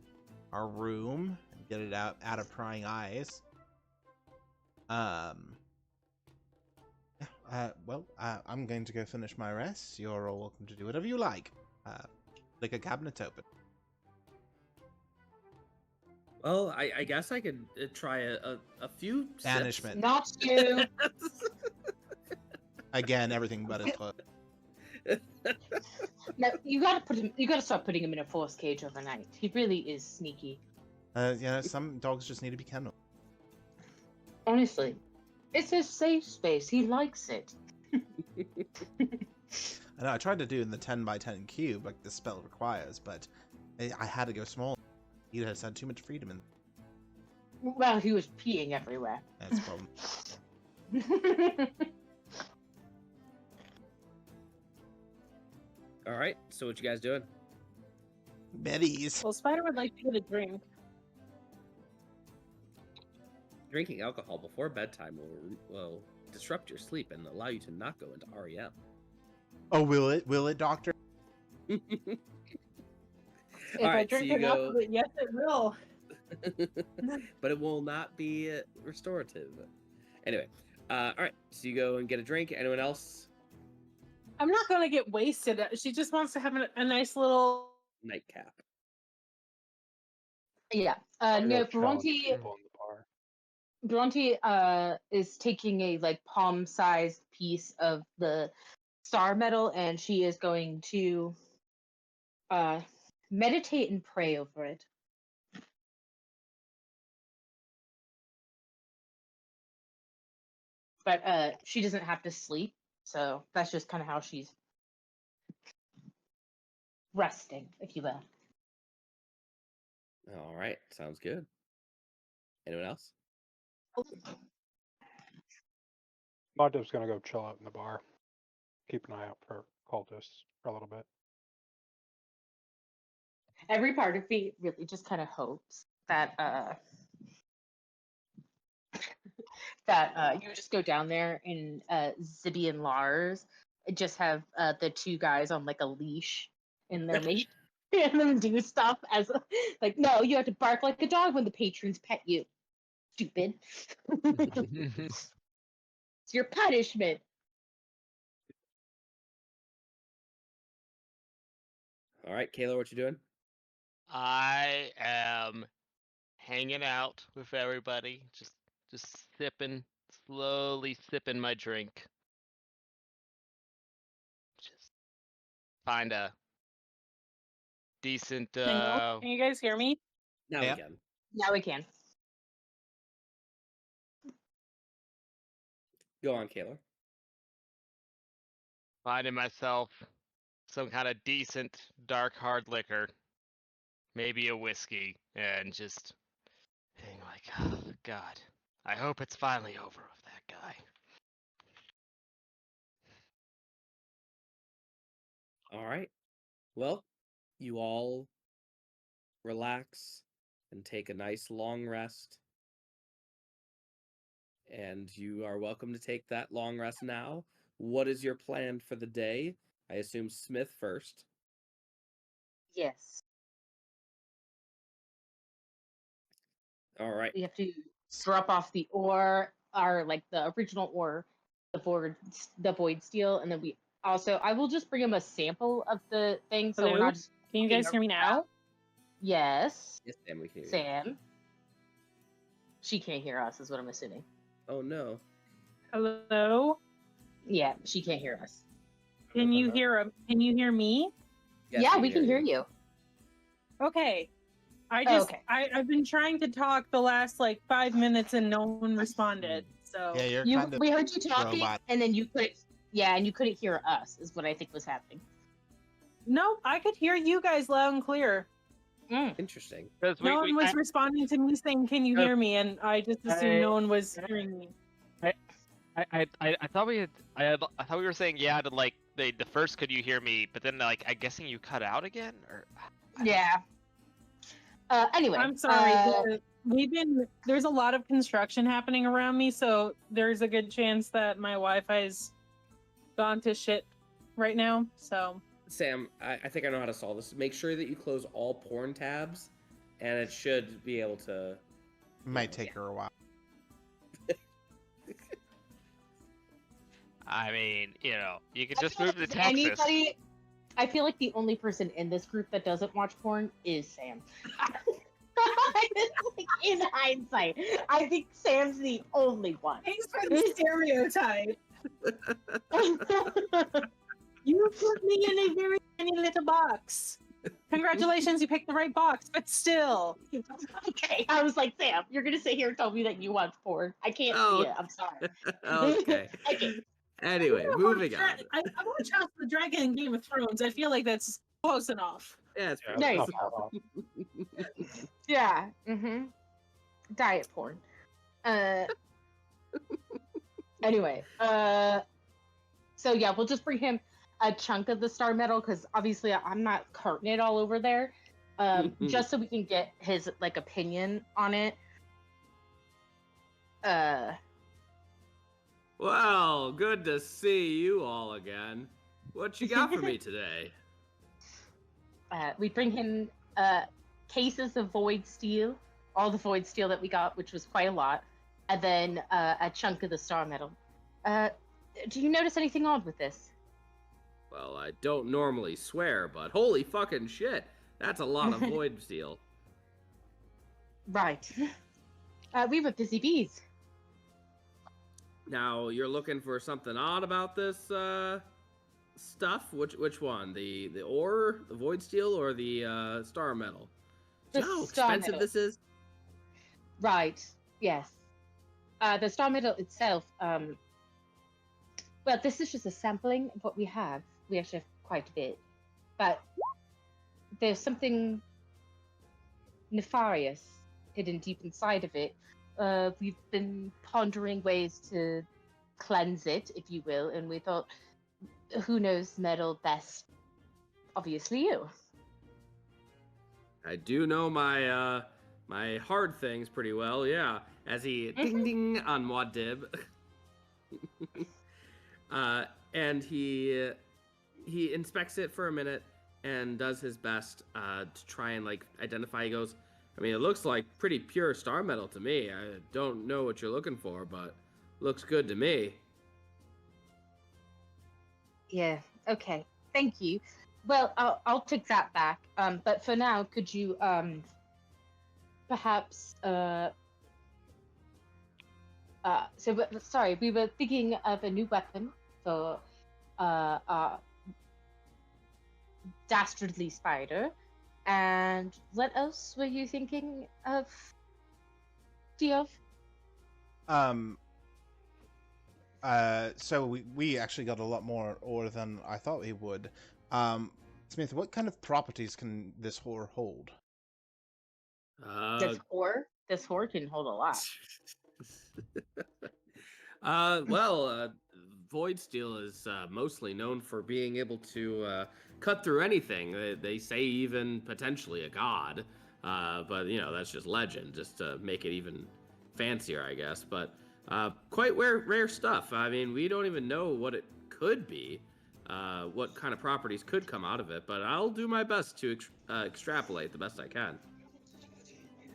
Speaker 1: room and get it out of prying eyes. I'm going to go finish my rest. You're all welcome to do whatever you like. Like a cabinet open.
Speaker 3: Well, I guess I could try a few
Speaker 1: Banishment.
Speaker 3: sips.
Speaker 4: Not you.
Speaker 1: Again, everything but his clothes.
Speaker 4: No, you gotta stop putting him in a force cage overnight. He really is sneaky.
Speaker 1: Some dogs just need to be kennelled.
Speaker 4: Honestly. It's his safe space. He likes it.
Speaker 1: I know, I tried to do in the 10x10 cube, like the spell requires, but I had to go small. He has had too much freedom in.
Speaker 4: Well, he was peeing everywhere.
Speaker 1: That's a problem.
Speaker 3: All right, so what you guys doing?
Speaker 1: Betty's.
Speaker 5: Well, Spider would like to get a drink.
Speaker 3: Drinking alcohol before bedtime will disrupt your sleep and allow you to not go into REM.
Speaker 1: Oh, will it? Will it, Doctor?
Speaker 5: If
Speaker 3: All
Speaker 5: I
Speaker 3: right, so
Speaker 5: drink
Speaker 3: you
Speaker 5: enough
Speaker 3: go,
Speaker 5: of it, yes, it will.
Speaker 3: but it will not be restorative. Anyway, all right, so you go and get a drink. Anyone else?
Speaker 5: I'm not going to get wasted. She just wants to have a nice little...
Speaker 3: Nightcap.
Speaker 4: Yeah.
Speaker 2: I
Speaker 4: No,
Speaker 2: got challenge
Speaker 4: Bhranti
Speaker 2: people in the bar.
Speaker 4: Bhranti is taking a like palm-sized piece of the star metal, and she is going to meditate and pray over it. But she doesn't have to sleep, so that's just kind of how she's resting, if you will.
Speaker 3: All right, sounds good. Anyone else?
Speaker 2: Modiv's gonna go chill out in the bar. Keep an eye out for cultists for a little bit.
Speaker 4: Every part of me really just kind of hopes that you just go down there and Zibby and Lars just have the two guys on like a leash and they're making them do stuff as like, no, you have to bark like a dog when the patrons pet you. stupid. It's your punishment.
Speaker 3: All right, Kaelor, what you doing?
Speaker 6: I am hanging out with everybody, just sipping, slowly sipping my drink. Just find a decent
Speaker 5: Hello? Can you guys hear me?
Speaker 3: Now
Speaker 1: Yeah.
Speaker 3: we can.
Speaker 4: Now we can.
Speaker 3: Go on, Kaelor.
Speaker 6: finding myself some kind of decent dark hard liquor, maybe a whiskey, and just being like, oh, God, I hope it's finally over with that guy.
Speaker 3: All right. Well, you all relax and take a nice long rest. And you are welcome to take that long rest now. What is your plan for the day? I assume Smith first.
Speaker 4: Yes.
Speaker 3: All right.
Speaker 4: We have to drop off the ore, or like the original ore, the void steel, and then we also I will just bring him a sample of the thing, so we're
Speaker 5: Hello?
Speaker 4: not just.
Speaker 5: Can you guys hear me now?
Speaker 4: Yes,
Speaker 3: Yes, Sam, we can hear you.
Speaker 4: Sam. She can't hear us, is what I'm assuming.
Speaker 3: Oh no.
Speaker 5: Hello?
Speaker 4: Yeah, she can't hear us.
Speaker 5: Can you hear me?
Speaker 3: Yes,
Speaker 4: Yeah, we can hear you.
Speaker 5: Okay.
Speaker 4: Okay.
Speaker 5: I've been trying to talk the last like 5 minutes and no one responded. So
Speaker 1: Yeah, you're kind of
Speaker 4: We heard you talking,
Speaker 1: robot.
Speaker 4: and then you couldn't. Yeah, and you couldn't hear us, is what I think was happening.
Speaker 5: no, I could hear you guys loud and clear.
Speaker 3: Interesting.
Speaker 5: No one was responding to me saying, "Can you hear me?" And I just assumed no one was hearing me.
Speaker 6: I thought I thought we were saying yeah to like the first could you hear me, but then like I'm guessing you cut out again or
Speaker 4: Yeah. Anyway,
Speaker 5: I'm sorry. There's a lot of construction happening around me, so there's a good chance that my Wi-Fi's gone to shit right now. So
Speaker 3: Sam, I think I know how to solve this. Make sure that you close all porn tabs, and it should be able to.
Speaker 1: Might take her a while.
Speaker 6: I mean, you know, you could
Speaker 4: I
Speaker 6: just
Speaker 4: feel
Speaker 6: move to
Speaker 4: like
Speaker 6: Texas.
Speaker 4: I feel like the only person in this group that doesn't watch porn is Sam. Like, in hindsight, I think Sam's the only one.
Speaker 5: thanks for the stereotype. You put me in a very tiny little box. Congratulations, you picked the right box, but still.
Speaker 4: Okay, I was like, Sam, you're gonna sit here and tell me that you watch porn. I can't see it. I'm sorry.
Speaker 3: Okay.
Speaker 4: Okay.
Speaker 3: Anyway, moving on.
Speaker 5: I watch House of the Dragon and Game of Thrones. I feel like that's close enough.
Speaker 3: Yeah, it's
Speaker 4: There you go. Yeah. Mm-hmm. Diet porn. Anyway. So yeah, we'll just bring him a chunk of the star metal because obviously I'm not carting it all over there. Just so we can get his like opinion on it.
Speaker 3: Well, good to see you all again. What you got for me today?
Speaker 4: We bring him cases of void steel, all the void steel that we got, which was quite a lot, and then a chunk of the star metal. Do you notice anything odd with this?
Speaker 3: Well, I don't normally swear, but holy fucking shit, that's a lot of void steel.
Speaker 4: Right. We were busy bees.
Speaker 3: Now, you're looking for something odd about this stuff? Which one? The ore, the void steel, or the star metal? Do you know how expensive this is?
Speaker 4: Right. Yes. The star metal itself. Well, this is just a sampling of what we have. We actually have quite a bit, but there's something nefarious hidden deep inside of it. We've been pondering ways to cleanse it, if you will, and we thought, who knows metal best? Obviously you.
Speaker 3: I do know my my hard things pretty well, yeah. As he ding ding on Muad. And he inspects it for a minute and does his best to try and like identify. He goes, I mean, it looks like pretty pure star metal to me. I don't know what you're looking for, but looks good to me.
Speaker 4: Yeah. Okay. Thank you. Well, I'll take that back. But for now, could you perhaps sorry, we were thinking of a new weapon for our dastardly spider. And what else were you thinking of, Diov?
Speaker 1: So we actually got a lot more ore than I thought we would. Smith, what kind of properties can this ore hold?
Speaker 4: This whore can hold a lot.
Speaker 3: Void Steel is mostly known for being able to cut through anything. They say even potentially a god, but that's just legend, just to make it even fancier, I guess. But quite rare stuff. I mean, we don't even know what it could be, what kind of properties could come out of it. But I'll do my best to extrapolate the best I can.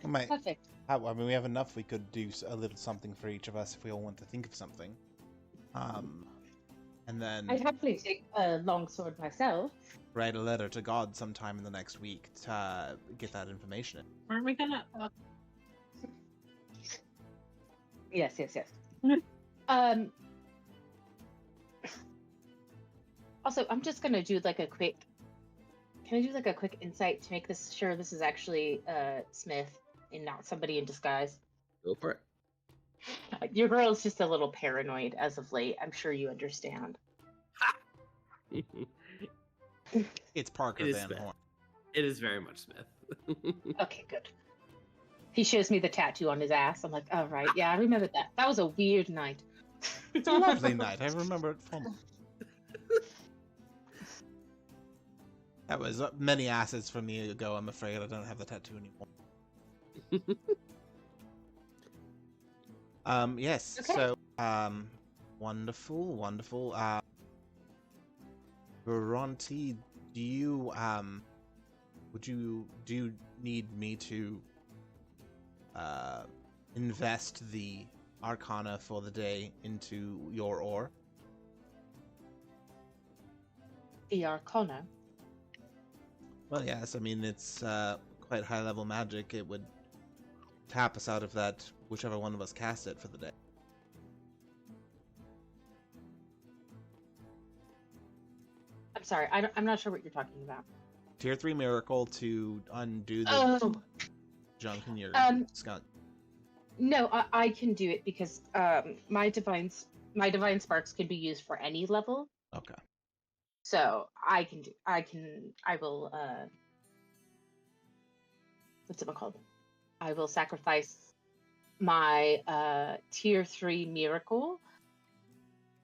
Speaker 4: Perfect.
Speaker 1: I mean, we have enough. We could do a little something for each of us if we all want to think of something. And then
Speaker 4: I'd happily take a longsword myself.
Speaker 1: write a letter to God sometime in the next week to get that information.
Speaker 5: Aren't we gonna?
Speaker 4: Yes. Also, I'm just gonna do like a quick. Can I do like a quick insight to make sure this is actually Smith and not somebody in disguise?
Speaker 3: Go for it.
Speaker 4: Your girl is just a little paranoid as of late. I'm sure you understand.
Speaker 1: It's Parker Van
Speaker 3: Smith.
Speaker 1: Horn.
Speaker 3: It is very much Smith.
Speaker 4: Okay, good. He shows me the tattoo on his ass. I'm like, oh, right. Yeah, I remember that. That was a weird night.
Speaker 1: It's a lovely night. I remember it fondly. That was many asses from me ago. I'm afraid I don't have the tattoo anymore. Yes.
Speaker 4: Okay.
Speaker 1: So, wonderful. Bhranti, do you need me to invest the Arcana for the day into your ore?
Speaker 4: The Arcana.
Speaker 1: Well, yes. I mean, it's quite high-level magic. It would tap us out of that, whichever one of us cast it for the day.
Speaker 4: I'm sorry. I'm not sure what you're talking about.
Speaker 1: Tier 3 miracle to undo the junk in your skunk.
Speaker 4: No, I can do it because my divine sparks can be used for any level.
Speaker 1: Okay.
Speaker 4: So I will what's it called? I will sacrifice my tier 3 miracle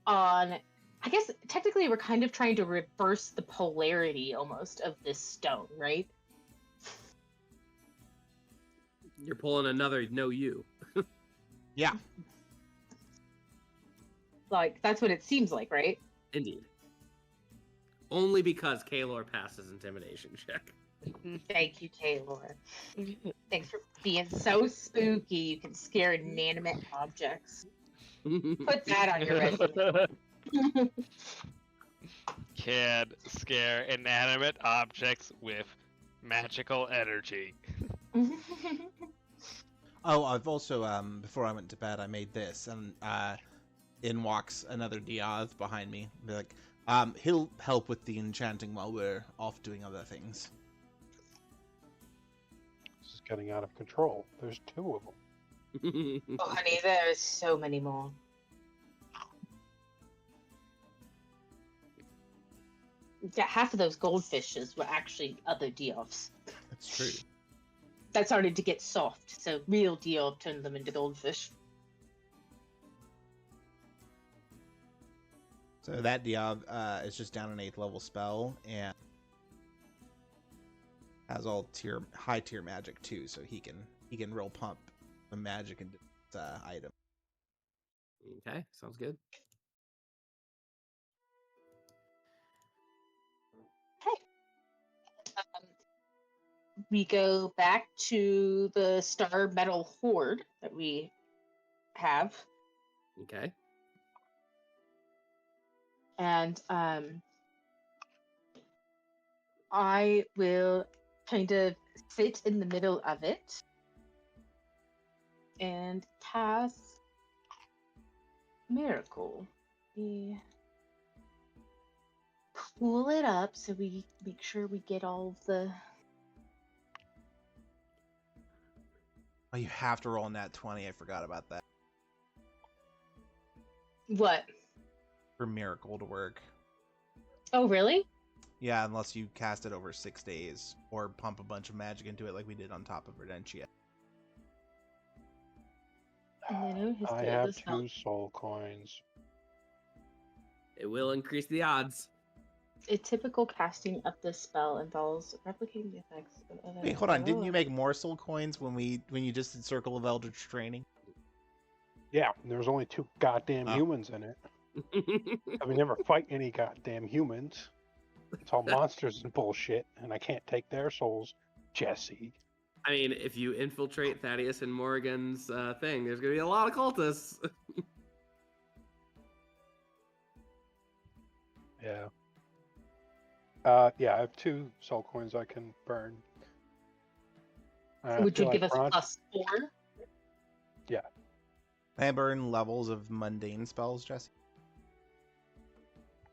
Speaker 4: on, I guess technically we're kind of trying to reverse the polarity almost of this stone, right?
Speaker 3: You're pulling another no you.
Speaker 1: Yeah.
Speaker 4: Like, that's what it seems like, right?
Speaker 3: Indeed. Only because Kaelor passes intimidation check.
Speaker 4: Thank you, Kaelor. Thanks for being so spooky. You can scare inanimate objects. Put that on your resume.
Speaker 6: Can scare inanimate objects with magical energy.
Speaker 1: Oh, I've also before I went to bed, I made this, and in walks another Diov behind me. Be like, he'll help with the enchanting while we're off doing other things.
Speaker 2: This is getting out of control. There's 2 of them.
Speaker 4: Oh, honey, there's so many more. Yeah, half of those goldfishes were actually other Diovs.
Speaker 1: That's true.
Speaker 4: That started to get soft, so real Diov turned them into goldfish.
Speaker 1: So that Diov is just down an 8th level spell and has all high tier magic too, so he can roll pump the magic into item.
Speaker 3: Okay, sounds good.
Speaker 4: we go back to the star metal hoard that we have,
Speaker 3: Okay.
Speaker 4: and I will kind of sit in the middle of it and cast Miracle. We pull it up so we make sure we get all of the.
Speaker 1: Oh, you have to roll in that 20. I forgot about that.
Speaker 4: What?
Speaker 1: For Miracle to work.
Speaker 4: Oh, really?
Speaker 1: Yeah, unless you cast it over 6 days or pump a bunch of magic into it like we did on top of Redentia.
Speaker 2: I have 2 soul coins.
Speaker 3: It will increase the odds.
Speaker 4: A typical casting of this spell involves replicating the effects of other.
Speaker 1: Wait, hold on. Didn't you make more soul coins when you just did Circle of Eldritch Training?
Speaker 2: Yeah, there's only 2 goddamn humans in it. I would never fight any goddamn humans. It's all monsters and bullshit, and I can't take their souls, Jesse.
Speaker 3: I mean, if you infiltrate Thaddeus and Morrigan's thing, there's gonna be a lot of cultists.
Speaker 2: Yeah. Yeah, I have 2 soul coins I can burn.
Speaker 4: Would you give us +4?
Speaker 2: Yeah.
Speaker 1: Can I burn levels of mundane spells, Jesse?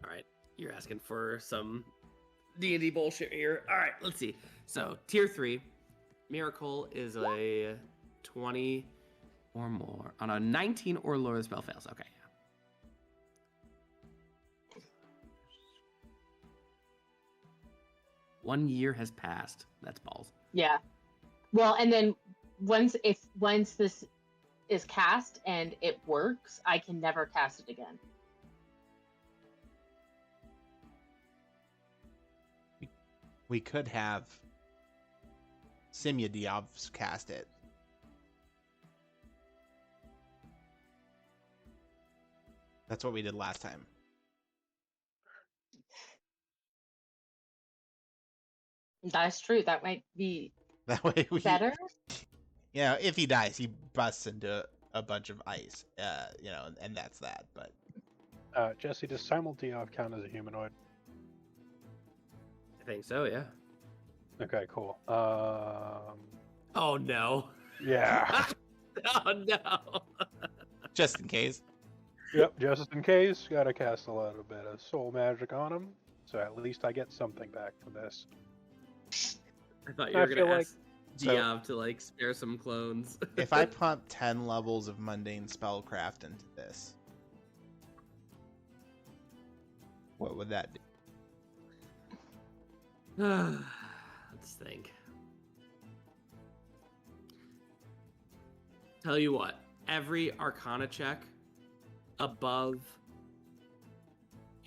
Speaker 3: All right, you're asking for some D&D bullshit here. All right, let's see. So, tier 3, Miracle is a 20 or more. On a 19 or lower, the spell fails. Okay. 1 year has passed. That's balls.
Speaker 4: Yeah. Well, and then once this is cast and it works, I can never cast it again.
Speaker 1: We could have Simya Diov cast it. That's what we did last time.
Speaker 4: That's true. That might be
Speaker 1: That way we
Speaker 4: better.
Speaker 1: Yeah, if he dies, he busts into a bunch of ice. And that's that. But
Speaker 2: Jesse, does Diov count as a humanoid?
Speaker 3: I think so, yeah.
Speaker 2: Okay, cool.
Speaker 3: Oh, no.
Speaker 2: Yeah.
Speaker 3: Oh, no.
Speaker 1: just in case.
Speaker 2: Yep, just in case, gotta cast a little bit of soul magic on him, so at least I get something back from this.
Speaker 3: I thought you were going to ask
Speaker 1: So-
Speaker 3: Diov to, spare some clones.
Speaker 1: If I pump 10 levels of mundane spellcraft into this, what would that do?
Speaker 3: Let's think. Tell you what, every Arcana check above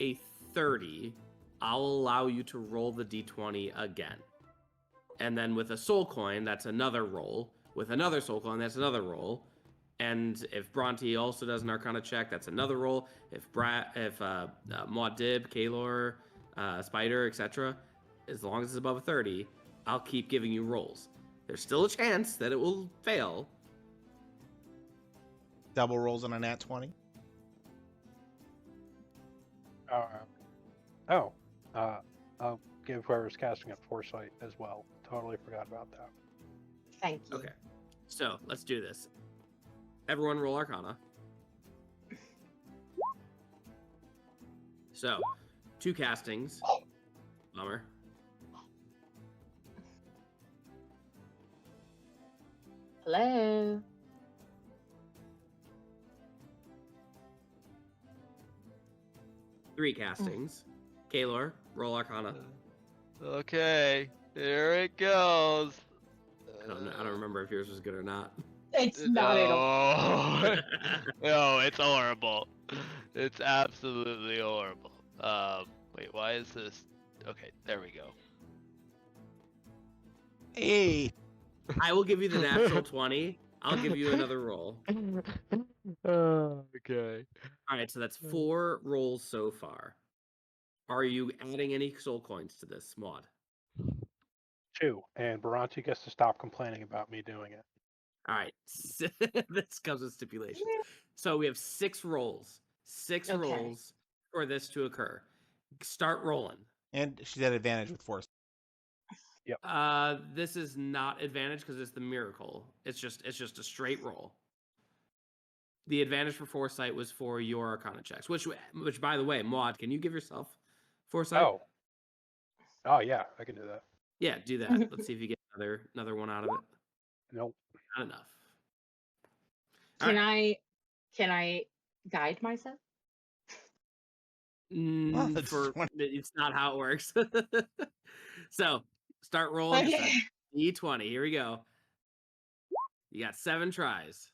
Speaker 3: a 30, I'll allow you to roll the d20 again. And then with a soul coin, that's another roll. With another soul coin, that's another roll. And if Bhranti also does an Arcana check, that's another roll. If Muad, Kaelor, Spider, etc., as long as it's above a 30, I'll keep giving you rolls. There's still a chance that it will fail.
Speaker 1: Double rolls on a nat 20?
Speaker 2: I'll give whoever's casting it foresight as well. Totally forgot about that.
Speaker 4: Thank you.
Speaker 3: Okay, so let's do this. Everyone roll Arcana. So, 2 castings. Bummer.
Speaker 4: Hello.
Speaker 3: Three castings. Kaelor, roll Arcana.
Speaker 6: Okay, here it goes.
Speaker 3: I don't remember if yours was good or not.
Speaker 4: It's not at all.
Speaker 6: No. No, it's horrible. It's absolutely horrible. Wait, why is this? Okay, there we go.
Speaker 1: Hey!
Speaker 3: I will give you the natural 20. I'll give you another roll.
Speaker 6: Okay.
Speaker 3: All right, so that's 4 rolls so far. Are you adding any soul coins to this, Muad?
Speaker 2: 2, and Bhranti gets to stop complaining about me doing it.
Speaker 3: All right. This comes with stipulations. So we have 6 rolls. 6
Speaker 4: Okay.
Speaker 3: rolls for this to occur. Start rolling.
Speaker 1: And she's at advantage with force.
Speaker 3: This is not advantage because it's the miracle. It's just a straight roll. The advantage for foresight was for your Arcana checks, which by the way, Muad, can you give yourself foresight?
Speaker 2: Oh yeah, I can do that.
Speaker 3: Yeah, do that. Let's see if you get another one out of it.
Speaker 2: Nope.
Speaker 3: Not enough.
Speaker 4: Can I guide myself?
Speaker 3: It's not how it works. So start rolling.
Speaker 4: Okay.
Speaker 3: D20. Here we go. You got 7 tries.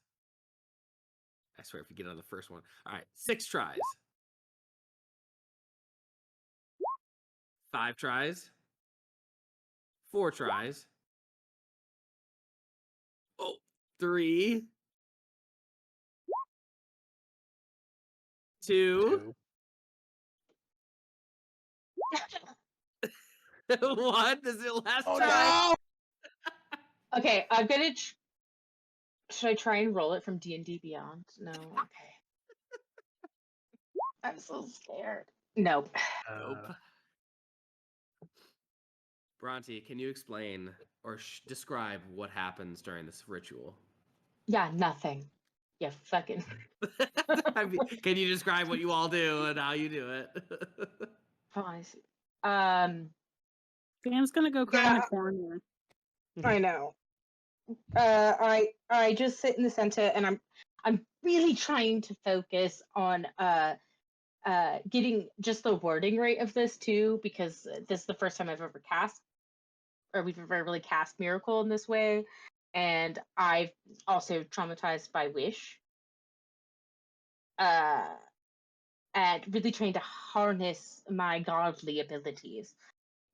Speaker 3: I swear if you get on the first one. All right, 6 tries. 5 tries. 4 tries. Oh, 3. 2. 1. This is the last try.
Speaker 1: No!
Speaker 4: Okay, I'm gonna. Should I try and roll it from D&D Beyond? No. Okay. I'm so scared. Nope.
Speaker 3: Nope. Bhranti, can you explain or describe what happens during this ritual?
Speaker 4: Yeah, nothing. Yeah, fucking.
Speaker 3: Can you describe what you all do and how you do it?
Speaker 5: Sam's gonna go cry in the corner.
Speaker 4: I know. I just sit in the center, and I'm really trying to focus on getting just the wording right of this too, because this is the first time I've ever we've ever really cast Miracle in this way, and I've also traumatized by Wish. And really trying to harness my godly abilities.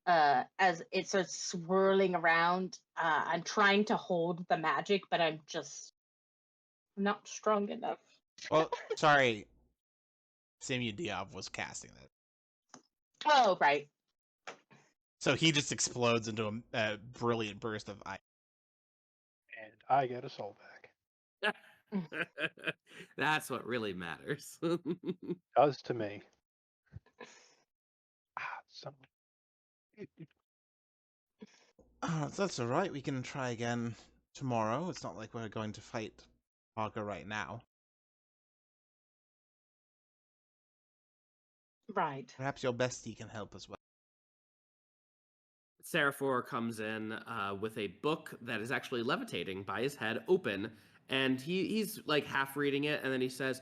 Speaker 4: As it starts swirling around, I'm trying to hold the magic, but I'm just not strong enough.
Speaker 1: Well, sorry. Simu Diov was casting that.
Speaker 4: Oh, right.
Speaker 1: So he just explodes into a brilliant burst of ice.
Speaker 2: And I get a soul back.
Speaker 3: That's what really matters.
Speaker 2: Does to me.
Speaker 1: That's all right. We can try again tomorrow. It's not like we're going to fight Parker right now.
Speaker 4: Right.
Speaker 1: Perhaps your bestie can help as well.
Speaker 3: Seraphor comes in with a book that is actually levitating by his head open, and he's like half reading it, and then he says,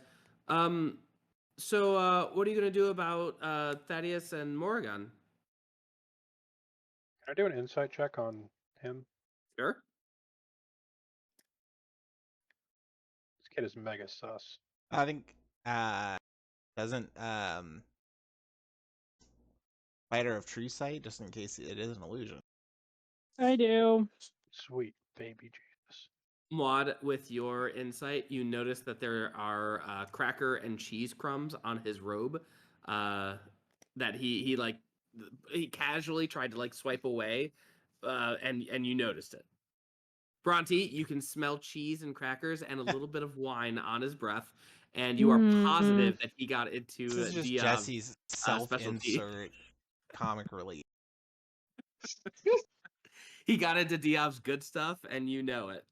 Speaker 3: so what are you going to do about Thaddeus and Morrigan?
Speaker 2: Can I do an insight check on him?
Speaker 3: Sure.
Speaker 2: This kid is mega sus.
Speaker 1: I think doesn't Fighter of True Sight, just in case it is an illusion.
Speaker 5: I do.
Speaker 2: Sweet baby Jesus.
Speaker 3: Muad, with your insight, you notice that there are cracker and cheese crumbs on his robe that he casually tried to like swipe away, and you noticed it. Bhranti, you can smell cheese and crackers and a little bit of wine on his breath, and you are positive that he got into
Speaker 1: This is just
Speaker 3: the
Speaker 1: Jesse's
Speaker 3: specialty.
Speaker 1: self-insert comic relief.
Speaker 3: He got into Diov's good stuff, and you know it.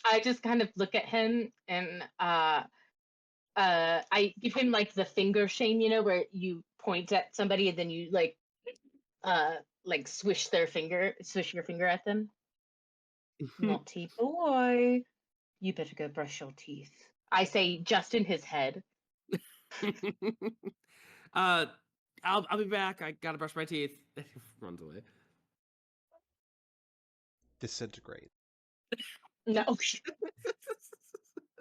Speaker 4: I just kind of look at him, and I give him like the finger shame, where you point at somebody and then you like swish your finger at them. Naughty boy, you better go brush your teeth. I say just in his head.
Speaker 3: I'll be back. I gotta brush my teeth. Runs away.
Speaker 1: Disintegrate.
Speaker 4: No.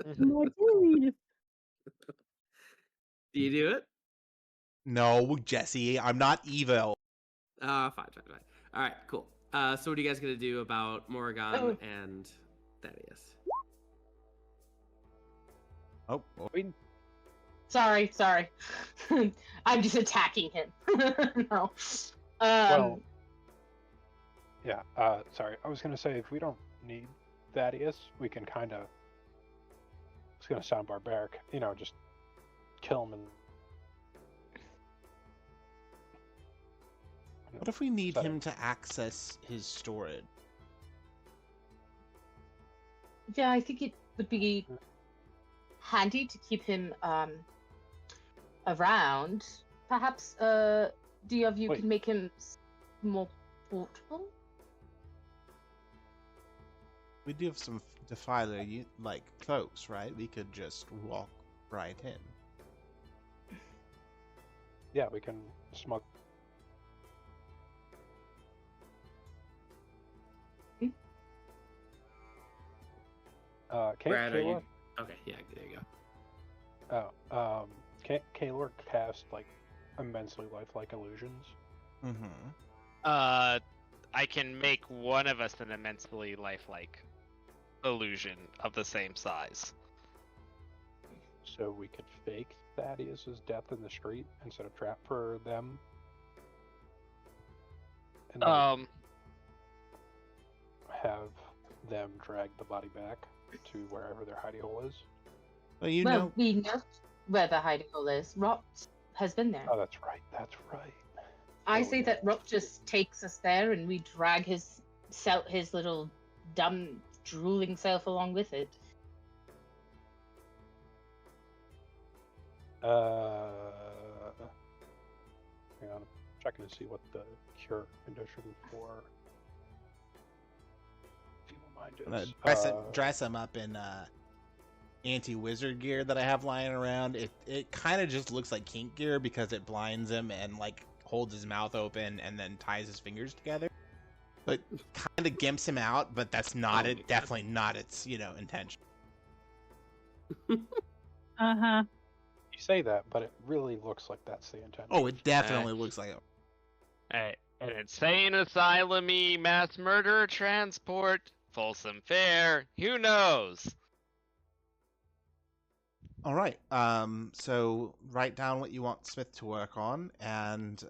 Speaker 5: My dude.
Speaker 3: Do you do it?
Speaker 1: No, Jesse, I'm not evil.
Speaker 3: Fine. All right, cool. So what are you guys gonna do about Morrigan and Thaddeus?
Speaker 1: Oh.
Speaker 4: Sorry. I'm just attacking him. No.
Speaker 2: Well, Yeah. Sorry. I was gonna say if we don't need Thaddeus, we can kind of. It's gonna sound barbaric, just kill him and.
Speaker 1: What if we need
Speaker 2: Sorry.
Speaker 1: him to access his storage?
Speaker 4: Yeah, I think it would be handy to keep him around. Perhaps Diov, you
Speaker 2: Wait.
Speaker 4: can make him more portable.
Speaker 1: We do have some defiler like cloaks, right? We could just walk right in.
Speaker 2: Yeah, we can smuggle.
Speaker 3: Brad, are you?
Speaker 2: Kaelor.
Speaker 3: Okay, yeah, there you go.
Speaker 2: Oh, Kaelor cast like immensely lifelike illusions.
Speaker 1: Mm-hmm.
Speaker 6: I can make one of us an immensely lifelike illusion of the same size.
Speaker 2: So we could fake Thaddeus's death in the street and set a trap for them. And then have them drag the body back to wherever their hidey hole is.
Speaker 1: Well,
Speaker 4: We know where the hiding hole is. Rot has been there.
Speaker 2: Oh, that's right. That's right.
Speaker 4: I
Speaker 2: Oh,
Speaker 4: say
Speaker 2: yeah.
Speaker 4: that Rot just takes us there, and we drag his little dumb drooling self along with it.
Speaker 2: Hang on, I'm checking to see what the cure condition for feeble mind is.
Speaker 1: dress him up in anti-wizard gear that I have lying around. It kind of just looks like kink gear because it blinds him and like holds his mouth open and then ties his fingers together. But kind of gimps him out, but that's not it. Definitely not its intention.
Speaker 5: Uh-huh.
Speaker 2: You say that, but it really looks like that's the intention.
Speaker 1: Oh, it definitely looks like it.
Speaker 6: Hey, an insane asylum-y mass murderer transport, Folsom Fair, who knows?
Speaker 1: All right. So write down what you want Smith to work on, and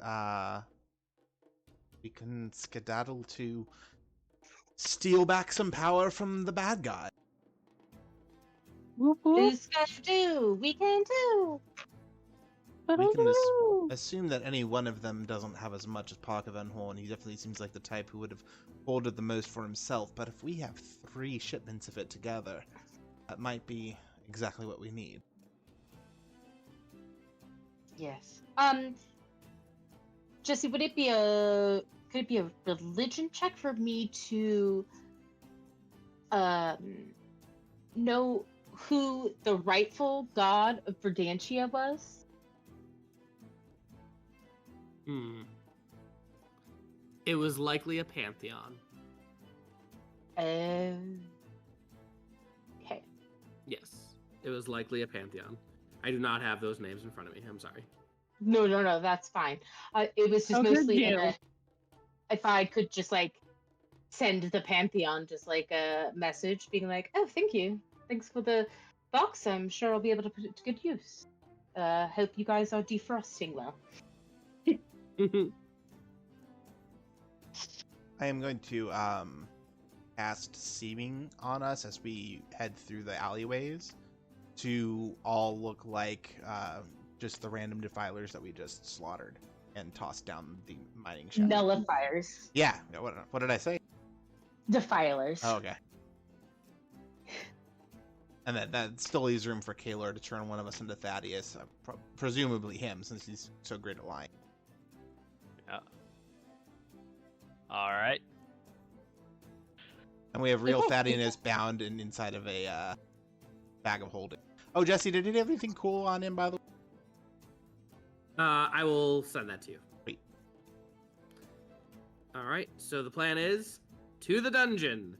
Speaker 1: we can skedaddle to steal back some power from the bad guy.
Speaker 5: Whoop, whoop.
Speaker 4: Who's gonna do? We can do.
Speaker 1: We can
Speaker 5: Ba-da-doo.
Speaker 1: assume that any one of them doesn't have as much as Parker Van Horn. He definitely seems like the type who would have hoarded the most for himself. But if we have 3 shipments of it together, that might be exactly what we need.
Speaker 4: Yes. Jesse, could it be a religion check for me to know who the rightful god of Bhranti was?
Speaker 3: It was likely a pantheon.
Speaker 4: Okay.
Speaker 3: Yes, it was likely a pantheon. I do not have those names in front of me. I'm sorry.
Speaker 4: No, that's fine. It was just
Speaker 5: Oh, good
Speaker 4: mostly
Speaker 5: deal.
Speaker 4: if I could just like send the pantheon just like a message being like, "Oh, thank you, thanks for the box. I'm sure I'll be able to put it to good use. Hope you guys are defrosting well."
Speaker 1: I am going to cast Seeming on us as we head through the alleyways to all look like just the random defilers that we just slaughtered and tossed down the mining shaft.
Speaker 4: Nullifiers,
Speaker 1: Yeah. What did I say?
Speaker 4: defilers.
Speaker 1: Oh, okay. And that still leaves room for Kaelor to turn one of us into Thaddeus, presumably him, since he's so great at lying.
Speaker 6: All right.
Speaker 1: And we have real Thaddeus bound and inside of a bag of holding. Oh, Jesse, did he have anything cool on him, by the way?
Speaker 3: I will send that to you.
Speaker 1: Wait.
Speaker 3: All right. So the plan is to the dungeon.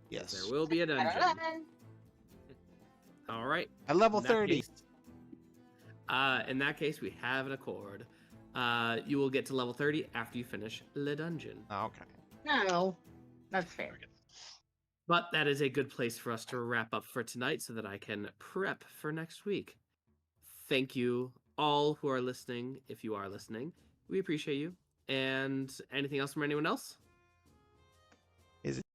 Speaker 1: Yes.
Speaker 3: There will be a dungeon. All right.
Speaker 1: At level
Speaker 3: In that
Speaker 1: 30.
Speaker 3: case- in that case, we have an accord. You will get to level 30 after you finish the dungeon.
Speaker 1: Oh, okay.
Speaker 4: No, that's fair.
Speaker 3: But that is a good place for us to wrap up for tonight so that I can prep for next week. Thank you all who are listening. If you are listening, we appreciate you. And anything else from anyone else?
Speaker 1: Is